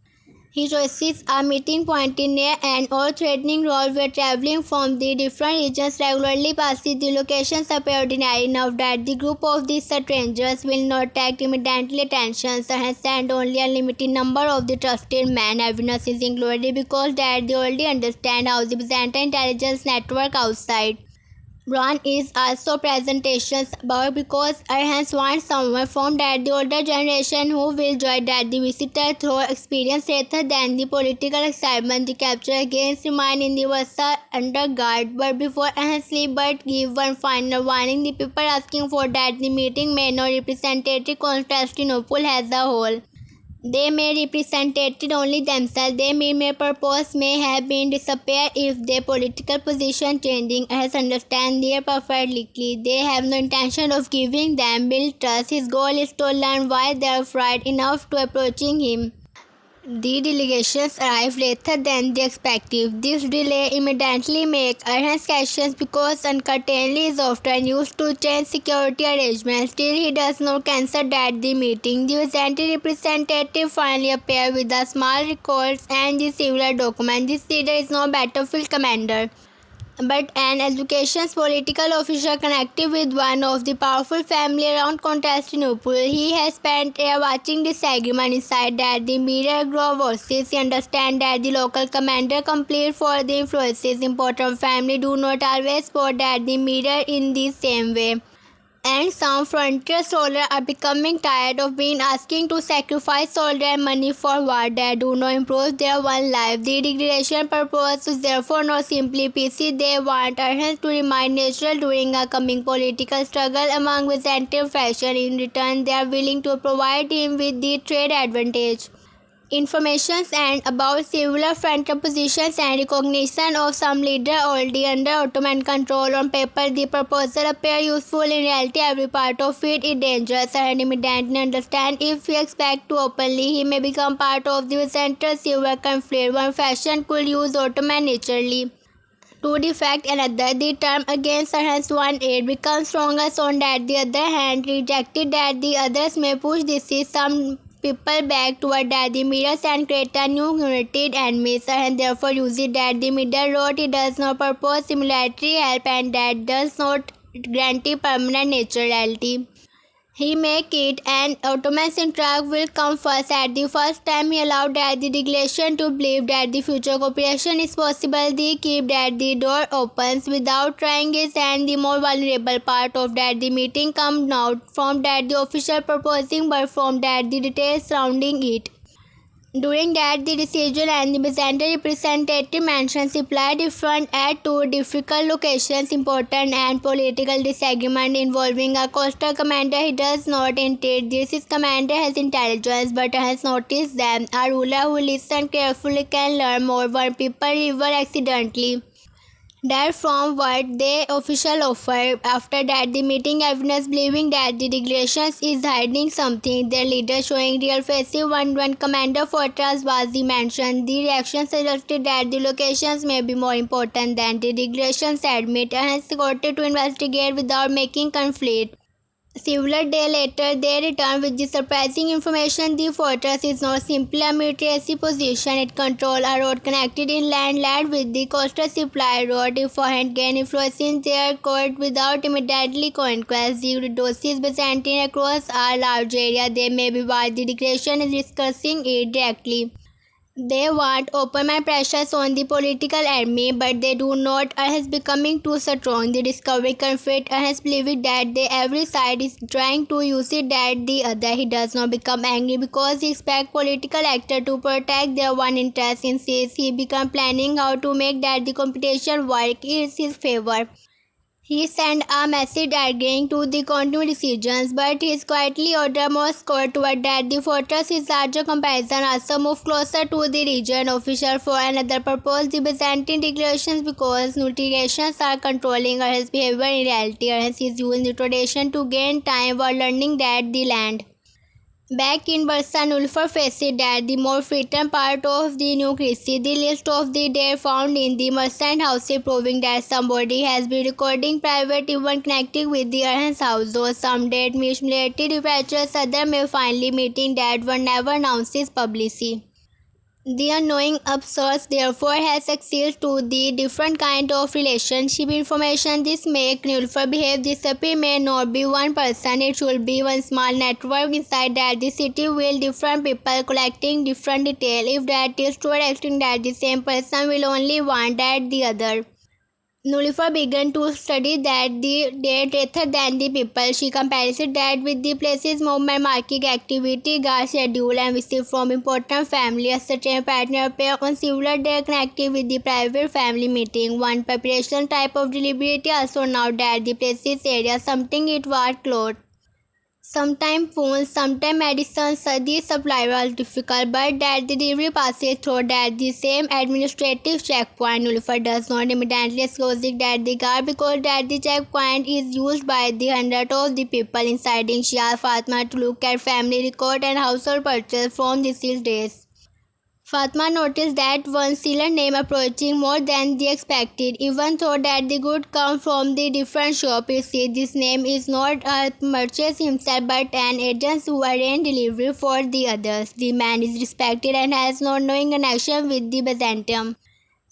He chooses a meeting point in near an or threatening road where traveling from the different regions regularly passes. The locations appear ordinary enough that the group of these strangers will not attract immediately attention, and only a limited number of the trusted men evidence is included because that they already understand how the Byzantine intelligence network outside. Ron is also presentations about because Orhan wants someone from that the older generation who will join that the visitor through experience rather than the political excitement. The capture against remain in the Versa under guard but before Orhan sleep but give one final warning. The people asking for that the meeting may not representative Constantinople as a whole. They may represented only themselves. Their purpose may have been disappear if their political position changing as understand their perfectly. They have no intention of giving them build trust. His goal is to learn why they are afraid enough to approaching him. The delegations arrive later than they expected. This delay immediately makes Orhan's questions because uncertainty is often used to change security arrangements. Still, he does not cancel at the meeting. The Byzantine representative finally appears with a small records and the civil document. This leader is no battlefield commander, but an education political official connected with one of the powerful family around Constantinople. He has spent a year watching this agreement inside that the media grow voices. He understands that the local commander complete for the influences important family do not always support that the media in the same way. And some frontier soldiers are becoming tired of being asking to sacrifice all their money for war that do not improve their one life. The degradation purpose is therefore not simply PC. They want Orhan to remain natural during a coming political struggle among Byzantine faction. In return, they are willing to provide him with the trade advantage. Information and about civil frontier positions and recognition of some leader already under Ottoman control. On paper, the proposal appears useful. In reality, every part of it is dangerous and immediately understand. If he expects to openly, he may become part of the Byzantine civil conflict. One faction could use Ottoman naturally to defect another. The term against Orhan's one aid becomes stronger on that the other hand rejected that the others may push this is some people back toward that the mirrors and create a new united enemies and therefore use it that the middle road. It does not propose similarity help and that does not guarantee permanent naturality. He make it and Ottoman track will come first. At the first time he allowed that the delegation to believe that the future cooperation is possible. They keep that the door opens without trying it and the more vulnerable part of that the meeting come not from that the official proposing but from that the details surrounding it. During that, the decision and the Byzantine representative mentioned supply different at two difficult locations, important and political disagreement involving a coastal commander. He does not intend this. His commander has intelligence but has noticed them. A ruler who listens carefully can learn more when people river accidentally that from what the official offer. After that, the meeting evidence believing that the regulations is hiding something. Their leader showing real faces when Commander Fortress was the mentioned. The reaction suggested that the locations may be more important than the regulations admit and has got to investigate without making conflict. Several days later, they return with the surprising information. The fortress is not simply a military position. It controls a road connected inland land with the coastal supply road. If Orhan gain influence in their court without immediately conquest, the reduces Byzantine across a large area. They may be why the declaration is discussing it directly. They want open my pressures on the political enemy, but they do not as becoming too strong. The discovery conflict has believed that every side is trying to use it that the other. He does not become angry because he expects political actor to protect their one interest. Instead, he become planning how to make that the competition work in his favor. He sent a message arguing to the continued decisions, but he quietly ordered Moscow toward that the fortress is larger comparison also move closer to the region. Official for another purpose, the Byzantine declarations because notifications are controlling his behavior in reality and he is using the tradition to gain time while learning that the land. Back in Bursa, Nulfer faced that the more frequent part of the new Christie, the list of the dead found in the merchant house proving that somebody has been recording private event connected with the Orhan's house. Though some dead military departures, others may finally meeting that one never announces publicly. The unknowing observes therefore has access to the different kind of relationship information. This make Nulfer behave disappear may not be one person, it should be one small network inside that the city will different people collecting different detail. If that is true, acting that the same person will only want that the other. Nullifer began to study that the date rather than the people. She compares that with the place's movement, marking activity, guard schedule, and visit from important family. A certain partner appear on similar day connected with the private family meeting. One preparation type of deliberate also now that the place's area, something it was closed. Sometimes phones, sometimes medicines, these supply was difficult, but that the delivery passes through that the same administrative checkpoint. Nullifer does not immediately close that the guard because that the checkpoint is used by the hundred of the people inside. She asked Fatma to look at family record and household purchase from the days. Fatma noticed that one seller name approaching more than they expected, even though that the good come from the different shop. You see, this name is not a merchant himself but an agent who arranged delivery for the others. The man is respected and has no knowing connection with the Byzantium.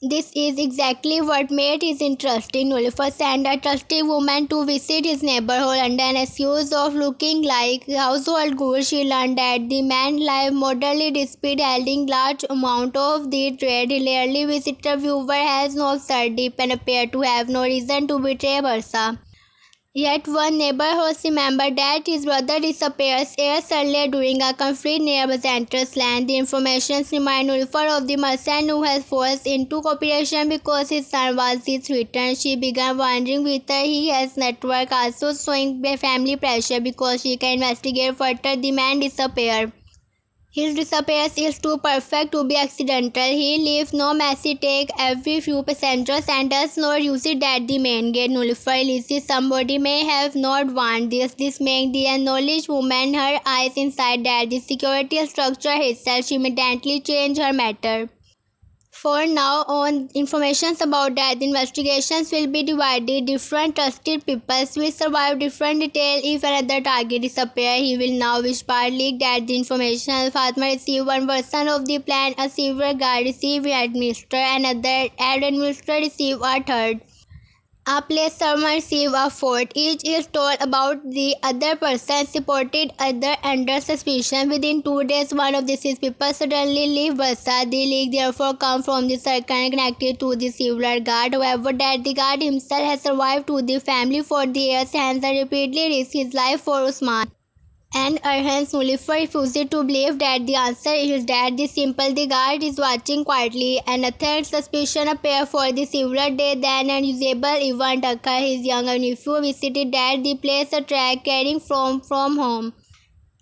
This is exactly what made his interesting. Nullifer sent a trusty woman to visit his neighborhood under an excuse of looking like household goods. She learned that the man lived moderately despite holding large amount of the trade. Rarely visitor viewer has no absurd deep and appeared to have no reason to betray Bursa. Yet one neighborhood remembered that his brother disappeared years earlier during a conflict near Byzantium's land. The information reminded Ulfa of the merchant who had forced into cooperation because his son was his return. She began wondering whether he has network also showing family pressure because she can investigate further. The man disappeared. His disappearance is too perfect to be accidental. He leaves no messy take every few passengers and does not use it at the main gate. Nullify releases somebody may have not warned this. This makes the acknowledged woman her eyes inside that the security structure itself. She immediately change her matter. For now on, information about that the investigations will be divided. Different trusted people will survive different detail. If another target disappears, he will now whisper leak that the information. Fatma receive one version of the plan, a civil guard receive an administrator, another administrator receive a third. A place servant receive a fourth. Each is told about the other person, supported other under suspicion. Within 2 days, one of these people suddenly leave Bursa. The leak therefore comes from the circle connected to the civil guard. However, that the guard himself has survived to the family for the years, hence repeatedly risked his life for Usman. And Orhan refuses to believe that the answer is that the simple the guard is watching quietly. And a third suspicion appears for the several day then an unusual event occurs. His younger nephew visited that the place a track carrying from home.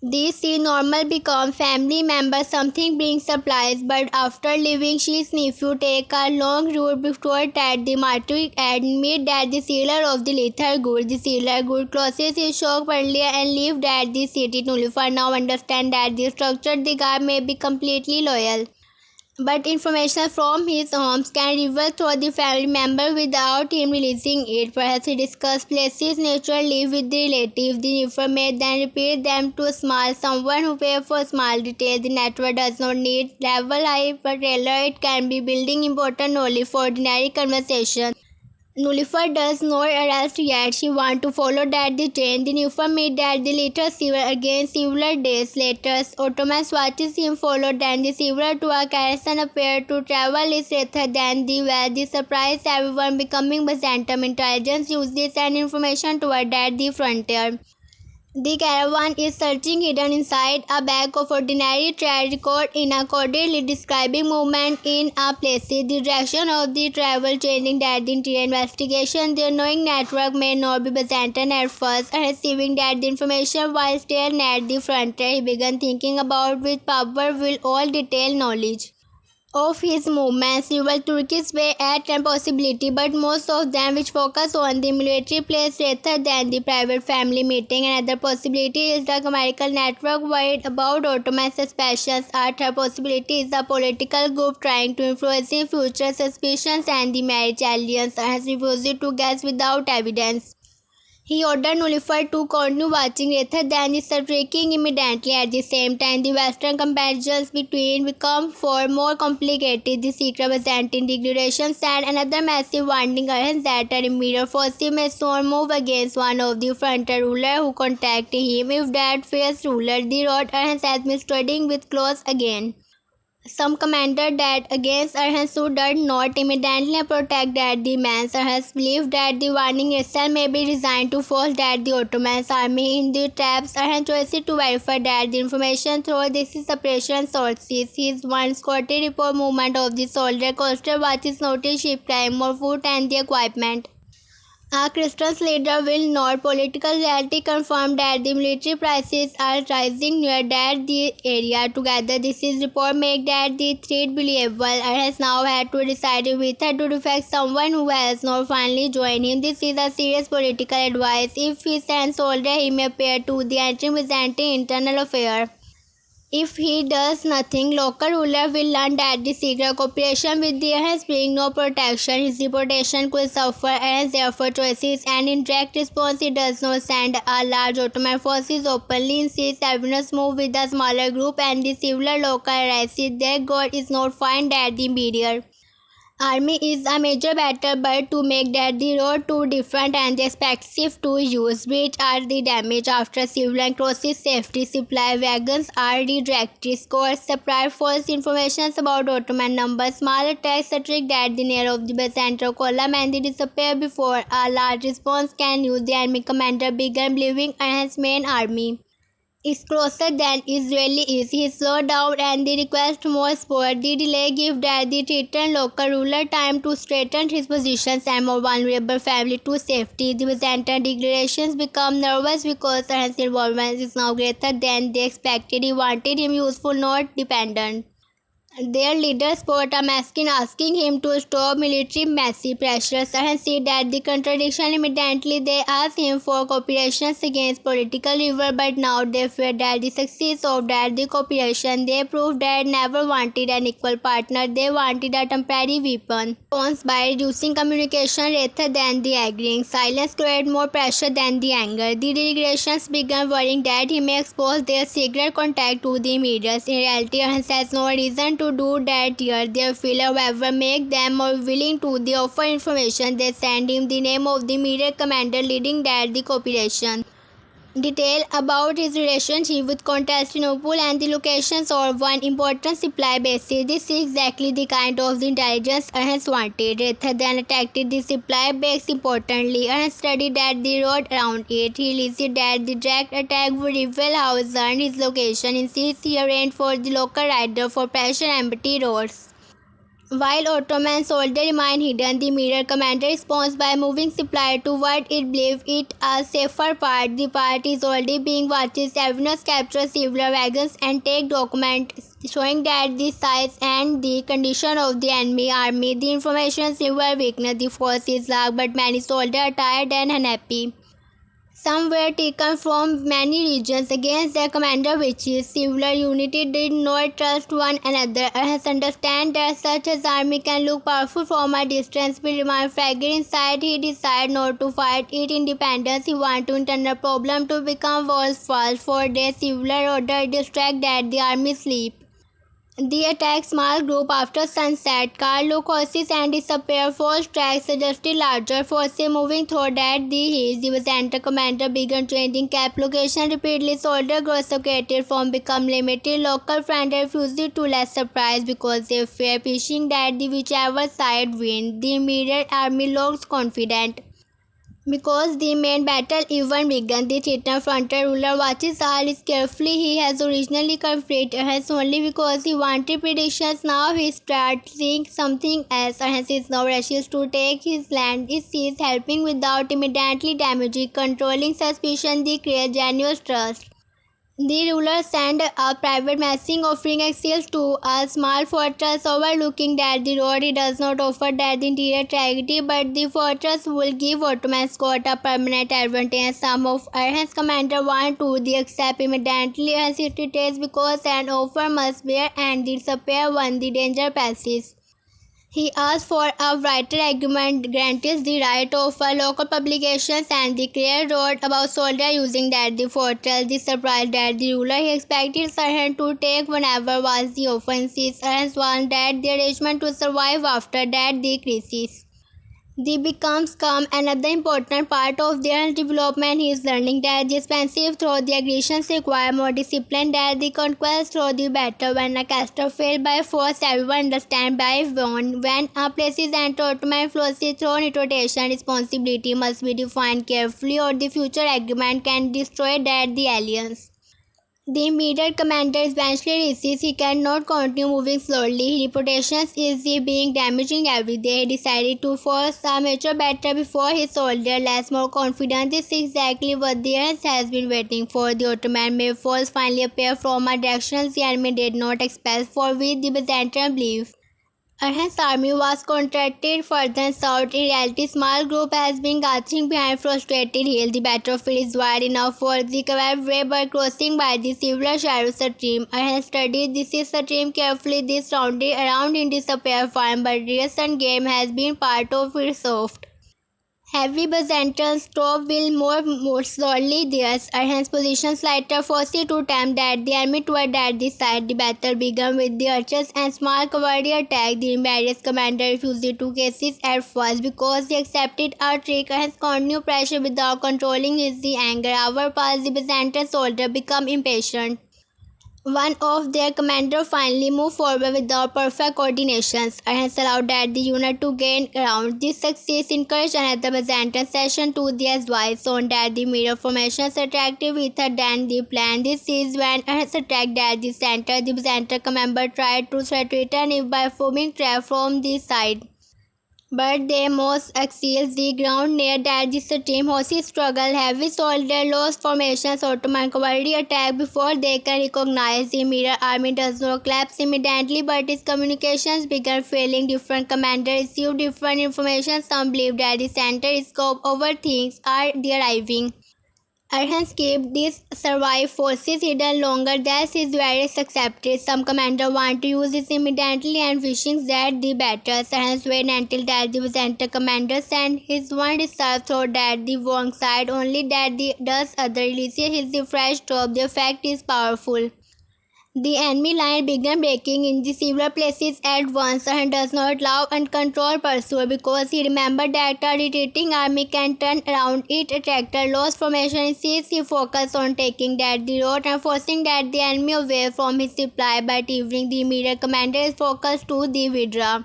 These see normal become family members, something brings supplies, but after leaving she's nephew take a long route before that the martyr admit that the seller of the lethal goods. The seller good closes his shop earlier and leave that the city Nullifer now understand that the structure the guy may be completely loyal. But information from his homes can reveal through the family member without him releasing it. Perhaps he discussed places nature live with the relative. The information then repeat them to small someone who pay for small details. The network does not need level high but rather it can be building important only for ordinary conversation. Nullifer does not arrest yet. She wants to follow that the chain. The Nullifer meet that the later Silver again several days later. Ottoman watches him follow then the Silver to a garrison appear to travel is rather than the where the surprise everyone becoming Byzantium intelligence uses and information toward that the frontier. The caravan is searching hidden inside a bag of ordinary trade record in a codedly describing movement in a place. The direction of the travel changing that the interior investigation. The knowing network may not be Byzantine at first and receiving that the information while staring at the frontier. He began thinking about which power will all detailed knowledge of his movements. Several Turkish were at a possibility, but most of them which focus on the military place rather than the private family meeting. Another possibility is the commercial network worried about Ottoman suspicions. A third possibility is the political group trying to influence future suspicions and the marriage alliance has refused to guess without evidence. He ordered Nullifer to continue watching rather than striking immediately. At the same time, the Western comparisons between become far more complicated. The secret Byzantine declaration sent another massive warning against that a mirror Fossi may soon move against one of the frontier rulers who contacted him. If that fierce ruler, the road Orhan has been studying with close again. Some commander that against Orhan did not immediately protect that the man's Orhan believed that the warning itself may be designed to force that the Ottoman army in the traps Orhan chose to verify that the information through this separation sources. His once quoted report movement of the soldier coastal watches noticed ship time, more food and the equipment. A Christian leader will not political reality confirm that the military prices are rising near that the area. Together, this is report make that the threat believable and has now had to decide whether to defect someone who has not finally joined him. This is a serious political advice. If he sends soldier, he may appear to the entering Byzantine internal affair. If he does nothing, local ruler will learn that the secret cooperation with the has bring no protection. His reputation could suffer and therefore choices and in direct response he does not send a large Ottoman forces openly insists Albinus move with a smaller group and the civil local arises. Their goal is not find that the media army is a major battle but to make that the road too different and the expensive to use, which are the damage after civilian crosses. Safety supply wagons are redirected, scores separate false information about Ottoman numbers, small attacks trick that the near of the central column and they disappear before a large response can use. The enemy commander began believing his main army is closer than Israeli is. He slowed down and they request more support. The delay gives that the threatened local ruler time to straighten his positions and more vulnerable family to safety. The Byzantine declarations become nervous because Orhan's involvement is now greater than they expected. He wanted him useful, not dependent. Their leader Sport asking him to stop military massive pressures and see that the contradiction immediately they asked him for cooperation against political rival but now they fear that the success of that the cooperation they proved that never wanted an equal partner, they wanted a temporary weapon. Response by reducing communication rather than the agreeing. Silence created more pressure than the anger. The delegations began worrying that he may expose their secret contact to the media. In reality, Orhan has no reason to do that here. Their failure, however, make them more willing to the offer information. They send him the name of the media commander leading that the cooperation. Detail about his relationship with Constantinople and the locations of one important supply bases. This is exactly the kind of the intelligence Orhan wanted. Rather than attacking the supply base importantly, Orhan studied that the road around it. He listed that the direct attack would reveal how he earned his location. Instead, he arranged for the local rider for pressure empty roads. While Ottoman soldiers remain hidden, the mirror commander responds by moving supply to what it believes it a safer part. The part is already being watched. Avenues capture several wagons and take documents showing that the size and the condition of the enemy army. The information silver weakness. The force is large, but many soldiers are tired and unhappy. Some were taken from many regions against their commander which is civil unity did not trust one another. As understand that such an army can look powerful from a distance but remain fragile inside. He decided not to fight it independence. He wanted to internal problem to become worse false for their civil order distract that the army sleep. They attack small group after sunset. Carlo crosses and disappear. False tracks suggested larger forces moving through that the hills. The Byzantine commander began changing cap location repeatedly. Soldier growth separated from become limited. Local friends refused to let surprise because they fear pushing that the whichever side win. The immediate army looks confident. Because the main battle even began, the Titan frontier ruler watches all is carefully. He has originally conflicted us only because he wanted predictions. Now he starts seeing something else and is now rushes to take his land. He sees helping without immediately damaging, controlling suspicion. They create genuine trust. The ruler sent a private message offering access to a small fortress overlooking that the road. He does not offer that the interior tragedy, but the fortress will give Ottoman Scott a permanent advantage. Some of Orhan's commander want to the accept immediately hesitates because an offer must bear and disappear when the danger passes. He asked for a writer agreement granting the right of local publications and the clear wrote about soldier using that the fortress. The surprise that the ruler he expected Sarhan to take whenever was the offensive. Sarhan warned that the arrangement to survive after that the crisis. They becomes calm. Another important part of their development is learning that the expensive through the aggressions require more discipline that the conquest through the battle. When a caster failed by force, everyone understand by one. When a place is entered, Ottoman flows through rotation, responsibility must be defined carefully or the future agreement can destroy that the alliance. The immediate commander eventually realizes he cannot continue moving slowly. His reputation is being damaging every day. He decided to force a major battle before his soldier less more confident. This is exactly what the Arabs has been waiting for. The Ottoman may force finally appear from a direction the enemy did not expect, for which the Byzantine believed. Orhan's army was contracted further south. In reality, small group has been gathering behind frustrated hill. The battlefield is wide enough for the cavalry but crossing by the similar shadow stream. Orhan studied this stream carefully. This rounded around in disappear farm, but recent game has been part of its soft. Heavy Byzantine troops will more slowly. Their Orhan's position slighter forced to attempt that the enemy toward that the side. The battle began with the archers and small cavalry attack. The Imperial commander refused to cases at first because he accepted a trick and continued pressure without controlling his anger. Hour passed, the Byzantine soldier become impatient. One of their commanders finally moved forward without perfect coordination and allowed that the unit to gain ground. This success encouraged another Byzantine section to the advice on that the mirror formations attractive weaker than the plan. This is when Ernst attacked at the center. The Byzantine commander tried to threaten it by forming trap from the side. But they most excels the ground near that the stream horses struggle heavy soldier lost formations Ottoman cavalry attack before they can recognize the mirror army does not collapse immediately but its communications began failing different commanders received different information some believe that the center scope over things are the arriving. Orhan kept these survive forces hidden longer than his various accepted. Some commanders want to use this immediately and wishing that the battles Orhan wait until that the Byzantine commander sent his one reserve through that the wrong side only that the does other releases his fresh troop. The effect is powerful. The enemy line began breaking in the several places at once and does not allow uncontrolled pursuit because he remembered that a retreating army can turn around it attracted lost formation instead he focused on taking that the road and forcing that the enemy away from his supply but evening the immediate commander is focused to the withdraw.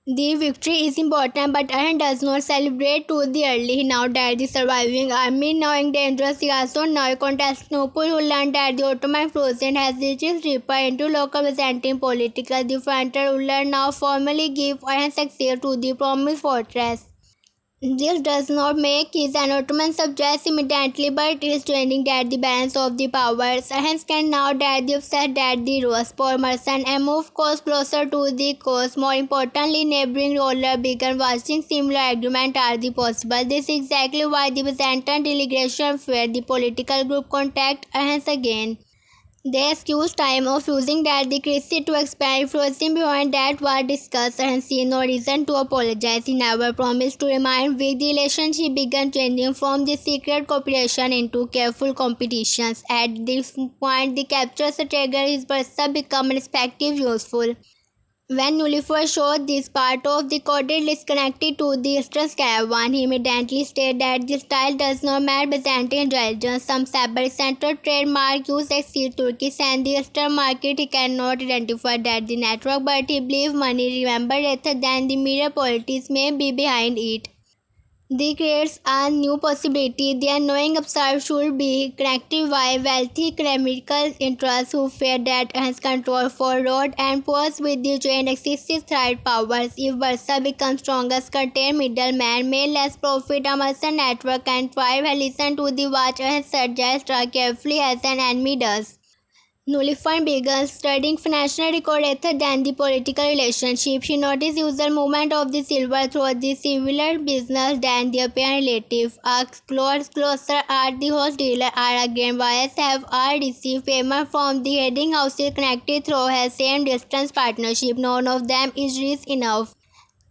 The victory is important, but Orhan does not celebrate too early. Now that the surviving army knowing dangerous, he also now Constantinople who learned that the Ottoman Frozen has reached deeper into local Byzantine political. The frontier ruler now formally give Orhan success to the promised fortress. This does not make his an Ottoman subject immediately, but it is changing that the balance of the powers. Hence can now that the upset that the Rus, Mersan and move coast closer to the coast. More importantly, neighboring ruler began watching similar agreement are the possible. This is exactly why the Byzantine delegation feared the political group contact hence again. They excused time of using that the crisis to expand influencing beyond that was discussed and see no reason to apologize. He never promised to remain weak. The relationship began changing from the secret cooperation into careful competitions. At this point, the capture strategy is Bursa become respective useful. When Nullifer showed this part of the coded list connected to the Eastern caravan, he immediately stated that the style does not match Byzantine intelligence. Some Saber Center trademark use exceed Turkish and the Eastern market. He cannot identify that the network, but he believes money remembered rather than the mirror politics may be behind it. This creates a new possibility. The unknowing upside should be connected by wealthy economical interests who fear that has control for road and ports with the joint excessive threat powers. If Bursa becomes strongest, contain middleman may less profit a merchant network and thrive and listen to the watch and suggest carefully as an enemy does. Nullifying began studying financial record rather than the political relationship. She noticed user movement of the silver through the similar business than the apparent relative. A closer are the host dealer are again buyers have all received payment from the heading houses connected through a same distance partnership. None of them is rich enough.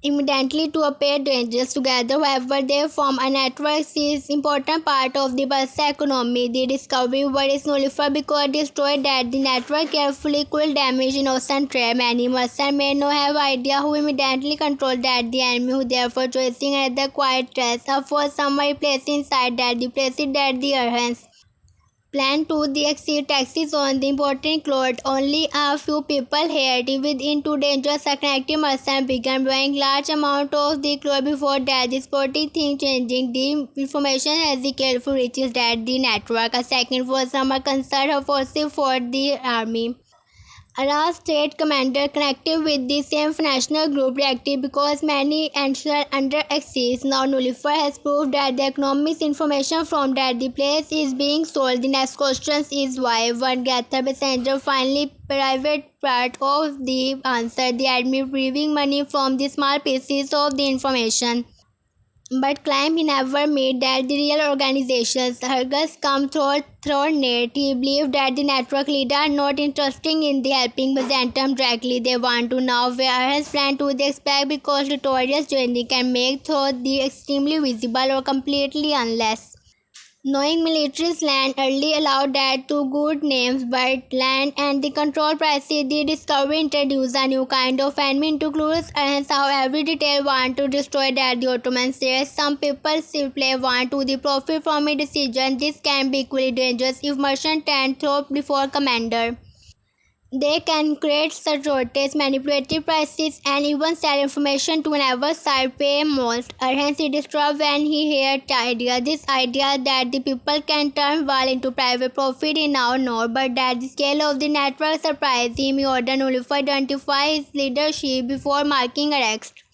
immediately to appear dangerous together. However, they form a network is important part of the Bursa economy. The discovery word is nullified because it destroyed that the network carefully could damage innocent trade. Many merchants may not have idea who immediately controlled that the enemy who therefore choosing another quiet trace. For some placed inside that the place that the Orhan's plan to the exit taxis on the important cloud. Only a few people heard within two dangerous connected merchants began buying large amount of the cloud before that. The sporting thing changing the information as the careful reaches that the network. A second for summer concert offensive for the army. Ara state commander connected with the same national group reacted because many answers under access. Now Nullifer has proved that the economics information from that the place is being sold. The next question is why one gather passenger finally private part of the answer. The admin retrieving money from the small pieces of the information but claim he never made that the real organizations. Argus come through net. He believed that the network leader are not interested in the helping Byzantium directly. They want to know where his plan to the expect because notorious journey can make through the extremely visible or completely unless. Knowing military's land early allowed that to good names, but land and the control prices, the discovery introduced a new kind of enemy into clues and how every detail want to destroy that the Ottoman says. Some people simply want to the profit from a decision. This can be equally dangerous if merchant and throw before commander. They can create shortages, manipulative prices, and even sell information to whenever side pay most. Hence, he disturbed when he heard the idea. This idea that the people can turn war into private profit in our north, but that the scale of the network surprised him. He ordered Nullify identify his leadership before marking arrest.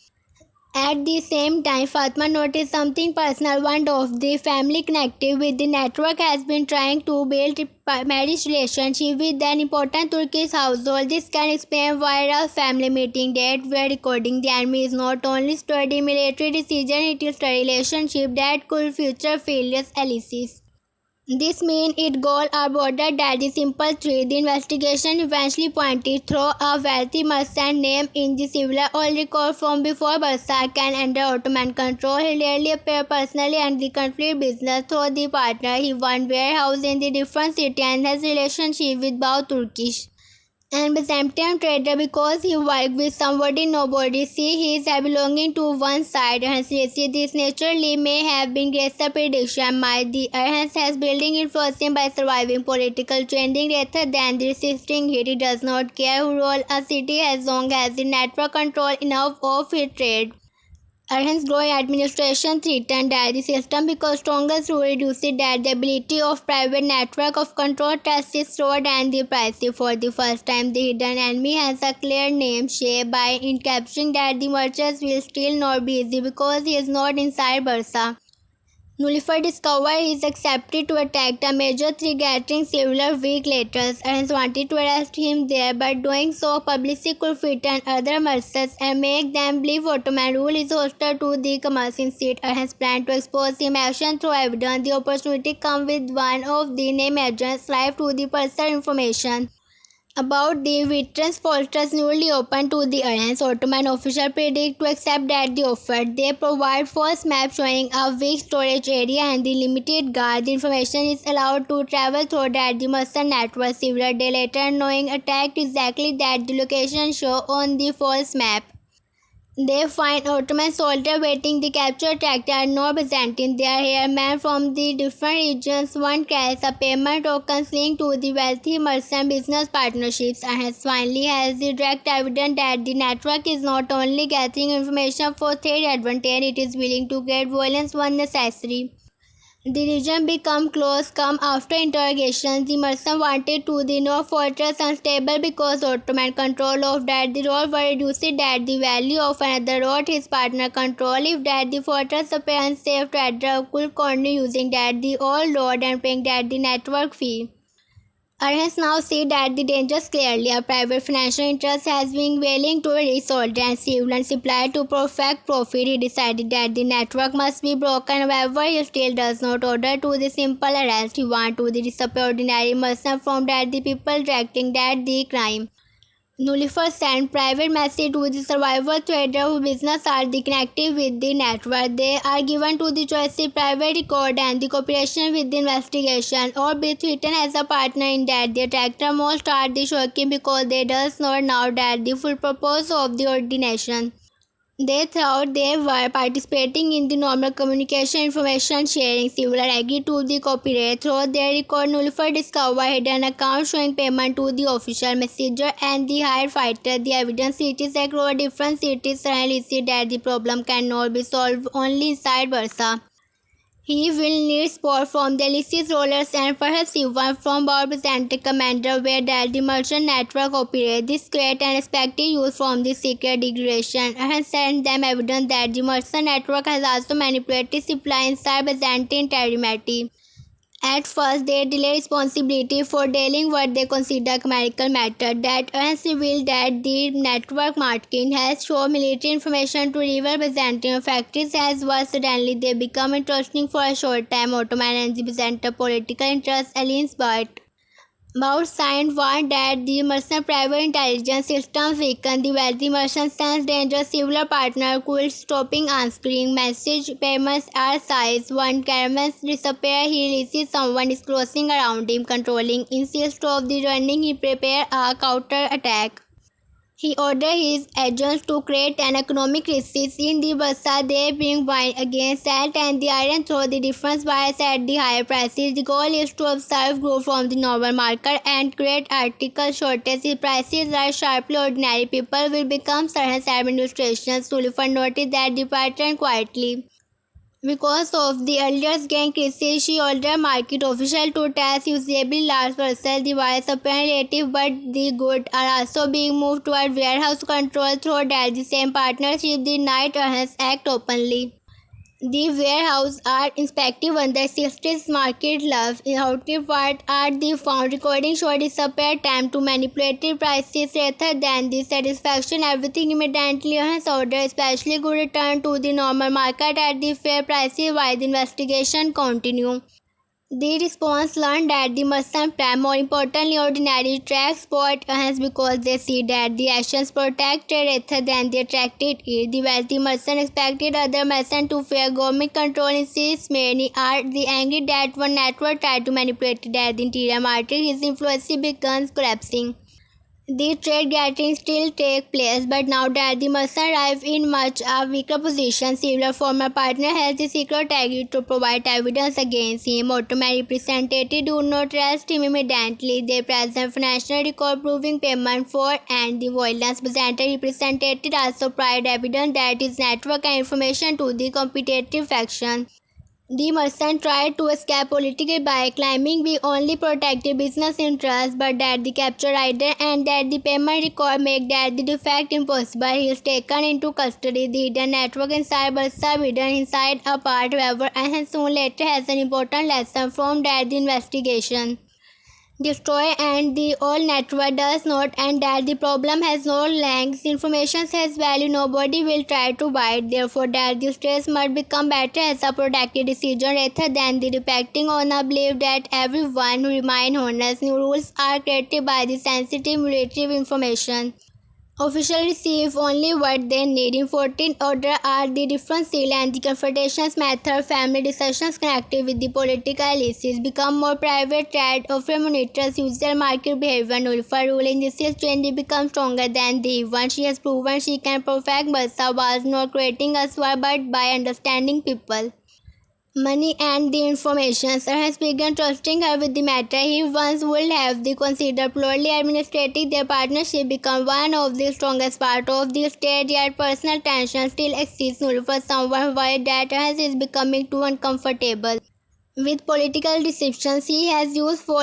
At the same time, Fatma noticed something personal. One of the family connected with the network has been trying to build a marriage relationship with an important Turkish household. This can explain why a family meeting that were recording the enemy is not only studying military decision, it is a relationship that could future failures Alice's. This means it goal are broader than the simple three. The investigation eventually pointed through a wealthy merchant named in the civil oil record from before Barsakan under Ottoman control. He rarely appeared personally and the conflict business through the partner. He won warehouse in the different city and has relationship with both Turkish and Byzantine trader because he worked with somebody nobody see he is belonging to one side. Hence, this naturally may have been greater prediction. My the hence has building influencing by surviving political trending rather than the resisting it. He does not care who rule a city as long as the network control enough of its trade. Orhan's growing administration threatened that the system because stronger to reduce that the ability of private network of control tests stored and the price. For the first time, the hidden enemy has a clear name shape by in capturing that the merchants will still not be easy because he is not inside Bursa. Nullifer discovered he is accepted to attack the major three gathering several weeks later. Ernst wanted to arrest him there, but doing so publicly could frighten other merchants and make them believe Ottoman rule is hostile to the commerce. Instead, Ernst planned to expose him action through evidence. The opportunity come with one of the name agents live to the personal information about the veterans fosters newly open to the alliance. Ottoman officials predict to accept that the offer. They provide first map showing a weak storage area and the limited guard. The information is allowed to travel through that the merchant network. Several days later, knowing attacked exactly that the location show on the false map. They find Ottoman soldiers waiting the capture tractor are not Byzantine. They are here men from the different regions. One carries a payment tokens linked to the wealthy merchant business partnerships and has finally has the direct evidence that the network is not only gathering information for trade advantage, it is willing to get violence when necessary. The region became close come after interrogations. The merchant wanted to the North fortress unstable because Ottoman control of that the road were reduced that the value of another road his partner control if that the fortress appearance safe trader could continue using that the old road and paying that the network fee. Ernest now see that the dangers clearly. A private financial interest has been willing to resort and civil and supply to perfect profit. He decided that the network must be broken. However, he still does not order to the simple arrest. He wants to the disappear ordinary merchant from that the people directing that the crime. Nullifer sent private message to the survivor trader whose business are the connected with the network. They are given to the choice of private record and the cooperation with the investigation or be treated as a partner in that. The tractor most are the shocking because they does not know that the full purpose of the ordination. They thought they were participating in the normal communication information sharing. Similar agreed to the copyright. Through their record, Nullifer discovered hidden accounts showing payment to the official messenger and the hired fighter. The evidence cities across different cities and listed that the problem cannot be solved only inside Bursa. He will need support from the illicit rollers and perhaps even from our present commander where that the merchant network operates. This create an expected use from the secret degradation and send them evidence that the merchant network has also manipulated supply inside Byzantine territory. At first, they delay responsibility for dealing what they consider chemical matter. That has revealed that the network marketing has shown military information to rival Byzantine factories as well. Suddenly, they become interesting for a short time. Ottoman and the Byzantine political interests aligns, but Maud signed warned that the merchant private intelligence systems weaken the wealthy merchants sense danger. Similar partner could stopping answering message payments are size. One caravan disappear. He releases someone is closing around him, controlling. Instead of the running, he prepare a counter attack. He ordered his agents to create an economic crisis in the Bassa. They bring wine against salt and the iron through the difference bias at the higher prices. The goal is to observe growth from the normal market and create article shortage. If prices rise sharply, ordinary people will become servants. Administrations to notice that the pattern quietly. Because of the earlier gang crisis, she ordered market officials to tax usably large parcel. The wires appear relative, but the goods are also being moved toward warehouse control through that the same partnership. The night owners act openly. The warehouse are inspected when the 60s market loves inherited part are the found recording show disappear time to manipulated prices rather than the satisfaction everything immediately has order especially good return to the normal market at the fair prices while the investigation continue. The response learned that the merchant plan, more importantly ordinary track sport has because they see that the actions protected rather than they attracted it. The wealthy merchant expected other merchants to fear government control instead many are the angry that one network tried to manipulate that the interior market his influence begins collapsing. The trade gathering still take place, but now that the merchants arrive in much a weaker position, several former partner has the secret agreed to provide evidence against him. Ottoman representatives do not arrest him immediately. They present financial record proving payment for and the violence. Byzantine representatives also provide evidence that his network and information to the competitive faction. The merchant tried to escape politically by claiming we only protected business interests, but that the capture rider and that the payment record make that the defect impossible. He is taken into custody. The hidden network inside Bursa hidden inside a part, however, and soon later has an important lesson from that the investigation destroy and the all network does not and that the problem has no length information has value nobody will try to buy it therefore that the stress must become better as a productive decision rather than the depending on a belief that everyone remain honest. New rules are created by the sensitive military information. Officials receive only what they need. Important order are the different seal and the confrontations method. Family discussions connected with the political elites become more private. Trade of monitors user market behavior. Nullifer rule in this change become stronger than the one. She has proven she can perfect Balsa was not creating a sword but by understanding people. Money and the information. Sir has begun trusting her with the matter. He once would have the considered purely administrative. Their partnership become one of the strongest part of the state. Yet personal tension still exists for someone while that has is becoming too uncomfortable with political deceptions he has used for